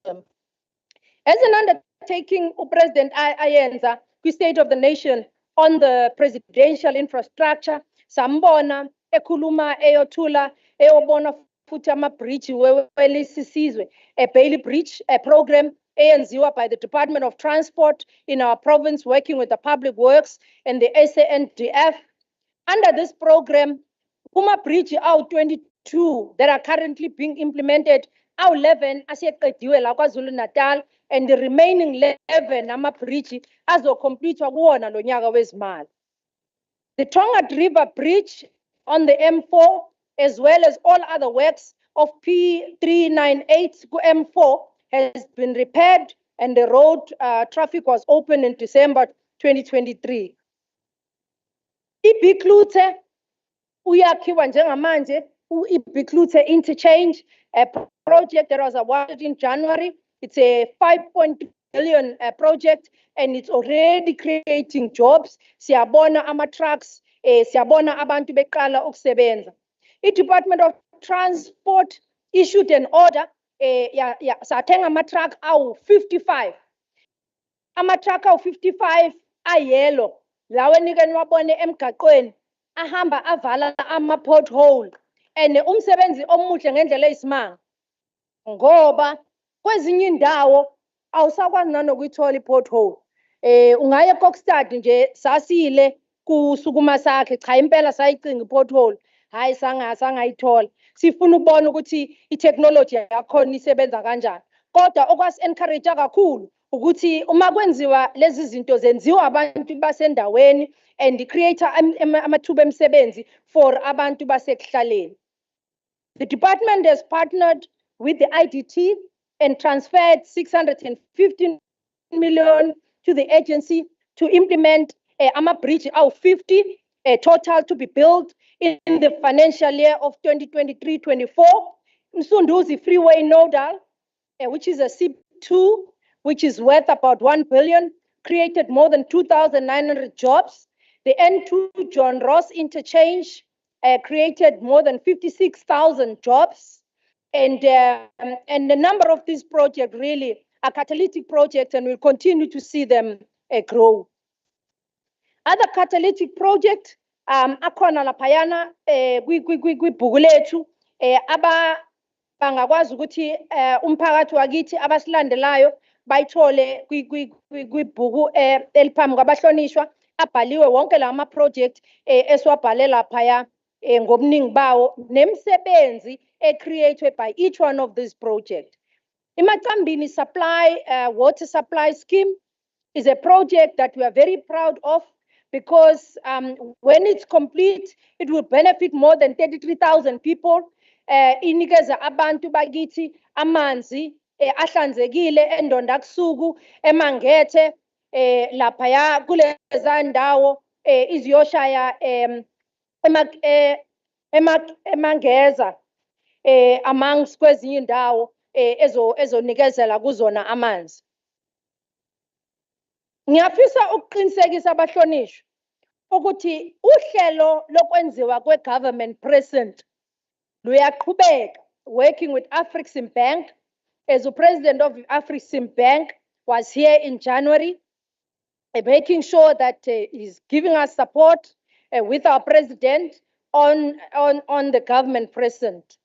As an undertaking, President Ayenza, the State of the Nation on the presidential infrastructure, Sambona, Ekuluma, Eotula, Eobona Futama Bridge, Welisizwe, a Bailey Bridge, a program ANZIWA by the Department of Transport in our province, working with the Public Works and the SANDF. Under this program, Kuma Bridge out 22 that are currently being implemented, our 11 asiyaqediwe la KwaZulu-Natal, and the remaining 11 ama-bridge azocompletwa kuwona lo nyaka wezimali. The Tonga River Bridge on the M4, as well as all other works of P398 to M4, has been repaired, and the road traffic was opened in December 2023. Ibiklute uyakhiwa njengamanje Ibiklute interchange, a project that was awarded in January. It's a 5.2 billion project, and it's already creating jobs. Siyabona ama-trucks, siyabona abantu beqala ukusebenza. I-Department of Transport issued an order, sathenga ama-truck awu-55. Ama-truck awu-55 ayellow. Lawa nike niwabone emgaqweni ahamba avala ama-pothole. And umsebenzi omuhle ngendlela eyisimanga. Ngoba kwezinye indawo awusakwazi nanokuyithola i-pothole. Ungaye eKokstad nje sasile kusukuma sakhe, cha impela sayicinga i-pothole, hayi sangayithola. Sifuna ukubona ukuthi i-technology yakhona isebenza kanjani. Kodwa okwasi-encourage kakhulu ukuthi uma kwenziwa lezi zinto zenziwa abantu basendaweni and create amathuba emisebenzi for abantu basekuhlaleni. The department has partnered with the IDT and transferred 615 million to the agency to implement ama-bridge of 50, a total to be built in the financial year of 2023-24. Msunduzi Freeway Nodal, which is a C2, which is worth about 1 billion, created more than 2,900 jobs. The N2 John Ross interchange created more than 56,000 jobs. And the number of these projects really are catalytic projects, and we'll continue to see them grow. Other catalytic projects, akhona laphayana kwibhuku lethu bangakwazi ukuthi umphakathi wakithi abasilandelayo bayithole kwibhuku eliphambi kwabahlonishwa abhaliwe wonke la ama-project esiwabhale laphaya ngobuningi bawo nemisebenzi created by each one of these projects. Imacambini water supply scheme is a project that we are very proud of, because when it's complete, it will benefit more than 33,000 people. Inikeza abantu bakithi amanzi ahlanzekile endonda kusuku emangethe laphaya kuleza ndawo iziyoshaya emangeza amongst kwezinye indawo ezonikezela kuzona amanzi. Ngiyafisa ukuqinisekisa abahlonishwa ukuthi uhlelo lokwenziwa kwe-government present luyaqhubeka, working with Afreximbank, as the president of Afreximbank was here in January, making sure that he's giving us support with our president on the government present.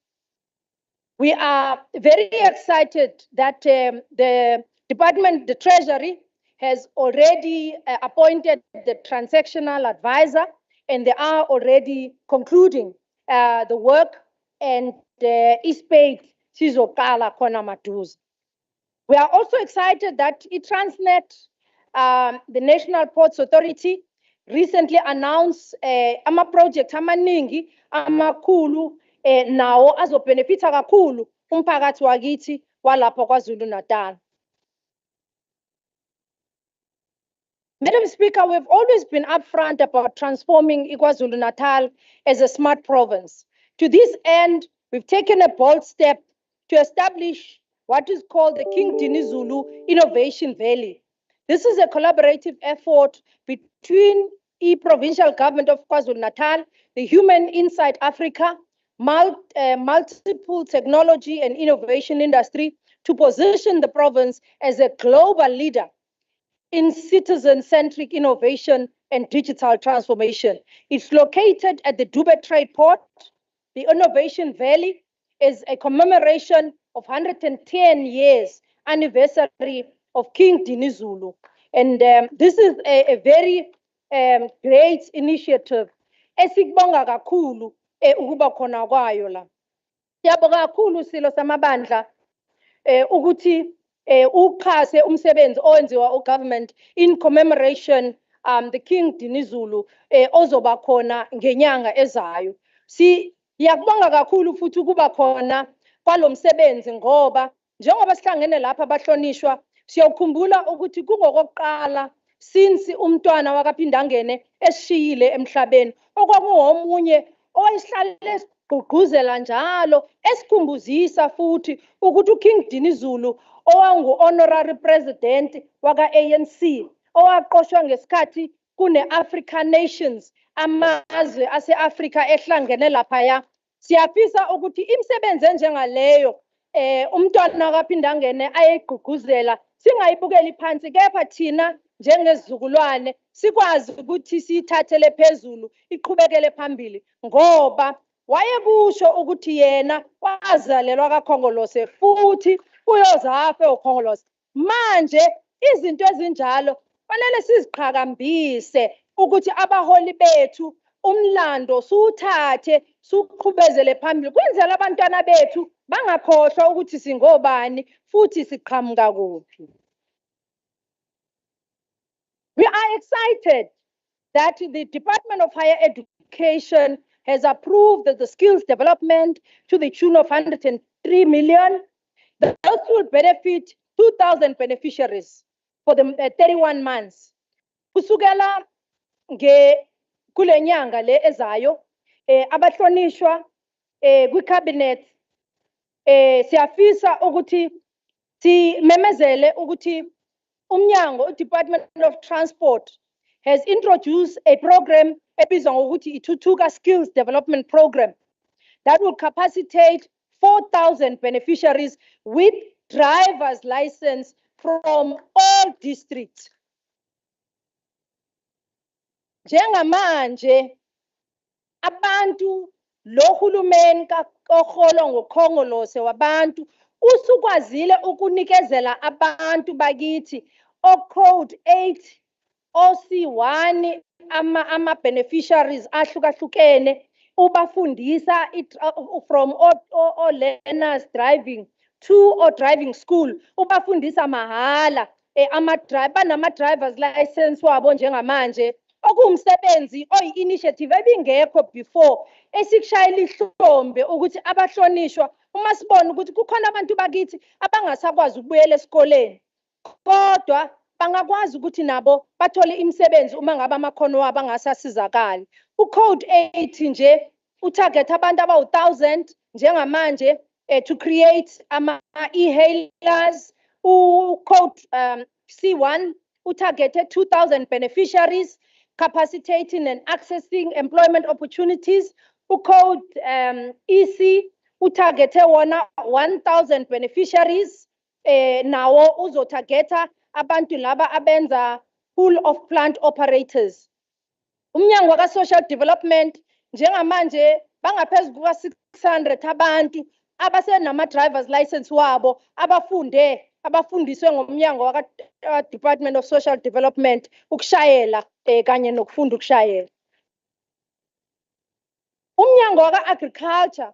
We are very excited that the department, the Treasury, has already appointed the transactional advisor, and they are already concluding the work, and ispaid sizokala khona maduze. We are also excited that iTransnet, the National Ports Authority, recently announced ama-project amaningi amakhulu nawo azobenefita kakhulu umphakathi wakithi walapha KwaZulu-Natal. Madam Speaker, we've always been upfront about transforming KwaZulu-Natal as a smart province. To this end, we've taken a bold step to establish what is called the King Dinizulu Innovation Valley. This is a collaborative effort between the provincial government of KwaZulu-Natal, the Human Insight Africa, multiple technology and innovation industry to position the province as a global leader in citizen-centric innovation and digital transformation. It's located at the Dube Trade Port. The Innovation Valley is a commemoration of 110 years anniversary of King Dinizulu. And this is a very great initiative. Esikubonga kakhulu ukuba khona kwayo la. Siyabonga kakhulu silo samabandla ukuthi uxhase umsebenzi owenziwa ugovernment in commemoration the King Dinizulu ozoba khona ngenyanga ezayo. Siyakubonga kakhulu futhi ukuba khona kwalomsebenzi ngoba njengoba sihlangene lapha abahlonishwa siyokhumbula ukuthi kungokokuqala since umntwana wakaPhindangene esishiyile emhlabeni okwakungomunye owayehlale gqugquzela njalo esikhumbuzisa futhi ukuthi uKing Dinizulu owangu-honorary president waka-ANC owaqoshwa ngesikhathi kune-African Nations amazwe ase-Afrika ehlangene laphaya. Siyafisa ukuthi imisebenzi enjengaleyo umntwana kaPhindangene ayegqugquzela singayibukeli phansi, kepha thina njengezizukulwane sikwazi ukuthi siyithathele phezulu iqhubekele phambili ngoba wayekusho ukuthi yena wazalelwa kaKhongolose futhi uyozafe uKhongolose. Manje izinto ezinjalo fanele siziqhakambise ukuthi abaholi bethu umlando suwuthathe suqhubezele phambili kwenzela abantwana bethu bangakhohlwa ukuthi singobani futhi siqhamuka kuphi. We are excited that the Department of Higher Education has approved the skills development to the tune of 103 million. Those will benefit 2,000 beneficiaries for the 31 months. Kusukela kule nyanga le ezayo abahlonishwa kwi-cabinet siyafisa ukuthi simemezele ukuthi umnyango Department of Transport has introduced a program ebizwa ngokuthi iThuthuka Skills Development Program that will capacitate 4,000 beneficiaries with driver's license from all districts. Njengamanje abantu lohulumeni kakholo ngoKhongolose wabantu usukwazile ukunikezela abantu bakithi o-code 8 OC1 ama beneficiaries ahlukahlukene ubafundisa from all learners driving to or driving school ubafundisa mahala nama drivers license wabo njengamanje okuwumsebenzi oyi-initiative ebingekho before esikushayela ihlombe ukuthi abahlonishwa uma sibona ukuthi kukhona abantu bakithi abangasakwazi ukubuyela esikoleni kodwa bangakwazi ukuthi nabo bathole imisebenzi uma ngabe amakhono wabo angasasizakali. Ucode 8 nje utarget abantu abawu-1,000 njengamanje to create ama-e-hailers. Ucode C1 utargeted 2,000 beneficiaries capacitating and accessing employment opportunities. Ucode EC utargete wona 1,000 beneficiaries nawo uzotargeta abantu laba abenza pool of plant operators. Umnyango waka-Social Development njengamanje bangaphezulu kuka-600 abantu abasenama-drivers license wabo abafundiswe ngomnyango waka-Department of Social Development ukushayela kanye nokufunda ukushayela. Umnyango waka-Agriculture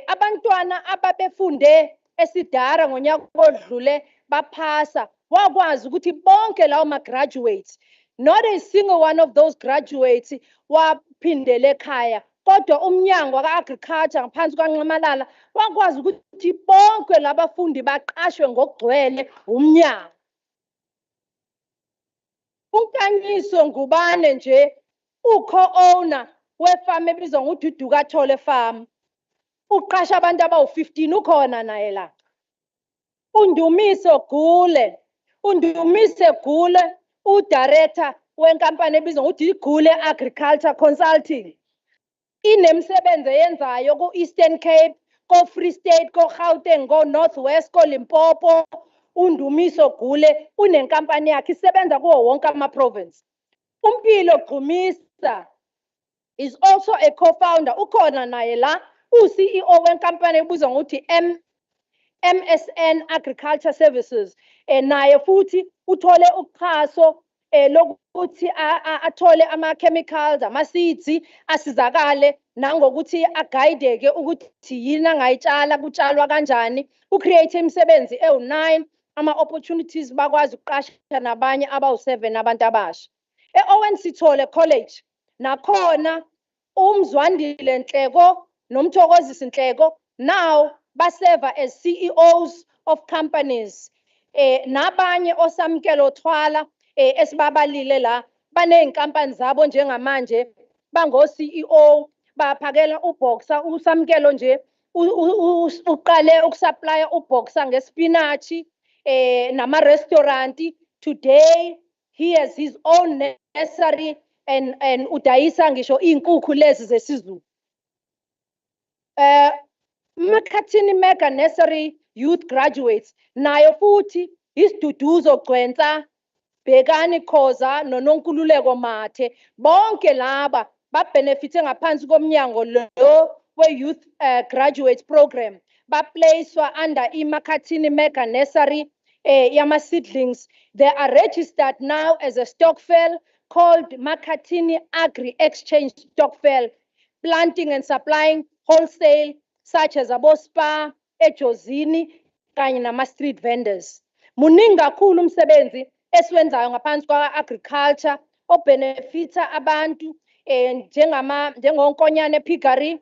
abantwana ababefunde esidara ngonyaka odlule baphasa wakwazi ukuthi bonke lawo ma-graduates not a single one of those graduates waphindele ekhaya kodwa umnyango waka-Agriculture ngaphansi kwaNxamalala wakwazi ukuthi bonke labafundi baqashwe ngokugcwele umnyango. Unkanyiso ngubane nje co-owner wefarm ebizwa ngokuthi Dukathole Farm. Uqasha abantu abawu-15 ukhona naye la. Undumiso Gule. Undumise Gule udirector wenkampani ebizwa ngokuthi Gule Agriculture Consulting. Inemsebenzi eyenzayo ku-Eastern Cape, ko-Free State, ko-Gauteng, ko-Northwest, ko-Limpopo. Undumiso Gule unenkampani yakhe isebenza kuwo wonke ama-province. Umpilo Gqumisa is also a co-founder. Ukhona naye la, u-CEO wenkampani ebizwa ngokuthi MSN Agriculture Services. Naye futhi uthole uxhaso lokuthi athole ama-chemicals, ama-seeds, asizakale nangokuthi aguideke ukuthi yini angayitshala, kutshalwa kanjani. Ucreate imisebenzi ewu-9, ama-opportunities bakwazi ukuqasha nabanye abawu-7 abantu abasha. E-Owen Sithole College, nakhona uMzwandile Nhleko noMthokozisi Nhleko now baserve as CEOs of companies. Nabanye osamkelo thwala esibabalile la baneyinkampani zabo njengamanje bango-CEO baphakela uBoxer usamkelo nje uqale ukusupplya uBoxer ngespinachi nama-restaurant. Today he has his own nursery and udayisa ngisho inkukhu lezi zesiZulu. Makhathini Mega Nursery Youth Graduates nayo futhi isiduduzo Gcwensa, Bhekani Khoza noNonkululeko Mathe bonke laba babenefite ngaphansi komnyango lo we-Youth Graduate Program baplaced under iMakhathini Mega Nursery yama-seedlings. They are registered now as a stokvel called Makhathini Agri Exchange Stokvel, planting and supplying wholesale such as abospa, ejozini, kanye nama-street vendors. Muningi kakhulu umsebenzi esiwenzayo ngaphansi kwa-agriculture obenefita abantu njengonkonyane Piggery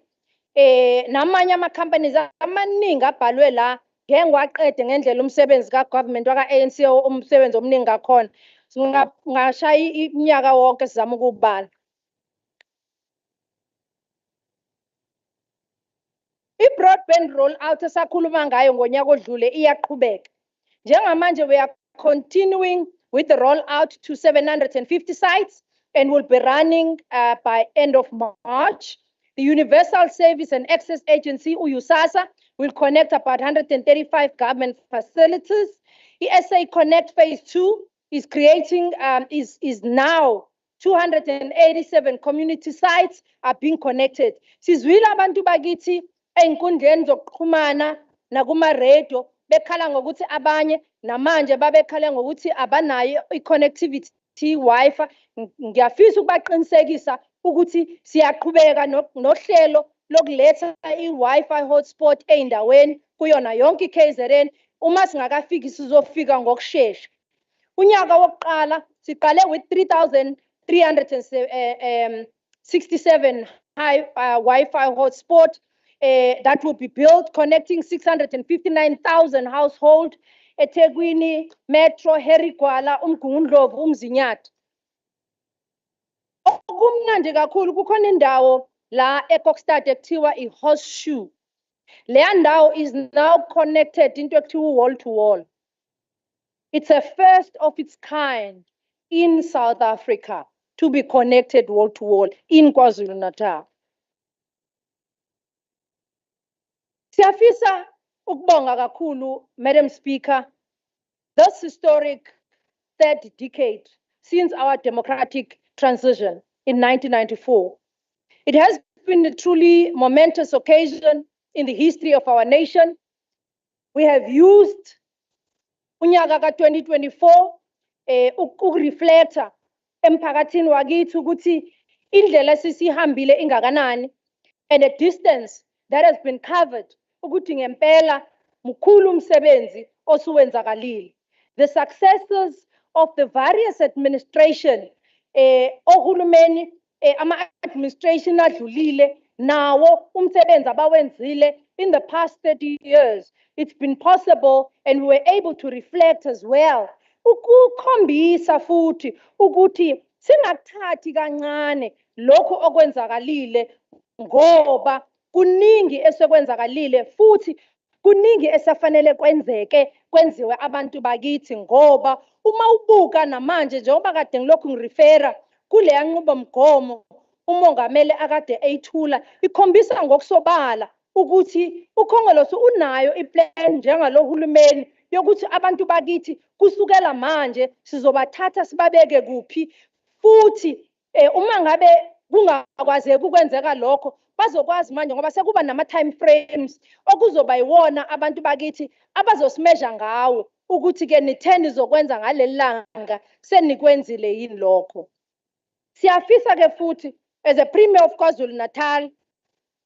namanye ama-companies amaningi abhalwe la ngeke ngiwaqede ngendlela umsebenzi ka-government waka-ANC umsebenzi omningi kakhona. Ngashaya iminyaka wonke sizama ukubala. I-broadband rollout esakhuluma ngayo ngonyaka odlule iyaqhubeka. Njengamanje we are continuing with the rollout to 750 sites and will be running by end of March. The Universal Service and Access Agency, USASA, will connect about 135 government facilities. The SA Connect Phase 2 is creating, is now 287 community sites are being connected. Sizwile abantu bakithi einkundleni zokuxhumana nakuma-radio bekhala ngokuthi abanye namanje babekhala ngokuthi abanayo i-connectivity Wi-Fi. Ngiyafisa ukubaqinisekisa ukuthi siyaqhubeka nohlelo lokuletha i-Wi-Fi hotspot eindaweni kuyona yonke i-KZN. Uma singakafiki sizofika ngokusheshsha. Unyaka wokuqala siqale with 3,367 high Wi-Fi hotspot that will be built, connecting 659,000 households. eThekwini, Metro, Herigwala, uMgungundlovu, uMzinyathi. Okumnandi kakhulu kukhona indawo la eKokstad ekuthiwa i-Horseshoe. Leya ndawo is now connected into ekuthiwa wall to wall. It's a first of its kind in South Africa to be connected wall to wall in KwaZulu-Natal. Siyafisa ukubonga kakhulu, Madam Speaker, this historic third decade since our democratic transition in 1994. It has been a truly momentous occasion in the history of our nation. We have used unyaka ka 2024 ukureflecta emphakathini wakithi ukuthi indlela esisihambile ingakanani, and a distance that has been covered ukuthi ngempela mkhulu umsebenzi osuwenzakalile. The successes of the various administration ohulumeni ama-administration adlulile nawo umsebenzi abawenzile in the past 30 years. It's been possible, and we were able to reflect as well ukukhombisa futhi ukuthi singakuthathi kancane lokho okwenzakalile ngoba kuningi esekwenzakalile futhi kuningi esafanele kwenziwe abantu bakithi ngoba uma ubuka namanje njengoba kade ngilokhu ngirefera kule nqubomgomo umongameli akade eyithula ikhombisa ngokusobala ukuthi ukhongolose unayo iplan njengalohulumeni yokuthi abantu bakithi kusukela manje sizobathatha sibabeke kuphi futhi uma ngabe kungakwazeki ukwenzeka lokho bazokwazi manje ngoba sekuba nama time frames okuzoba yiwona abantu bakithi abazosimeasure ngawo ukuthi ke nitheni zokwenza ngalelanga senikwenzile yini lokho. Siyafisa ke futhi as a Premier of KwaZulu-Natal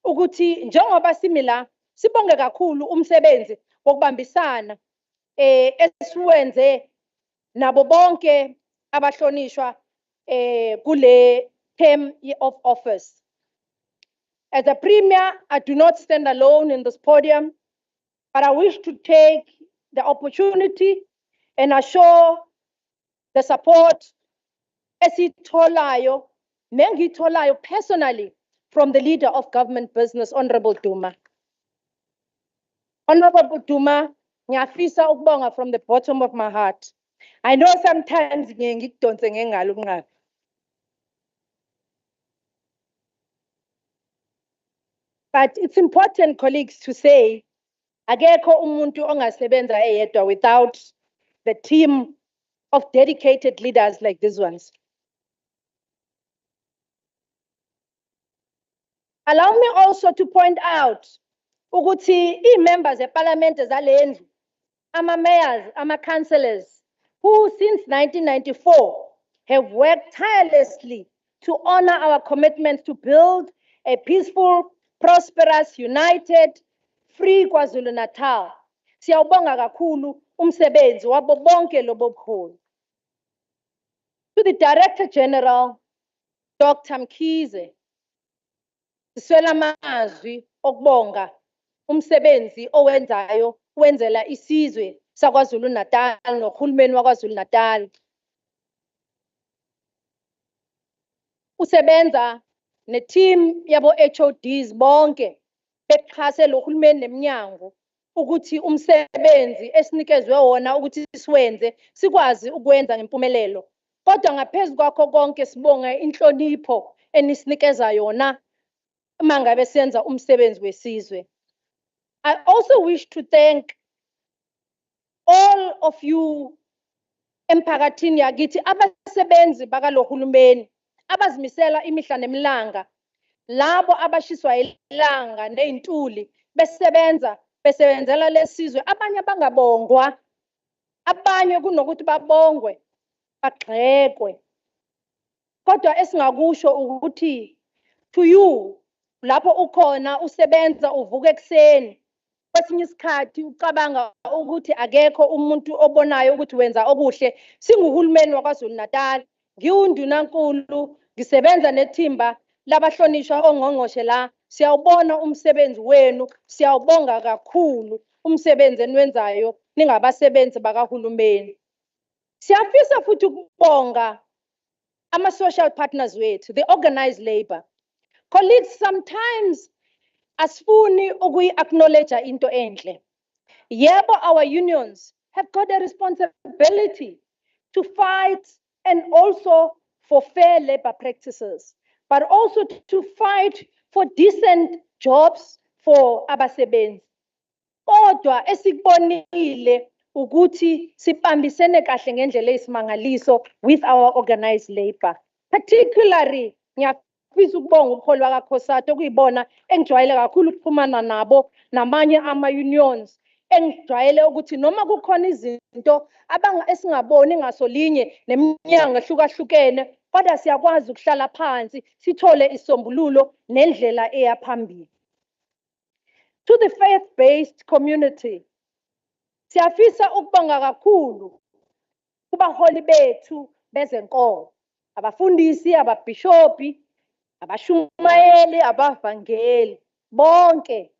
ukuthi njengoba simila sibonge kakhulu umsebenzi wokubambisana esiwenze nabo bonke abahlonishwa kule term of office. As a Premier, I do not stand alone in this podium, but I wish to take the opportunity and assure the support esitholayo nengitholayo personally from the leader of government business, Honorable Duma. Honorable Duma, ngiyafisa ukubonga from the bottom of my heart. I know sometimes ngikudonse ngengalo kungabi. But it's important, colleagues, to say, akekho umuntu ongasebenza eyedwa without the team of dedicated leaders like these ones. Allow me also to point out ukuthi members of parliament zalendlu, ama-mayors, ama-councillors, who since 1994 have worked tirelessly to honor our commitment to build a peaceful, prosperous, united, free KwaZulu-Natal. Siyawubonga kakhulu umsebenzi wabo bonke lobo buholi. To the Director General, Dr. Mkhize, siswela amazwi okubonga umsebenzi owenzayo wenzela isizwe saKwaZulu-Natal nohulumeni waKwaZulu-Natal. Usebenza ne-team yabo HODs bonke bexhase lo hulumeni neminyango ukuthi umsebenzi esinikezwe wona ukuthi siwenze sikwazi ukwenza ngempumelelo. Kodwa ngaphezulu kwakho konke sibonga inhlonipho enisinikeza yona mangabe senza umsebenzi wesizwe. I also wish to thank all of you emphakathini yakithi abasebenzi bakalohulumeni abazimisela imihla nemilanga, labo abashiswa ilanga nezintuli besebenzela lesizwe, abanye bangabongwa, abanye kunokuthi babongwe bagxekwe. Kodwa esingakusho ukuthi to you lapho ukhona usebenza uvuka ekseni kwesinye isikhathi ucabanga ukuthi akekho umuntu obonayo ukuthi wenza okuhle, singuhulumeni waKwaZulu-Natal, ngiwundunankulu, ngisebenza nethimba labahlonishwa ongqongqoshe la, siyawubona umsebenzi wenu, siyawubonga kakhulu umsebenzi enwenzayo ningabasebenzi bakahulumeni. Siyafisa futhi ukubonga ama-social partners wethu, the organized labor. Colleagues, sometimes asifuni ukuyi-acknowledge into enhle. Yebo, our unions have got a responsibility to fight and also for fair labor practices, but also to fight for decent jobs for abasebenzi. Kodwa esikubonile ukuthi sibambisene kahle ngendlela eyisimangaliso with our organized labor. Particularly, ngiyafisa ukubonga ubuholi bakaKhosathi okuyibona engijwayele kakhulu ukuxhumana nabo namanye ama-unions, engijwayele ukuthi noma kukhona izinto esingaboni ngasolinye neminyango ehlukahlukene, kodwa siyakwazi ukuhlala phansi sithole isombululo nendlela eya phambili. To the faith-based community, siyafisa ukubonga kakhulu kubaholi bethu bezenkolo, abafundisi, ababhishopi, abashumayeli, abavangeli, bonke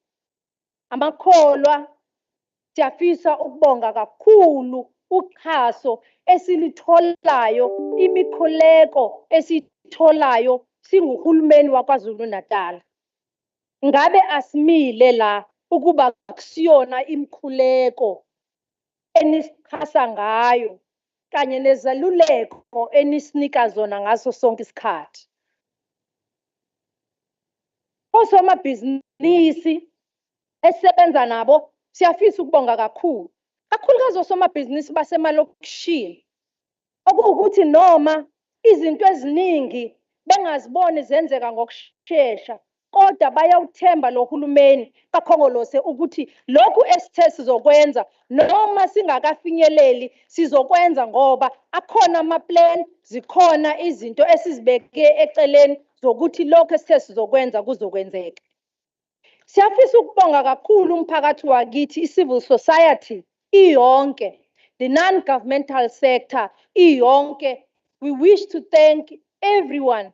amakholwa. Siyafisa ukubonga kakhulu uxhaso esilitholayo, imikhuleko esitholayo singuhulumeni waKwaZulu-Natal. Ngabe asimile la ukuba kusiyona imikhuleko enisixhasa ngayo kanye nezaluleko enisinika zona ngaso sonke isikhathi. Osomabhizinisi esebenza nabo siyafisa ukubonga kakhulu, kakhulukazi osomabhizinisi basemalokishini, okuwukuthi noma izinto eziningi bengaziboni zenzeka ngokushesha, kodwa bayawuthemba lo hulumeni kakhongolose ukuthi lokhu esithe sizokwenza noma singakafinyeleli sizokwenza ngoba akhona amaplan, zikhona izinto esizibeke eceleni zokuthi lokhu esithe sizokwenza kuzokwenzeka. Siyafisa ukubonga kakhulu umphakathi wakithi, i-civil society iyonke, the non-governmental sector iyonke. We wish to thank everyone.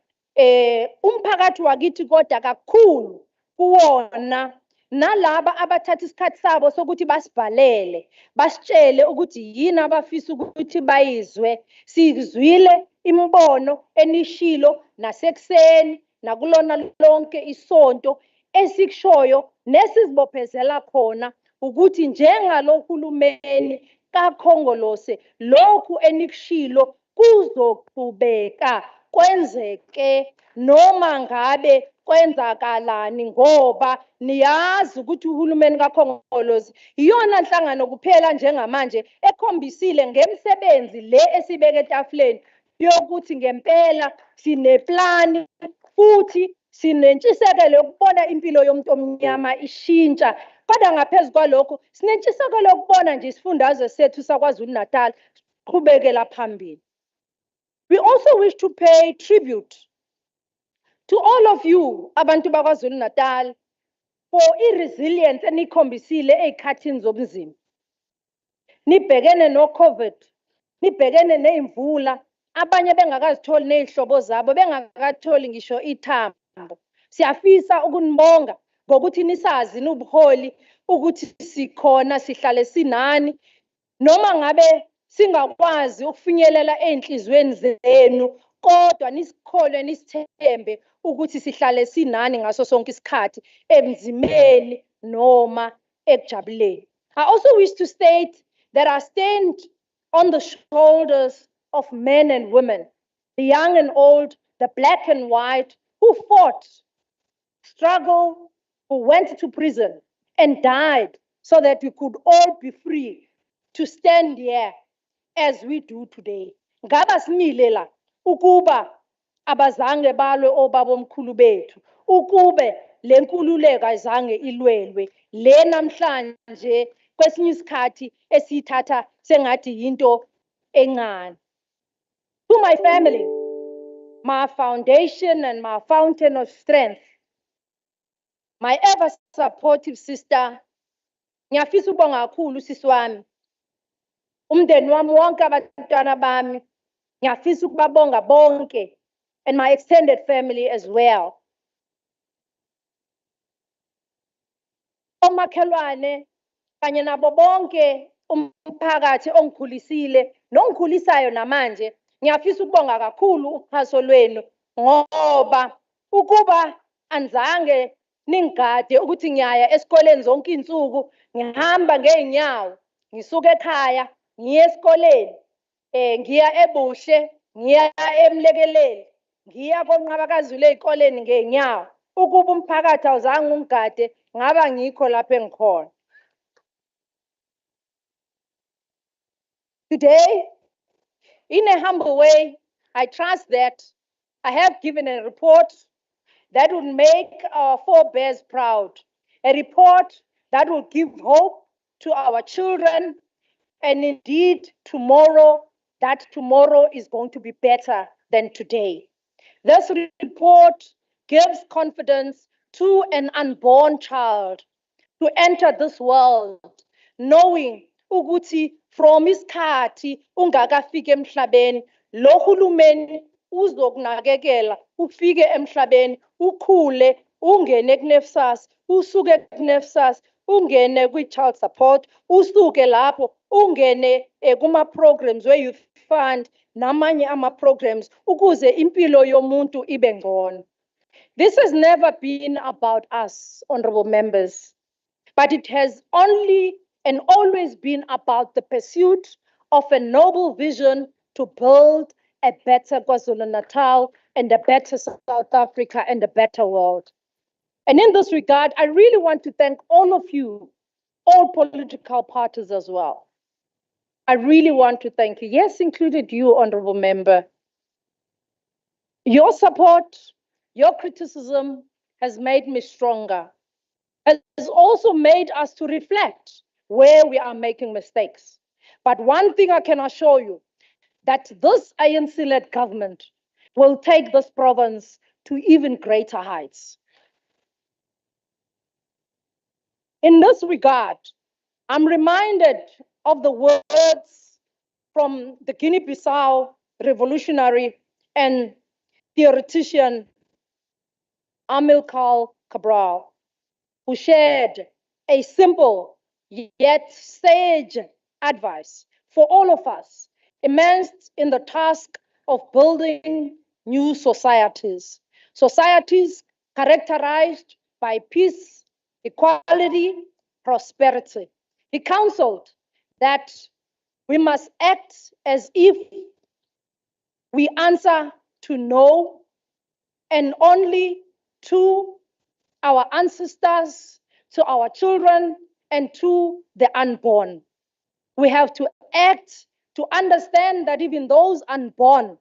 Umphakathi wakithi kodwa kakhulu kuwona nalaba abathatha isikhathi sabo sokuthi basibhalele, basitshele ukuthi yini abafisa ukuthi bayizwe. Sizwile imbono enishilo nasekuseni nakulona lonke isonto esikushoyo nesizibophezela khona ukuthi njengalohulumeni kakhongolose lokhu enikushilo kuzoqhubeka kwenzeke noma ngabe kwenzakalani, ngoba niyazi ukuthi uhulumeni kakhongolose iyona nhlangano kuphela njengamanje ekhombisile ngemisebenzi le esibeke etafuleni yokuthi ngempela sineplani futhi sinentshisekelo yokubona impilo yomuntu omnyama ishintsha. Kodwa ngaphezu kwalokho sinentshisekelo yokubona nje isifundazwe sethu saKwaZulu-Natal siqhubekela phambili. We also wish to pay tribute to all of you, abantu bakwaZulu-Natal, for i-resilience enikhombisile ey'khathini zobunzima. Nibhekene no-COVID, nibhekene ney'mvula, abanye bengakazitholi ney'hlobo zabo, bengakatholi ngisho ithambo. Siyafisa ukunibonga ngokuthi nisazi nubuholi ukuthi sikhona, sihlale sinani, noma ngabe singakwazi ukufinyelela ey'nhliziyweni zenu, kodwa nisikholwe nisithembe ukuthi sihlale sinani ngaso sonke isikhathi emzimeni noma ekujabuleni. I also wish to state that I stand on the shoulders of men and women, the young and old, the black and white, who fought, struggled, who went to prison and died so that we could all be free to stand here as we do today. Ngaba simile la ukuba abazange balwe obabomkhulu bethu, ukube le nkululeko ayizange ilwelwe, le namhlanje kwesinye isikhathi esithatha sengathi yinto encane. To my family, my foundation and my fountain of strength, my ever supportive sister, ngiyafisa ukubonga kakhulu sisi wami, umndeni wami wonke, abantwana bami, ngiyafisa ukubabonga bonke, and my extended family as well. Omakhelwane kanye nabo bonke umphakathi ongikhulisile nongikhulisayo namanje, ngiyafisa ukubonga kakhulu uxhaso lwenu, ngoba ukuba anzange ningigade ukuthi ngiyaya esikoleni zonke insuku, ngihamba ngeenyawo, ngisuka ekhaya ngiye esikoleni, ngiya ebuhle, ngiya emlekeleli, ngiya konqabakazulu ey'koleni ngeenyawo, ukuba umphakathi awuzange ungigade ngaba ngikho lapho engikhona. Today, in a humble way, I trust that I have given a report that will make our forebears proud, a report that will give hope to our children, and indeed tomorrow, that tomorrow is going to be better than today. This report gives confidence to an unborn child to enter this world, knowing ukuthi from isikhathi ungakafika emhlabeni, lo hulumeni uzokunakekela ufike emhlabeni, ukhule, ungene kuNEFSAS, usuke kuNEFSAS, ungene kwi-child support, usuke lapho ungene kuma-programs we-youth fund namanye ama-programs ukuze impilo yomuntu ibe ngcono. This has never been about us, honorable members, but it has only and always been about the pursuit of a noble vision to build a better KwaZulu-Natal and a better South Africa and a better world. And in this regard, I really want to thank all of you, all political parties as well. I really want to thank you, yes, included you, honorable member. Your support, your criticism has made me stronger, has also made us to reflect where we are making mistakes. But one thing I can assure you, that this ANC-led government will take this province to even greater heights. In this regard, I'm reminded of the words from the Guinea-Bissau revolutionary and theoretician Amilcar Cabral, who shared a simple yet sage advice for all of us immersed in the task of building new societies, societies characterized by peace, equality, prosperity. He counseled that we must act as if we answer to no and only to our ancestors, to our children, and to the unborn. We have to act to understand that even those unborn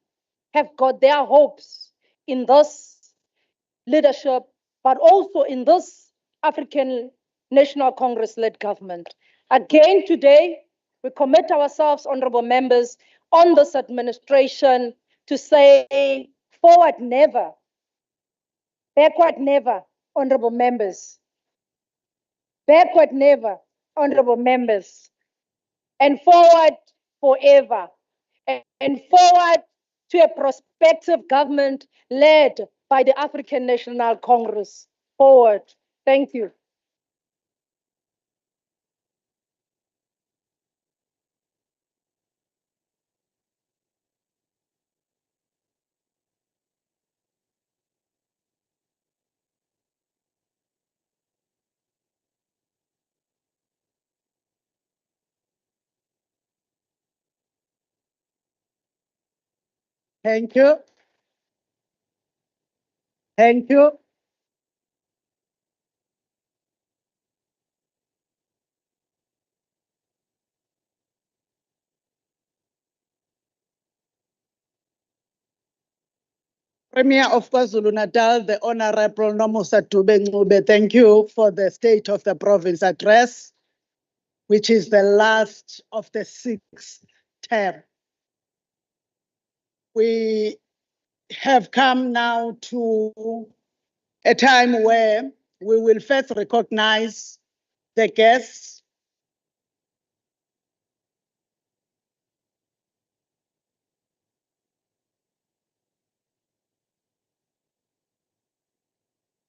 have got their hopes in this leadership, but also in this African National Congress-led government. Again, today, we commit ourselves, honorable members, on this administration to say forward never, backward never, honorable members. Backward never, honorable members. And forward forever. And forward to a prospective government led by the African National Congress. Forward. Thank you. Thank you. Thank you. Premier of KwaZulu-Natal, the Honorable N Dube-Ncube, thank you for the State of the Province address, which is the last of the 6th term. We have come now to a time where we will first recognize the guests.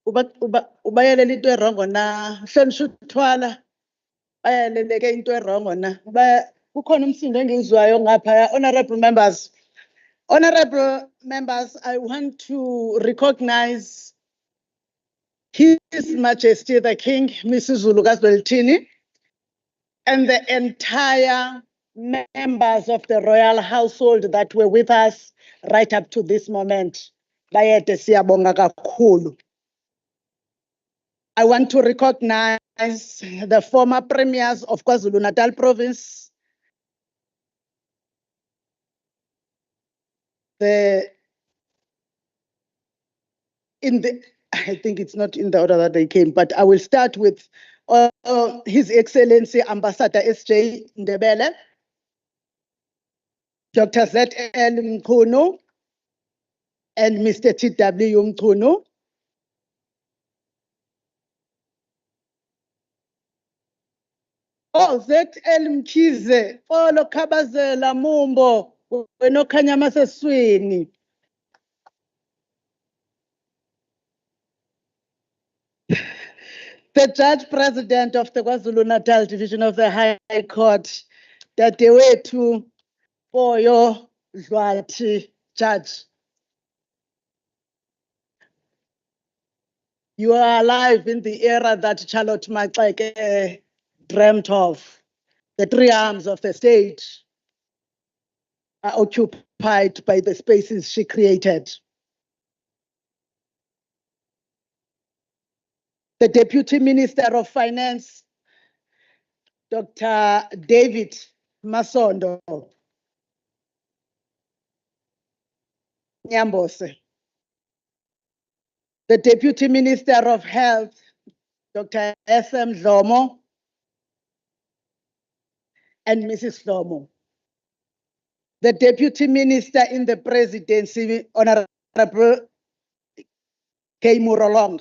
Ubayelele into erongo na hlonishwa uthwala bayeleleke into erongo na kukhona umsindo engizwayo ngapha. Honorable members, I want to recognize His Majesty the King, Mrs. Zulu Kaswelithini, and the entire members of the royal household that were with us right up to this moment. Bayede siyabonga kakhulu. I want to recognize the former premiers of KwaZulu-Natal province, I think it's not in the order that they came, but I will start with His Excellency Ambassador S.J. Ndebele, Dr. Z.L. Mchunu, and Mr. T.W. Mchunu. Oh, Z.L. Mkhize, Olo Khabazela Mumbo, wenokhanya masesweni. The Judge President of the KwaZulu-Natal Division of the High Court, Dadewethu Boyo Dlwathi, Judge. You are alive in the era that Charlotte Maxeke dreamt of. The three arms of the state are occupied by the spaces she created. The Deputy Minister of Finance, Dr. David Masondo Nyambose. The Deputy Minister of Health, Dr. S.M. Dlomo and Mrs. Dlomo. The Deputy Minister in the Presidency, Honorable K. Murolong.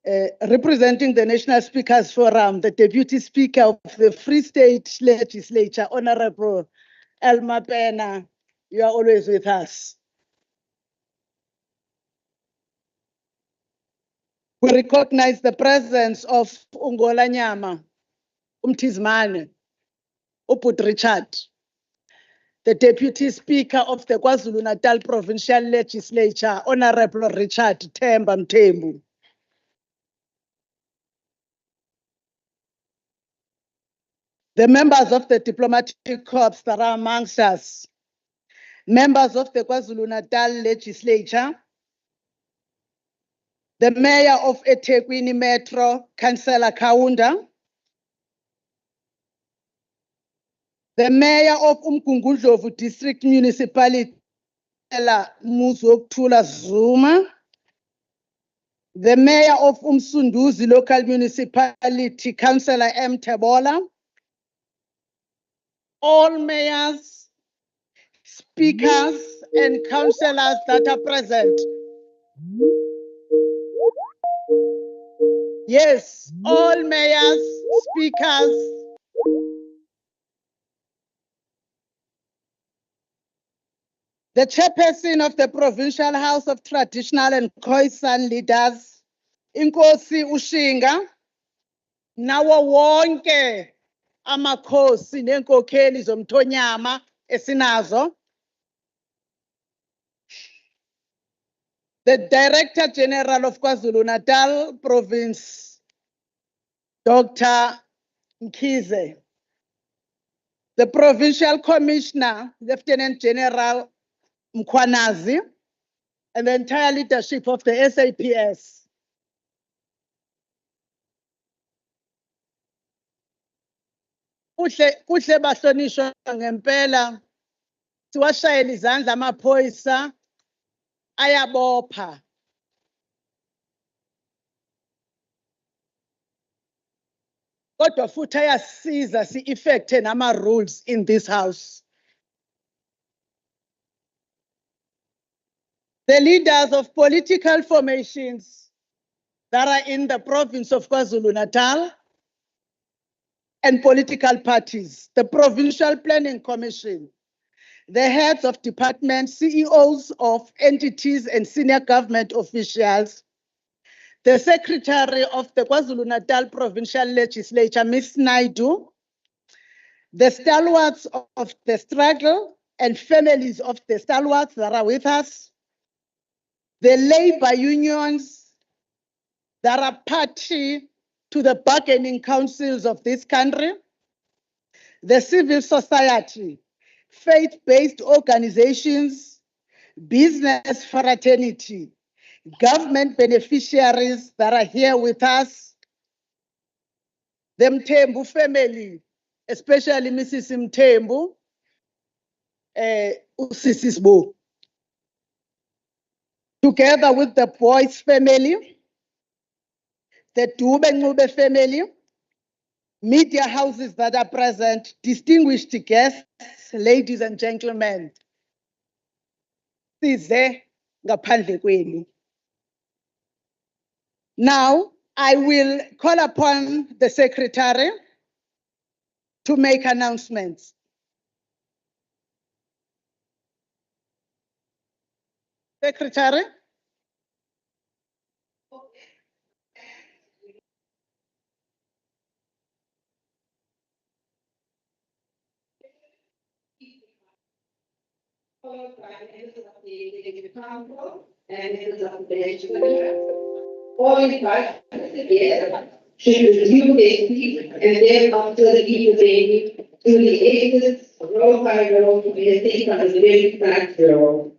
Representing the National Speakers Forum, the Deputy Speaker of the Free State Legislature, Honorable Elma Pena, you are always with us. We recognize the presence of Ungola Nyama, Umtizmane, Uput Richard, the Deputy Speaker of the KwaZulu-Natal Provincial Legislature, Honorable Richard Themba Mthembu. The members of the diplomatic corps that are amongst us, members of the KwaZulu-Natal Legislature, the Mayor of eThekwini Metro, Councillor Kaunda, the Mayor of Umgungundlovu District Municipality, Muzokuthula Zuma, the Mayor of Umsunduzi Local Municipality, Councillor M. Tebola, all mayors, speakers, and councillors that are present. Yes, all mayors, speakers, the Chairperson of the Provincial House of Traditional and Khoisan Leaders, Inkosi Ushinga, nawo wonke amakhosi nenkokheli zomthonyama esinazo. The Director General of KwaZulu-Natal Province, Dr. Mkhize. The Provincial Commissioner, Lieutenant General Mkhwanazi, and the entire leadership of the SAPS. Kuhle bahlonishwa ngempela, siwashayela izandla amaphoyisa ayabopha. Kodwa futhi ayasiza si-effecte nama-rules in this house. The leaders of political formations that are in the province of KwaZulu-Natal and political parties, the Provincial Planning Commission, the heads of departments, CEOs of entities and senior government officials, the Secretary of the KwaZulu-Natal Provincial Legislature, Ms. Naidu, the stalwarts of the struggle and families of the stalwarts that are with us, the labor unions that are party to the bargaining councils of this country, the civil society, faith-based organizations, business fraternity, government beneficiaries that are here with us, the Mthembu family, especially Mrs. Mthembu, Usisi Sbo, together with the Boyce family, the Dube-Ncube family, media houses that are present, distinguished guests, ladies and gentlemen. Size ngaphandle kwenu. Now, I will call upon the Secretary to make announcements. Secretary. Followed by members of the Executive Council and members of the Legislature. All invited together should review their seats and thereafter leave the venue to the exits of row by row to be taken on the very back row.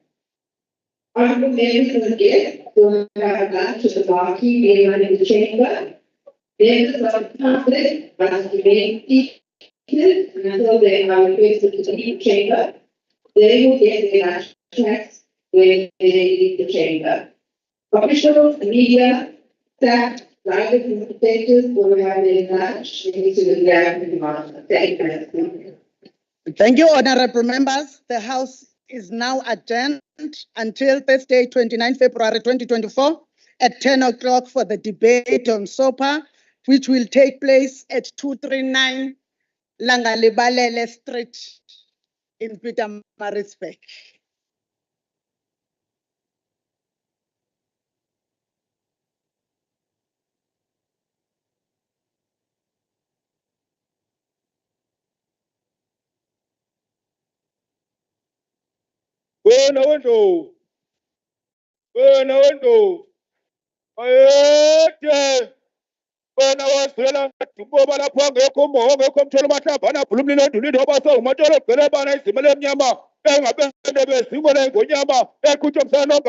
Honorable members and guests will have lunch at the marquee area in the chamber. Members of the public must remain seated until they are requested to leave the chamber. They will get their lunch tracks when they leave the chamber. Officials, media, staff, private inspectors will have their lunch next to the grand master. Thank you. Thank you, honorable members. The House is now adjourned until Thursday, 29 February 2024 at 10 o'clock for the debate on SOPA, which will take place at 239 Langalibalele Street in Pietermaritzburg. Wena wendo. Ayete. Wena wasela ngoba lapho ngekho umoya ngekho mthelo mahlabana phulumlilo endulini obaso umatsholo gcele bana izimele emnyama engabende bezimole ngonyama eqhutshwa msana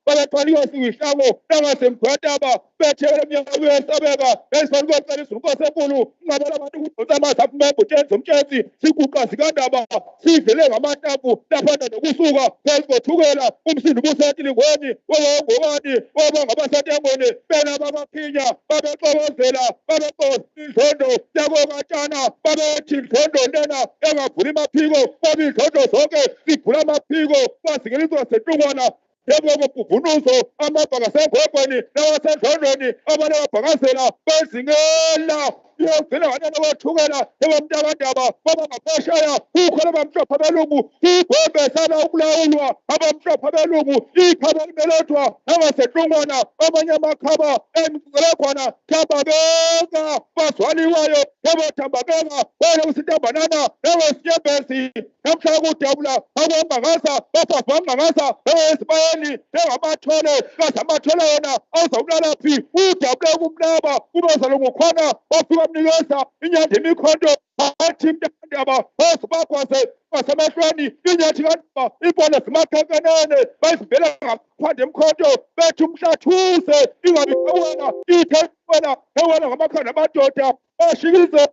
babathwaliwe siwihlango nangasemkhwataba bethele emnyama wesabeka esifana isizwe senkulu ngabala abantu ukudonsa amasapu membuthenzi umthenzi siguqa sikandaba sidlele ngamatapu laphanda nokusuka phezu kothukela umsindo ubusetilingweni wongokani wabangabasatengweni bena babaphinya babexokozela babeqoza indlondo yakokatshana babethi indlondo lena engavuli amaphiko babe indlondo zonke zivula amaphiko bazingeliswa sentungwana yebo kuvunuzo amabhaka sengwebweni nawasendlondweni abane babhakazela bezingela yogcina nganene wathukela yebomntakandaba baba ngaphesheya ukhona bamhlophe abelungu igwembe sana ukulawulwa abamhlophe abelungu ikhaba limelethwa nangasentungwana amanye amakhaba emcele khona thambakeka bazwaliwayo yebothambakeka wena usitambanana nangesinyembezi namhla kudabula akwembangasa babhabhangangasa esibayeni nengamathole kazamathole wona awuzakulala phi udabule kumnaba kunozalo ngukhona wafika mnikeza inyathi imikhonto athi mntandaba bazibakhwaze basemehlweni inyathi kandaba ibona zimakhankanene bayizivela ngaphandle emkhonto bethi umhlathuse ingabi ewena ithe wena ewena ngamakhanda amadoda bashikilize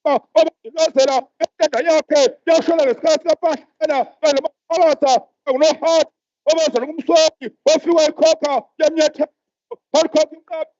babazela entanda yakhe yashona ngesikhathi kapahlana ngamaphalasa ngunohati obazela kumswaki wafika ikhokha yemnyethe walikhokha inqaba